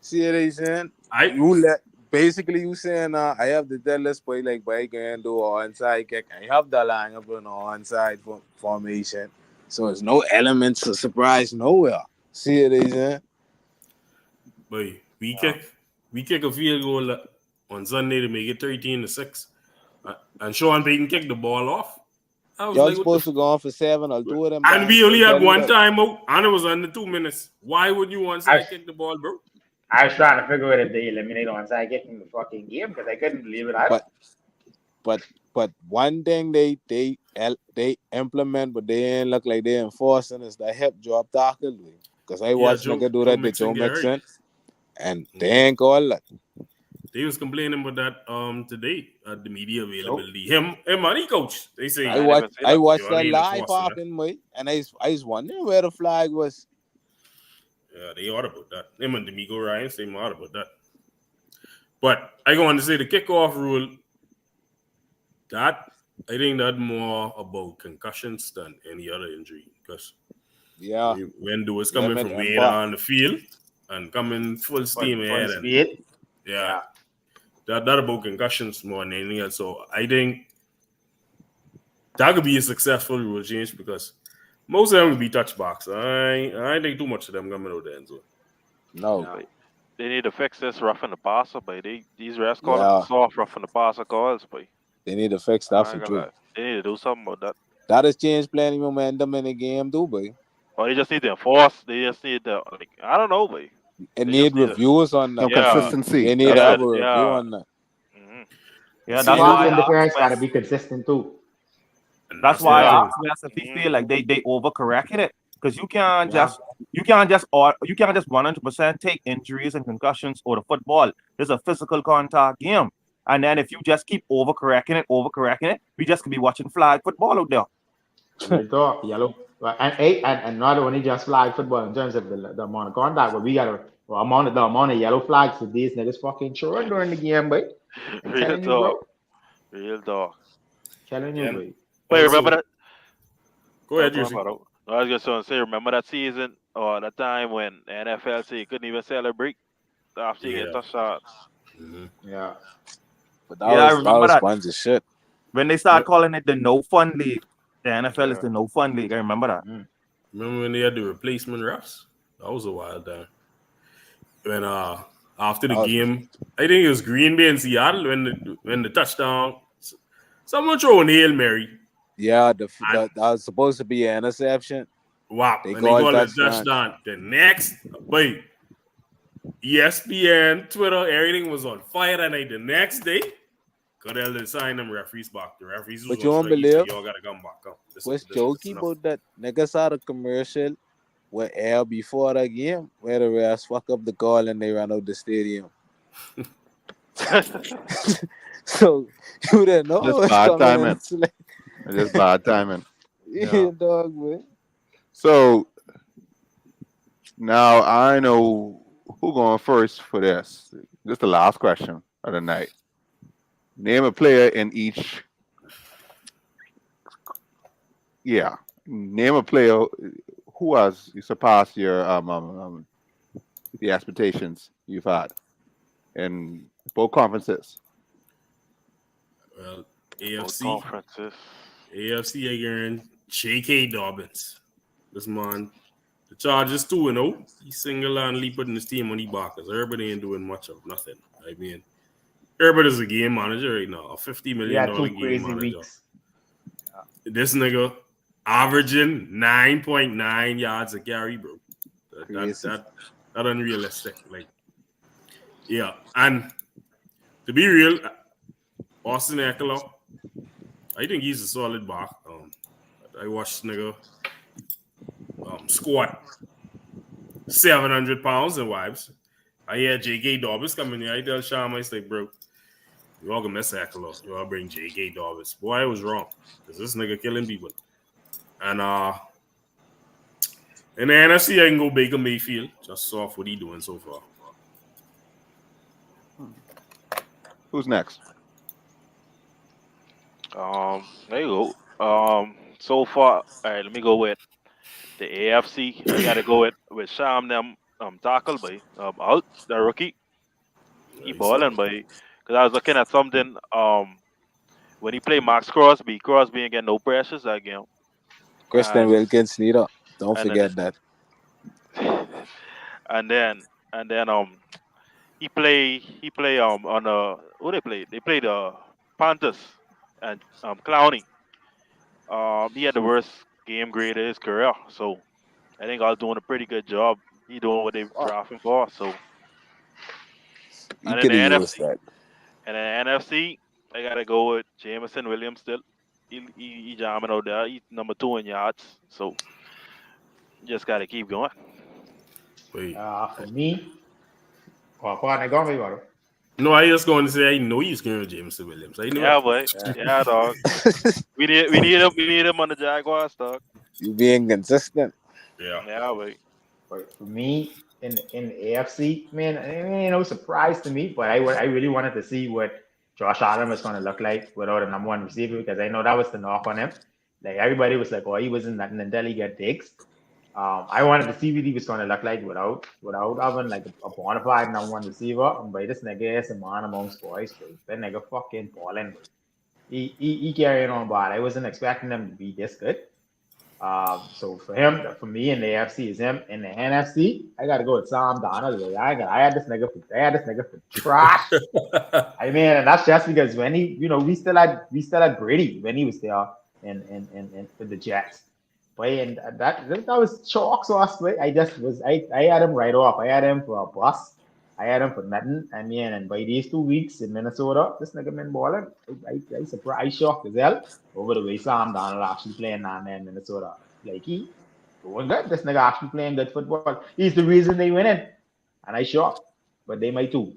See what they saying? I You saying I have to tell this boy like boy can do an onside kick. I have the line up on onside formation, so there's no elements of surprise nowhere. See what they saying? boy, we kick a field goal on Sunday to make it 13-6. And Sean Payton kicked the ball off. I was Y'all like, what supposed the to go on for 7 or 2 of them. And we only times, had they one tell you timeout, and it was under 2 minutes. Why would you onside kick the ball, bro? I was trying to figure out if they eliminate onside kick from the fucking game because I couldn't believe it. But one thing they implement, but they ain't look like they enforcing is the hip drop tackle. Because I watched nigga do that with Joe Mixon, and they ain't call that. They was complaining about that today at the media availability. Him and he coach. They say I watched Y'all that ain't live enforcing that. happen, boy, and I was wondering where the flag was. Yeah, they ought about that. Them and D'Amico Ryans, they ought about that. But I go on to say the kickoff rule, that I think that more about concussions than any other injury. Because when do is coming from way down the field and coming full steam ahead. Speed. Yeah. That about concussions more than anything else. So I think that could be a successful rule change because most of them will be touchbacks. I ain't think too much of them coming out the end zone. No. They need to fix this rough in the passer, but these refs call them soft rough in the passer calls, but they need to fix that for true. They need to do something about that. That has changed plenty momentum in the game too, boy. Or they just need to enforce. They just need to, I don't know, boy. It need reviews on that. No consistency. They need to have a review on that. Mm-hmm. Yeah, that's why interference got to be consistent too. That's why I feel like they overcorrected it because you can't just 100% take injuries and concussions over the football. It's a physical contact game, and then if you just keep overcorrecting it, we just could be watching flag football out there. Yellow, and not only just flag football in terms of the amount of contact, but we got the amount of yellow flags that these niggas fucking throwing during the game, boy. Real dog. Telling you, boy. Wait, remember that? Go ahead, Juicy. I was just going to say, remember that season or that time when the NFL said you couldn't even celebrate after you get touch shots? Mm-hmm. Yeah. But that was a bunch of shit. When they start calling it the no fun league, the NFL is the no fun league. I remember that. Remember when they had the replacement refs? That was a wild time. When after the game, I think it was Green Bay and Seattle when the touchdown, someone threw an Hail Mary. Yeah, that was supposed to be an interception. Wow. They called it touchdown. The next, wait, ESPN, Twitter, everything was on fire that night. The next day, Goodell didn't sign them referees back. The referees was but you don't believe? Y'all got to come back up. What's jokey about that? Niggas saw the commercial what L before the game, where the refs fuck up the call and they run out the stadium. So you didn't know Just what's bad coming in. timing. It's like, Just bad timing. yeah, dog, man. So now I know who going first for this. This is the last question of the night. Name a player in each. Yeah, name a player who has surpassed your the expectations you've had in both conferences. Well, Both AFC, conferences. AFC again. J.K. Dobbins. This man, the Chargers 2-0. He single-handedly putting his team on the back because Herbert ain't doing much of nothing. I mean, Herbert is a game manager right now, a $50 He million had 2 game crazy manager. weeks. This nigga averaging 9.9 yards a carry, bro. That unrealistic. Like, yeah. And to be real, Austin Eckler, I think he's a solid back. I watched nigga squat 700 pounds and wipes. I hear J.K. Dobbins coming here. I tell Shama, I say, bro, you all gonna mess Eckler. You all bring J.K. Dobbins. Boy, I was wrong. Because this nigga killing people. And in the NFC, I can go Baker Mayfield. Just off what he doing so far. Who's next? There you go. So far, all right, let me go with the AFC. I gotta go with Sham them tackle by out the rookie. He balling by because I was looking at something when he played Max Crosby ain't get no pressures that game. Christian And Wilkins need up. Don't and then forget that. and then he play on who they play? They played Panthers and Clowney. He had the worst game grade of his career, so I think I was doing a pretty good job. He doing what they drafting for. So You and in could the have used NFC that. and in the NFC, I gotta go with Jameson Williams still. He jamming out there. He's number 2 in yards. So just gotta keep going. Wait. For me, I got me water. No, I just going to say I know he's going to Jameson Williams. I know Yeah, it. boy. Yeah. Yeah, dog. We need him on the Jaguars, dog. You being consistent. Yeah. Yeah, boy. But for me, in the AFC, man, no surprise to me. But I really wanted to see what Josh Allen was going to look like without a number one receiver because I know that was the knock on him. Like everybody was like, oh, he wasn't nothing until he got Diggs. I wanted to see what he was going to look like without having like a bona fide number one receiver. And by this nigga is a man amongst boys, bro. That nigga fucking balling, bro. He carrying on, but I wasn't expecting him to be this good. So for me in the AFC is him. In the NFC, I gotta go with Sam Donald. I had this nigga for trash. I mean, and that's just because when he, we still had Brady when he was there in with the Jets. But and that was chalk sauce. But I had him right off. I had him for a bus. I had him for nothing. I mean, and by these 2 weeks in Minnesota, this nigga been balling. I surprised, I shocked as hell over the way Sam Donald actually playing down there in Minnesota. Like he doing good. This nigga actually playing good football. He's the reason they winning. And I shocked. But they might too.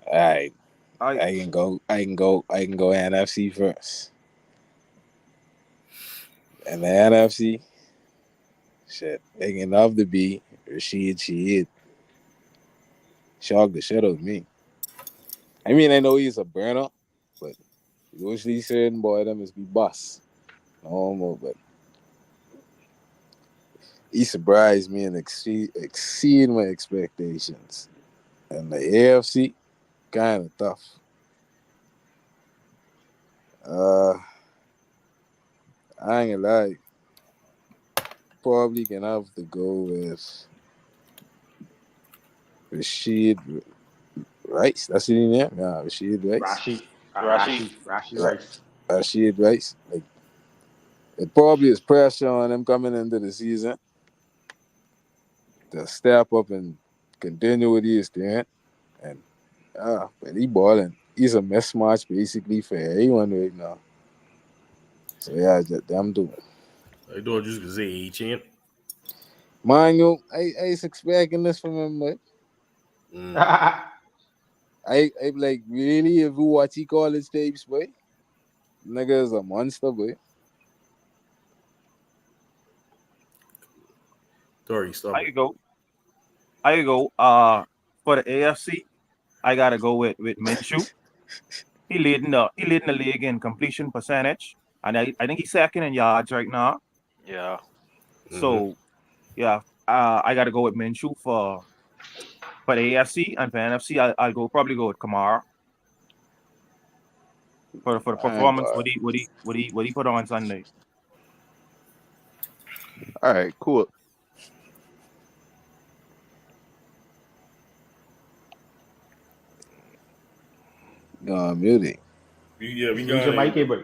All right. I can go NFC first. And the NFC, shit, they can love to be Rashid Shaheed. Shocked the shit out of me. I mean, I know he's a burner, but usually certain boy them is be boss. No more, but he surprised me and exceed my expectations. And the AFC, kind of tough. I ain't gonna lie. Probably gonna have to go with Rashid Rice. That's his name? Yeah, Rashid Rice. Rashi Rice. Rashid Rice. Like, it probably is pressure on him coming into the season to step up and continue what he is doing. And but he balling. He's a mismatch basically for everyone right now. So yeah, them do. I thought you was gonna say A-Chain. Man, yo, I is expecting this from him, boy. Mm. I like really if you watch he college tapes, boy. Nigga is a monster, boy. Sorry, stop I it. could go. I could go. For the AFC, I gotta go with Minshew. He leading the league in completion percentage, and I think he's second in yards right now. Yeah. Mm-hmm. So yeah, I gotta go with Minshew for the AFC, and for NFC, I'll probably go with Kamara for the My performance. God. What he put on Sunday. All right, cool. Muted. We Use got your mic it. cable.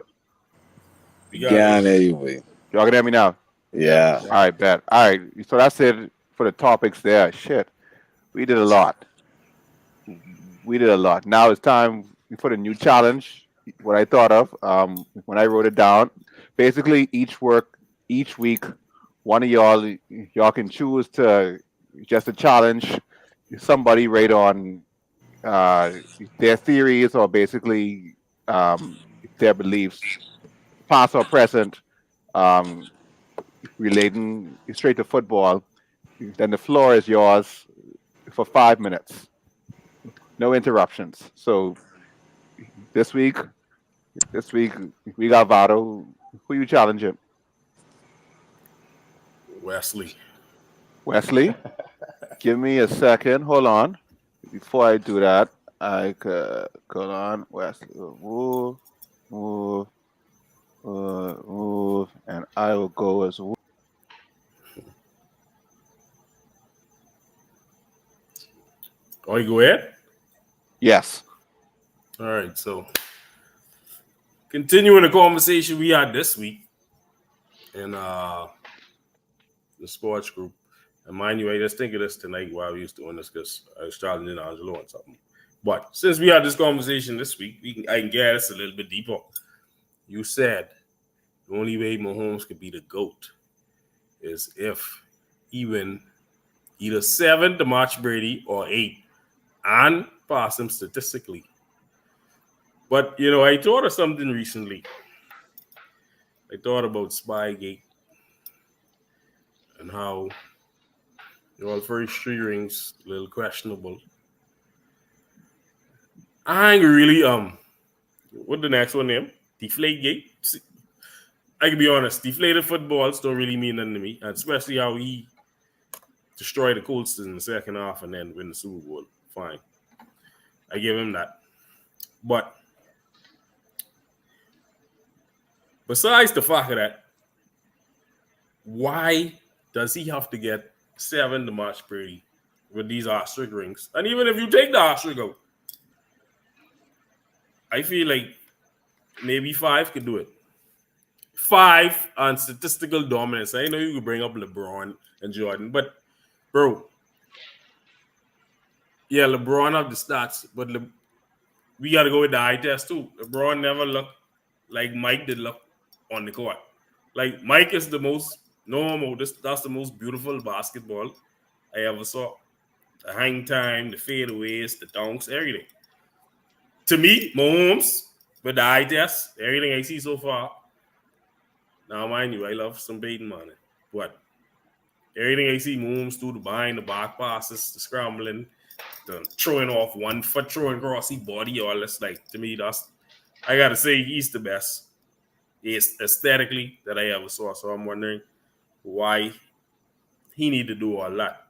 We got Can't it. hear you, boy. Y'all can hear me now. Yeah. All right, bet. All right, so that's it for the topics there. Shit, we did a lot. We did a lot. Now it's time for the new challenge. What I thought of when I wrote it down. Basically, each week, one of y'all can choose to just a challenge somebody right on uh, their theories or basically their beliefs, past or present, um, relating straight to football. Then the floor is yours for 5 minutes, no interruptions. So this week, this week we got Vado. Who you challenging? Wesley. Wesley. Give me a second. Hold on. Before I do that, I could hold on. Wesley, move, move, move, and I will go as well. Oh, you go ahead. Yes. All right. So continuing the conversation we had this week in the sports group. And mind you, I just think of this tonight while we was doing this because I was challenging Angelo on something. But since we had this conversation this week, I can get us a little bit deeper. You said the only way Mahomes could be the GOAT is if he win either 7 to match Brady or 8 and pass him statistically. But, I thought of something recently. I thought about Spygate and how first 3 rings a little questionable. I ain't really what the next one name? Deflategate. I can be honest, deflated footballs don't really mean nothing to me, and especially how he destroyed the Colts in the second half and then win the Super Bowl. Fine, I give him that. But besides the fact of that, why does he have to get 7 to match Brady with these ostrich rings? And even if you take the ostrich out, I feel like maybe 5 could do it. 5 on statistical dominance. I know you could bring up LeBron and Jordan, but bro, yeah, LeBron have the stats, but we got to go with the eye test too. LeBron never looked like Mike did look on the court. Like Mike is the most normal. That's the most beautiful basketball I ever saw. The hang time, the fadeaways, the dunks, everything. To me, Mahomes with the eye test, everything I see so far. Now, mind you, I love some Peyton Manning, but everything I see, Mahomes do the behind the back passes, the scrambling, the throwing off 1 foot, throwing across his body, all this. Like to me, I gotta say he's the best aesthetically that I ever saw. So I'm wondering why he need to do all that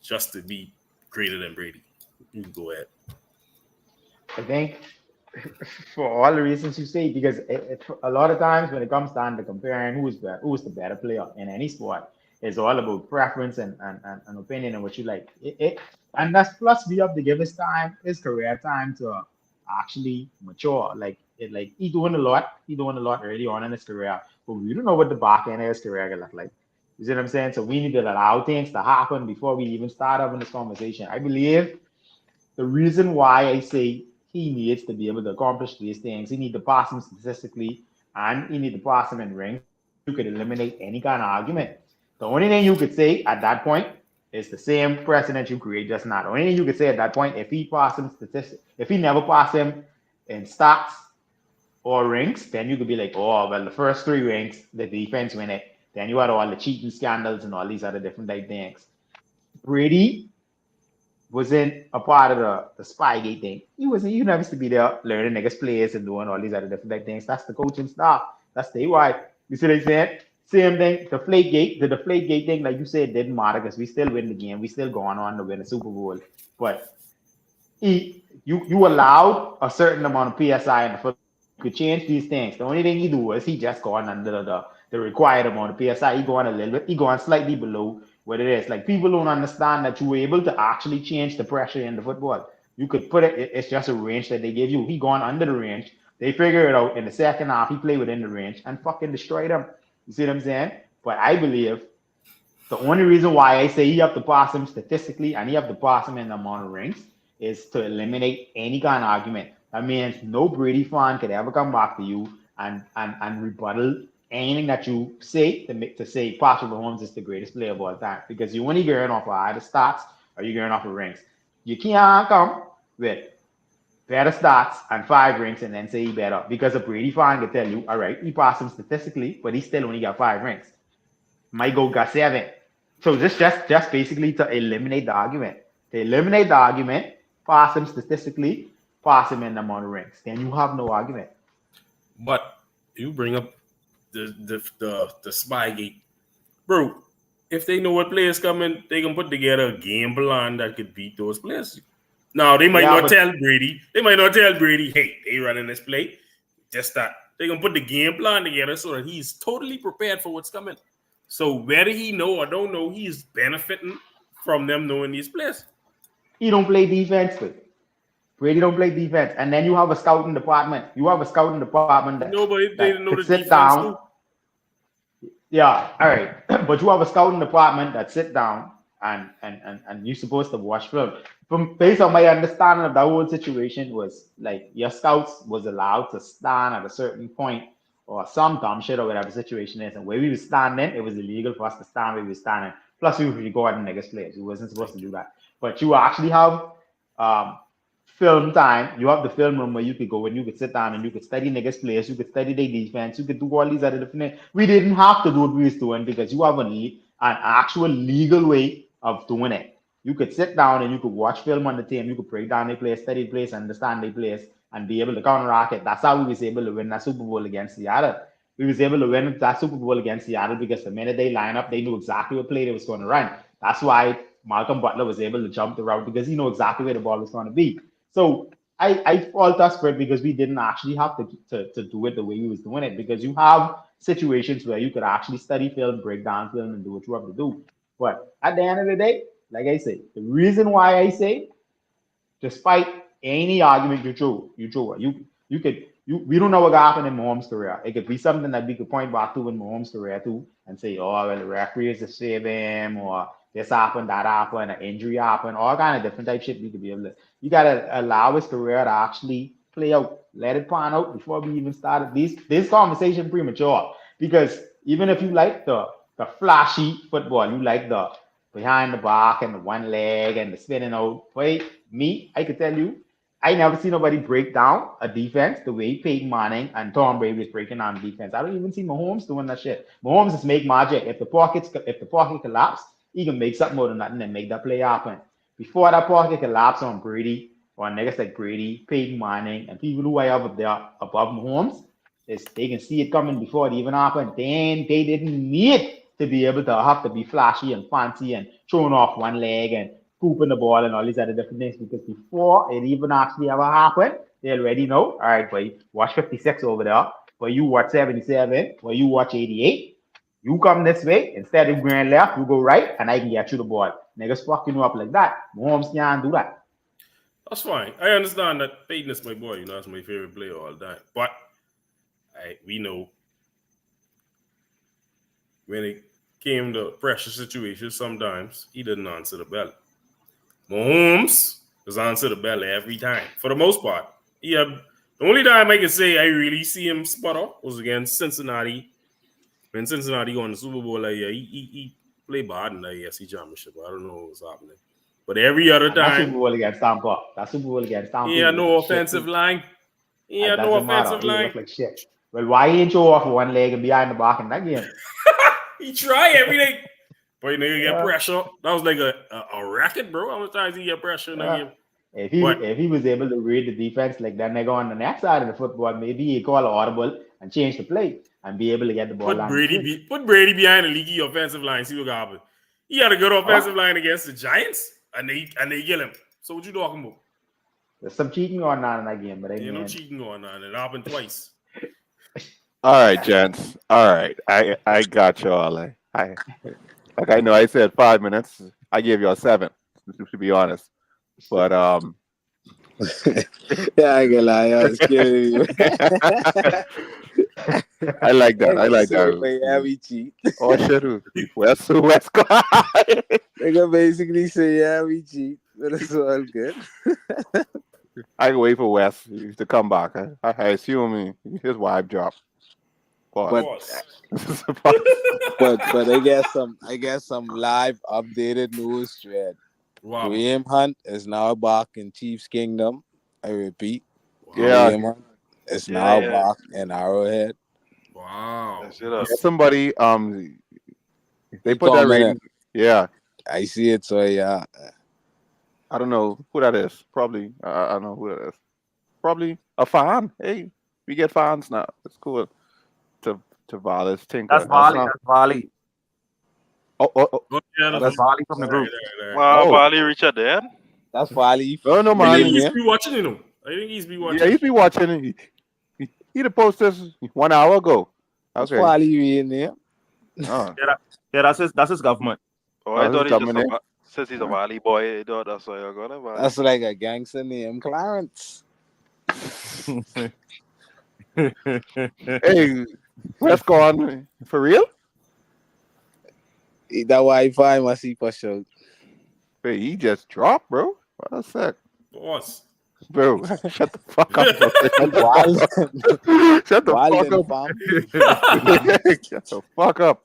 just to be greater than Brady. You can go ahead. I think for all the reasons you say, because a lot of times when it comes down to comparing who's the better player in any sport, it's all about preference and opinion and what you like. And that's plus we have to give his career time to actually mature. Like he doing a lot early on in his career, but we don't know what the back end of his career gonna look like. You see what I'm saying? So we need to allow things to happen before we even start having this conversation. I believe the reason why I say he needs to be able to accomplish these things, he needs to pass him statistically and you need to pass him in rings, you could eliminate any kind of argument. The only thing you could say at that point is the same precedent you create just now. The only thing you could say at that point, if he pass him statistics, if he never pass him in stats or rings, then you could be like, oh, well, the first 3 rings, the defense win it. Then you had all the cheating scandals and all these other different type things. Brady wasn't a part of the Spygate thing. He wasn't. You never to be there learning niggas plays and doing all these other different type things. That's the coaching staff. That's the why. You see what I'm saying? Same thing. The Deflategate thing, like you said, didn't matter because we still win the game. We still going on to win the Super Bowl. But you allowed a certain amount of PSI in the football. You could change these things. The only thing he do was he just going under the required amount of PSI. He going a little bit. He going slightly below what it is. Like people don't understand that you were able to actually change the pressure in the football. You could put it. It's just a range that they give you. He going under the range. They figure it out in the second half. He played within the range and fucking destroyed them. You see what I'm saying? But I believe the only reason why I say you have to pass him statistically and you have to pass him in the amount of rings is to eliminate any kind of argument. That means no Brady fan could ever come back to you and rebuttal anything that you say to say Patrick Mahomes is the greatest player of all time. Because you only going off of either stats or you're going off of rings. You can't come with better stats and 5 rings and then say he better. Because a Brady fan can tell you, all right, he passed him statistically, but he still only got 5 rings. Mike Go got 7. So this just basically to eliminate the argument. To eliminate the argument, pass him statistically, pass him in the amount of rings. Then you have no argument. But you bring up the Spygate. Bro, if they know what players coming, they can put together a game plan that could beat those players. Now, they might not tell Brady. They might not tell Brady, hey, they running this play. Just that. They can put the game plan together so that he's totally prepared for what's coming. So whether he know or don't know, he's benefiting from them knowing these players. He don't play defense with. Brady don't play defense. And then you have a scouting department. You have a scouting department that, nobody they didn't know the sit defense down. too. Yeah, all right. But you have a scouting department that sit down and you're supposed to watch film. From based on my understanding of that whole situation was like your scouts was allowed to stand at a certain point or some dumb shit or whatever the situation is. And where we were standing, it was illegal for us to stand where we were standing. Plus we were recording niggas players. We wasn't supposed to do that. But you actually have film time. You have the film room where you could go and you could sit down and you could study niggas players, you could study their defense, you could do all these other different things. We didn't have to do what we was doing because you have an actual legal way of doing it. You could sit down and you could watch film on the team, you could break down their players, study their players, understand their players, and be able to counteract it. That's how we was able to win that Super Bowl against Seattle. We was able to win that Super Bowl against Seattle because the minute they line up, they knew exactly what play they was going to run. That's why Malcolm Butler was able to jump the route because he knew exactly where the ball was going to be. So I fault us for it because we didn't actually have to do it the way we was doing it because you have situations where you could actually study film, break down film, and do what you have to do. But at the end of the day, like I say, the reason why I say, despite any argument we don't know what happened in Mahomes' career. It could be something that we could point back to in Mahomes' career too and say, oh, well, the referees to save him, or this happened, that happened, an injury happened, all kind of different type shit we could be able to. You gotta allow his career to actually play out, let it pan out before we even started this conversation premature. Because even if you like the flashy football, you like the behind the back and the one leg and the spinning out. Wait, I could tell you, I never see nobody break down a defense the way Peyton Manning and Tom Brady was breaking down the defense. I don't even see Mahomes doing that shit. Mahomes just make magic. If the pocket collapse, he can make something out of nothing and make that play happen. Before that pocket collapse on Brady or niggas like Brady, Peyton Manning, and people who I have up there above Mahomes, is they can see it coming before it even happened. Then they didn't need to be able to have to be flashy and fancy and throwing off one leg and scooping the ball and all these other different things because before it even actually ever happened, they already know, all right, boy, watch 56 over there, boy, you watch 77, boy, you watch 88, you come this way, instead of going left, you go right, and I can get you the ball. Niggas fucking you up like that. Mahomes can't do that. That's fine. I understand that Peyton is my boy, that's my favorite player all the time. But we know when it came to pressure situations, sometimes he didn't answer the bell. Mahomes does answer the bell every time. For the most part, he had The only time I can say I really see him spot up was against Cincinnati. When Cincinnati won the Super Bowl that year, he played bad in that AFC Championship. I don't know what was happening. But every other And that Super time, Bowl against Tampa. That Super Bowl against Tampa. he had looked no like shit, offensive too. line. He It had no doesn't matter. offensive He line. looked like shit. Well, why he ain't show off one leg and behind the back in that game? He tried everything. But nigga get Yeah. pressure. That was like a racket, bro. How many times he get pressure in that game? If But- he was able to read the defense like that nigga on the next side of the football, maybe he call an audible and change the play and be able to get the ball Put down. Brady behind the leaky offensive line. See what happens. He had a good offensive line against the Giants, and they kill him. So what you talking about? There's some cheating going on in that game, but I Ain't no mean, cheating going on. It happened twice. All right, gents. All right, I got y'all. I know I said 5 minutes. I gave y'all 7, to be honest. But Yeah, I can lie. I was kidding you. I like that. I like So, that. like, heavy cheat. Oh shit, West They can basically say heavy cheat, but it's all good. I can wait for Wes to come back. I assume his wife dropped. Of But- course. But I guess some live updated news thread. Wow. Graham Hunt is now back in Chiefs Kingdom. I repeat, Yeah. Graham Hunt is Yeah, now yeah. back in Arrowhead. Wow. That's it up. Somebody they He put that commented. rating. Yeah, I see it, so yeah. I don't know who that is. Probably I don't know who that is. Probably a fan. Hey, we get fans now. It's cool. To Valis Tinker. That's Volley. not- That's Volley. Oh. But yeah, That's Volley from the group. Wow, Oh. Bali Richard there. That's Wally. No, I man. think he's be watching, you know. I think he's be watching. Yeah, he's be watching. He'd have posted this 1 hour ago. That's Okay. Wally in there. Oh. Yeah, that's his government. Oh, I Oh, thought he's he's just coming in? since he's a Bali boy, I thought that's why I got him. That's like a gangster name, Clarence. Hey, let's go on. For real? That Wi-Fi must see for sure. Hey, he just dropped, bro. What a sec. Boss. Bro, shut the fuck up. Wild, Shut the wild fuck and up. farm. Shut the fuck up.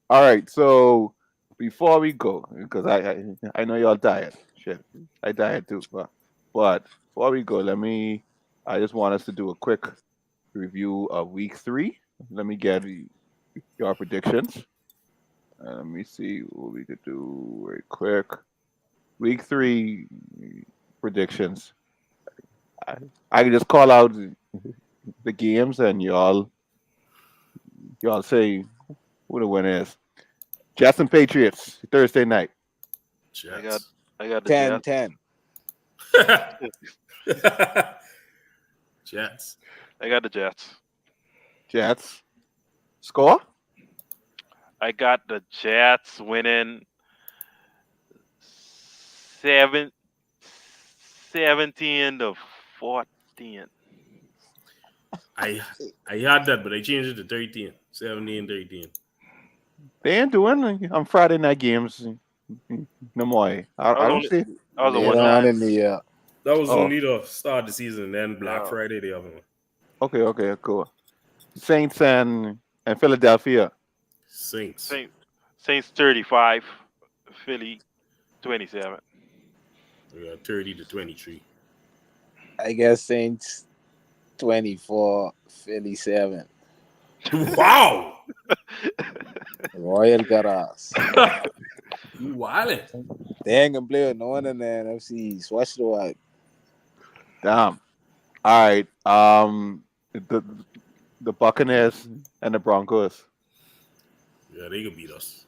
All right, so before we go, because I know y'all tired. Shit, I tired too. But before we go, I just want us to do a quick review of week 3. Let me get your predictions. Let me see what we could do very quick. Week 3 predictions. I can just call out the games and y'all say who the winner is. Jets and Patriots Thursday night. I got the 10, Jets. 10. Jets. I got the Jets. Jets. Score? I got the Jets winning 17 to 14. I had that, but I changed it to 13. 17, 13. They ain't doing on Friday night games no more. I don't see. That was a Later one on time. in the year. That was Oh. only the start of the season, and then Black Yeah. Friday the other one. Okay, cool. Saints and Philadelphia. Saints. Saints 35, Philly 27. We got 30 to 23. I guess Saints 24, Philly 7. Wow! Royal got us. You wildin'. They ain't gonna play with no one in the NFC East. Watch the white. Damn. All right. The Buccaneers and the Broncos. Yeah, they could beat us.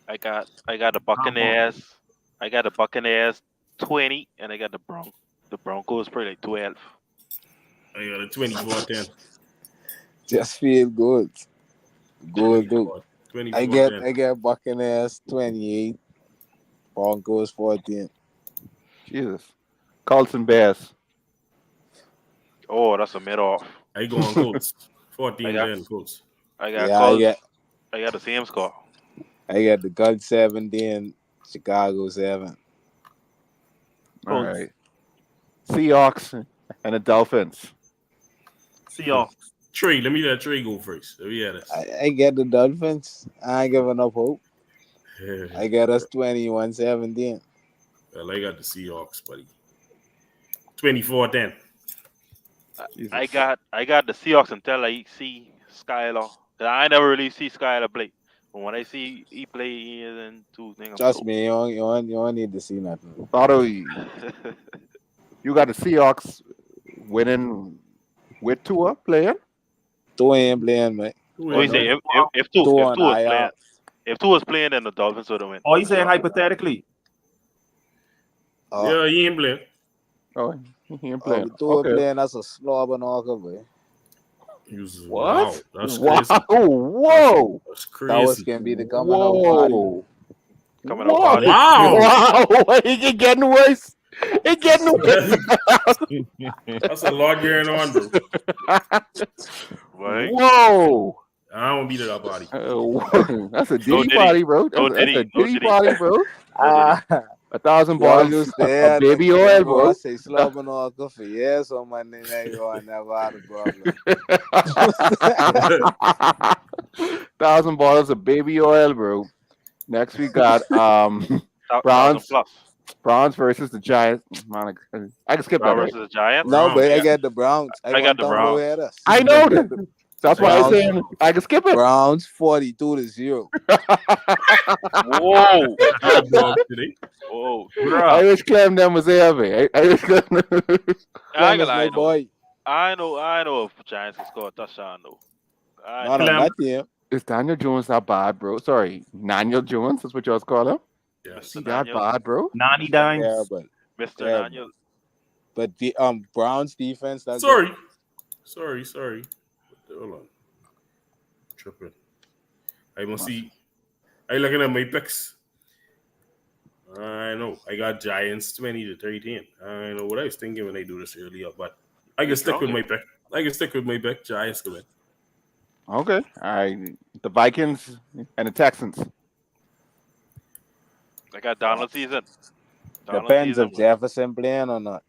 I got the Buccaneers. I got the Buccaneers 20, and I got the Broncos probably like 12. I got a 24-10. Just feel good. Good. 24-10. I get Buccaneers 28, Broncos 14. Jesus. Colts and Bears. Oh, that's a mid off. I go on Colts. 14-10 Colts. I got Yeah, Colts. I got the same score. I got the Colts 17, Chicago 7. All right. Seahawks and the Dolphins. Seahawks. Trey, let me let Trey go first. Let me hear this. I get the Dolphins. I ain't giving up hope. I get us 21-17. Well, I got the Seahawks, buddy. 24-10. I got the Seahawks until I see Skylar. I ain't never really see Skylar play. But when I see he play, he is in two things. Trust me, you don't need to see nothing. Thought you got the Seahawks winning with Tua playing. Tua ain't playing, man. What you say? If two was playing, then the Dolphins would have win. Oh, you saying hypothetically? Yeah, he ain't playing. Oh, he ain't playing. Tua Okay. playing, that's a slobber knocker, boy. Wow, that's Wow! crazy. Whoa! That's That was crazy. gonna be the coming out party. Whoa! Coming out party. Wow. Wow! It getting worse. It getting worse. That's a lot going on, bro. Right? Whoa! I don't beat it up, buddy. That's a No Diddy Diddy. party, bro. No That's a Diddy. No Diddy Diddy. party, bro. Ah, 1,000 y'all balls used to of hear baby that, oil, boy. bro. I say slobber knocker for years on Monday night. I never had a problem. 1,000 bottles of baby oil, bro. Next we got Browns. Browns versus the Giants. Man, I can skip that. Brown Right? versus the Giants. No, Browns, but I yeah. get the Browns. I got the Browns. I know that. That's why I'm Browns. saying I can skip it. Browns 42-0. Whoa. Good dog today. Whoa. Irish Clem them was there, man. Irish Clem. I ain't gonna lie, my though. boy. I know if Giants can score a touchdown though. Not on that team. Is Daniel Jones that bad, bro? Sorry, Daniel Jones. That's what y'all call him. Yes. He that bad, bro? 90 dimes. Terrible. Mr. Terrible. Daniel. But the Browns defense. That's Sorry. Hold on. Tripping. I must see. I looking at my picks. I know. I got Giants 20-13. I know what I was thinking when I do this earlier, but I can stick with my pick. Giants to win. Okay. All right. The Vikings and the Texans. I got Donald season. Depends if Jefferson playing or not.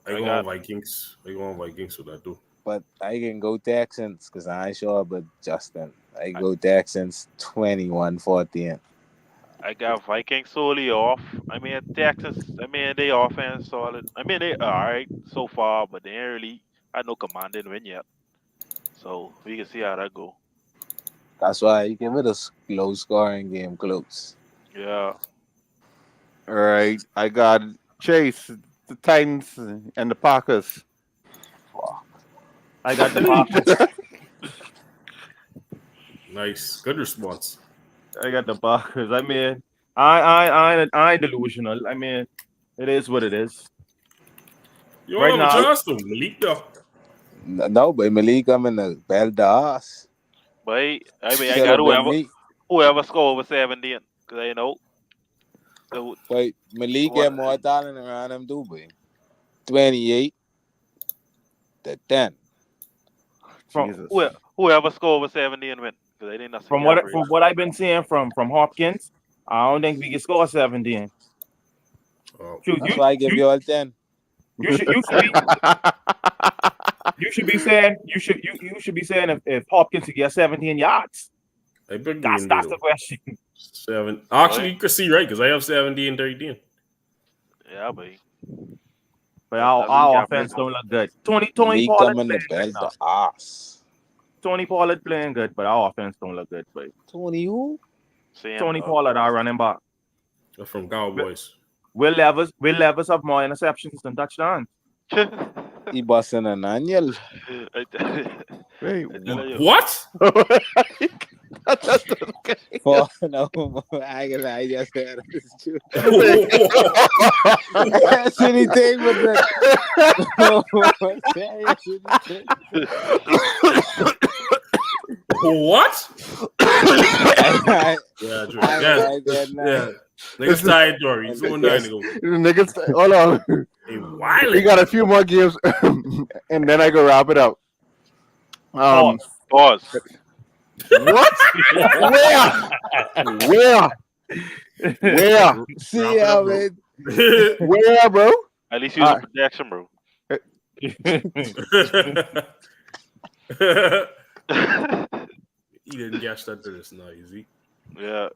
I go on Vikings. I go on Vikings with that too. But I can go Texans because I ain't sure about Justin. I go Texans 21-14. I got Vikings solely off. I mean, Texas. I mean, they offense solid. I mean, they all right so far, but they ain't really had no command in win yet. So we can see how that go. That's why you give it a low scoring game close. Yeah. All right. I got Chase, the Titans, and the Packers. I got the Packers. Nice. Good response. I got the Packers. I mean, I ain't delusional. I mean, it is what it is. You Right don't have now- a chance to Malik though. No, but Malik coming to belt the ass. But I mean, I Should've got been whoever score over 70, because I know. So, But Malik get more talent around him too, boy. 28-10. Jesus. whoever score over 70 and win, because I didn't know. From what I've been seeing from Hopkins, I don't think we can score 17. Oh. Shoot, That's why I give you all 10. You should be saying if Hopkins could get 17 yards. I picked That's the question. 7. Actually, you can see right because I have 17-13. Yeah, but But our offense don't look good. 20 Malik Pollard coming to playing belt good the now. ass. 20 Pollard playing good, but our offense don't look good. But 20 who? Tony Pollard, our running back. They're from Cowboys. Will Levis have more interceptions than touchdowns. He busting an annual. Wait, What? For no, I just heard this too. Anything but What? that. Yeah, Drew. Yeah. Niggas tired, Dory. He's going down to go. Niggas, hold on. Hey, We Wiley. got a few more games, and then I go wrap it up. Pause. What? Where? See how man. Where, bro? At least use a protection, bro. He didn't guess that to this noisy. Yeah.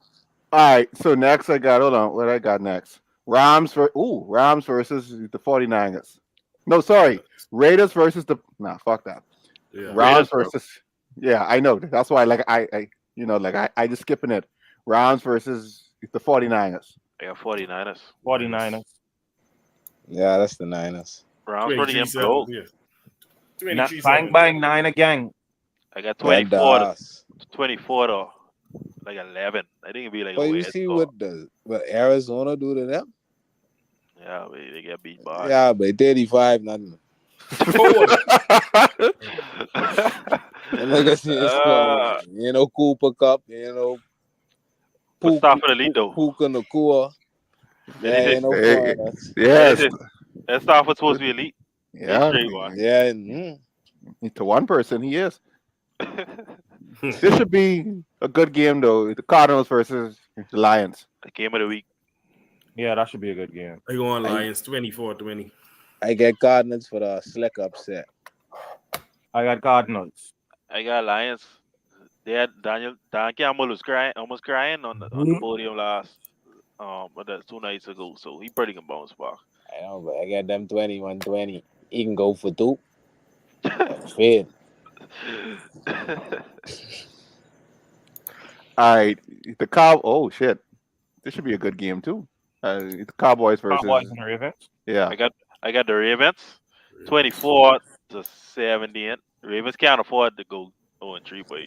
All right. So next I got. Hold on. What I got next? Rams versus the 49ers. No, sorry. Raiders versus the. Nah, fuck that. Yeah. Rams Raiders, bro. versus. Yeah, I know. That's why. Like I just skipping it. Rams versus the 49ers. I got 49ers. 49ers. Yeah, that's the Niners. Browns pretty 23 damn 7. close. Yeah. Bang 23 7. bang Niner gang. I got That 24 does. 24 to like 11. I think it'd be like But a you weird see score. what Arizona do to them? Yeah, they get beat by. Yeah, but 35 nothing. And like I said, it's you know, Cooper Cup, you know, But stop for the lead though. Puka Nakua. Yeah, you know, Hey, foreigners. yes. That staff was supposed to be elite. Yeah. Straight one. Yeah, To one person, he is. This should be a good game, though. The Cardinals versus the Lions. The game of the week. Yeah, that should be a good game. I go on Lions 24-20. I get Cardinals for the slick upset. I got Cardinals. I got Lions. They had Dan Campbell was almost crying on the podium last that's 2 nights ago. So he pretty can bounce back. I know, but I got them 21-20. He can go for 2. Fair. All right. Oh, shit. This should be a good game, too. The Cowboys versus. Cowboys and Ravens. Yeah. I got the Ravens 24-17. Ravens can't afford to go 0-3, but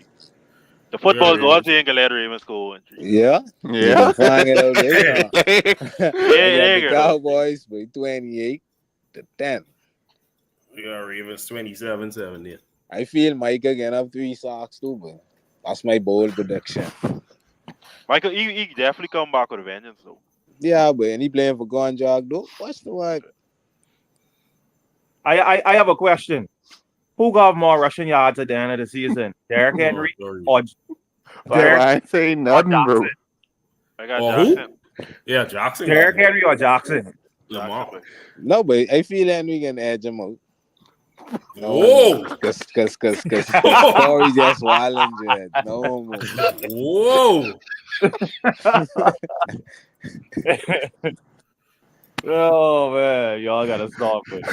the football gods ain't gonna let Ravens go 0-3. Yeah. Yeah. Flying it out there. Yeah, the Cowboys by 28-10. We got Ravens 27-17. I feel Micah can have 3 sacks too, but that's my bold prediction. Michael, he definitely come back with a vengeance though. Yeah, but and he playing for Gonjog though. What's the word? I have a question. Who got more rushing yards at the end of the season? Derrick Henry or I ain't saying nothing, bro. I got Who? Jackson. Yeah, Jackson. Derrick Henry or Jackson? Lamar. No, but I feel Henry can edge him out. Whoa! Cause Corey just wilding dread. No man. Whoa! Oh man, y'all gotta stop it.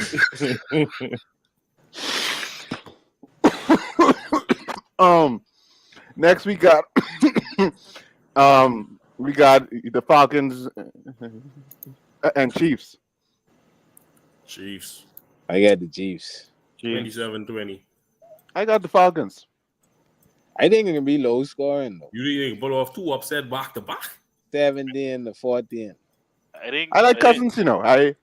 Next we got the Falcons and Chiefs. Chiefs. I got the Chiefs. 27-20. I got the Falcons. I think it can be low scoring though. You think they can pull off 2 upset back to back? 17-14. I like Cousins, you know. Pause.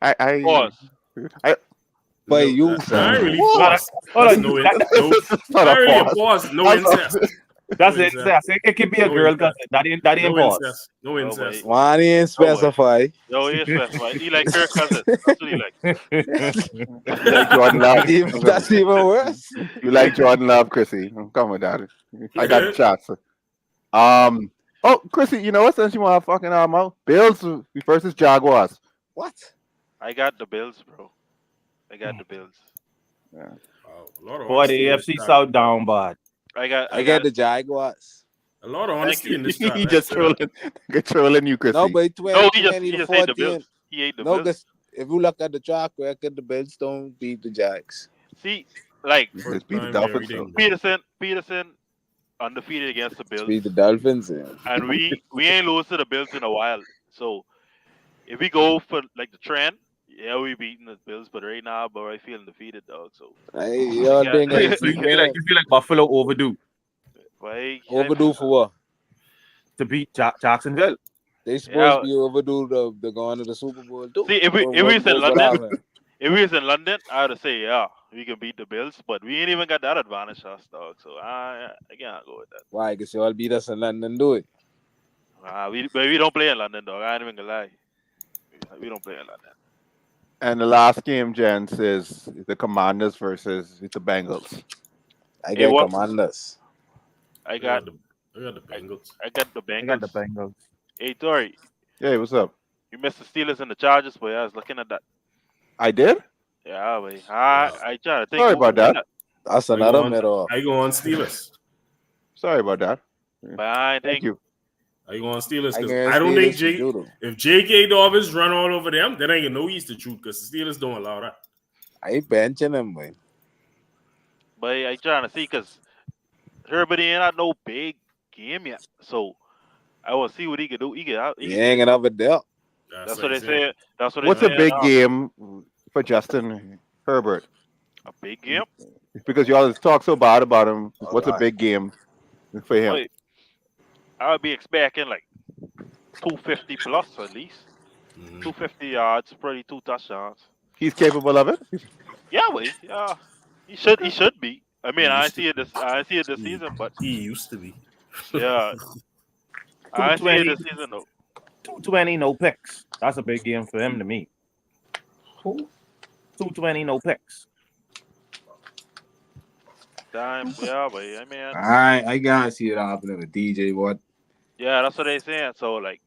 But you I ain't really pause. Hold on. No, It's not I really a pause. pause. No incest. That's No it. incest. It can be a No girl incest. cousin. That ain't No pause. incest. No incest. one ain't specify. Yo, he is specified. He like Kirk Cousins. That's what he like. You like Jordan Love. That's even worse. You like Jordan Love, Chrissy. Come with that. I got the shots. Oh, Chrissy, you know what? Since you want to fucking out, Bills versus Jaguars. What? I got the Bills, bro. I got the Bills. Wow, a lot of Boy, the honesty AFC in this South start. down bad. I got the Jaguars. A lot of honesty in this. He start. just trolling you, Chrissy. No, but No, he 20 just to ate the 14. Bills. He ate the No, Bills. because if you look at the track record, the Bills don't beat the Jags. See, like Just beat the Time Dolphins. everything. Peterson undefeated against the Bills. Beat the Dolphins. Yeah. And we ain't lose to the Bills in a while. So if we go for like the trend, yeah, we beating the Bills, but right now, bro, I feeling defeated, dog. So You don't think Yeah. I You feel like Buffalo overdue overdue for what? to beat Jacksonville. They supposed to be overdue the going to the Super Bowl too. See, if we was in London, if we was in London, I would say yeah, we can beat the Bills, but we ain't even got that advantage, us, dog. So I can't go with that. Why? Because you all beat us in London, do it. We don't play in London, dog. I ain't even gonna lie. We don't play in London. And the last game, gents, is the Commanders versus the Bengals. I get what? Commanders. I got the Bengals. I got the I Bengals. got the Bengals. Hey, Tori, Hey, what's up? you missed the Steelers and the Chargers, but I was looking at that. I did? Yeah, boy. I try to think Sorry who about might that. not, That's I go another on. mid off. I go on Steelers. Sorry about that. but I Thank think you. I go on Steelers I because guess I don't think Steelers should do them. if J.K. Dobbins run all over them, then ain't no East to truth because the Steelers don't allow that. I ain't benching him, man. but I trying to see because Herbert ain't not no big game yet. So I want to see what he can do. He He can ain't do. another dealt. That's what they say. That's what they What's a saying. big game for Justin Herbert? A big game. Because you always talk so bad about him. Oh, What's a God. big game for him? Wait, I would be expecting like 250 plus at least. 250 yards, probably 2 touchdowns. He's capable of it. Yeah, wait. Yeah, he should be. I mean, He I used see it this He, season, but he used to be. yeah, I see it 220, this season though. 220, no picks. That's a big game for him to me. Who? 220, no picks. Time, yeah, but I mean, I gotta see it happening with DJ Watt. yeah, that's what they saying. So like,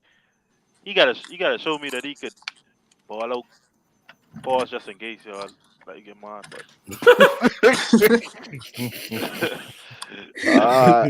you gotta show me that he could ball out. Pause just in case y'all like get mine, but Uh,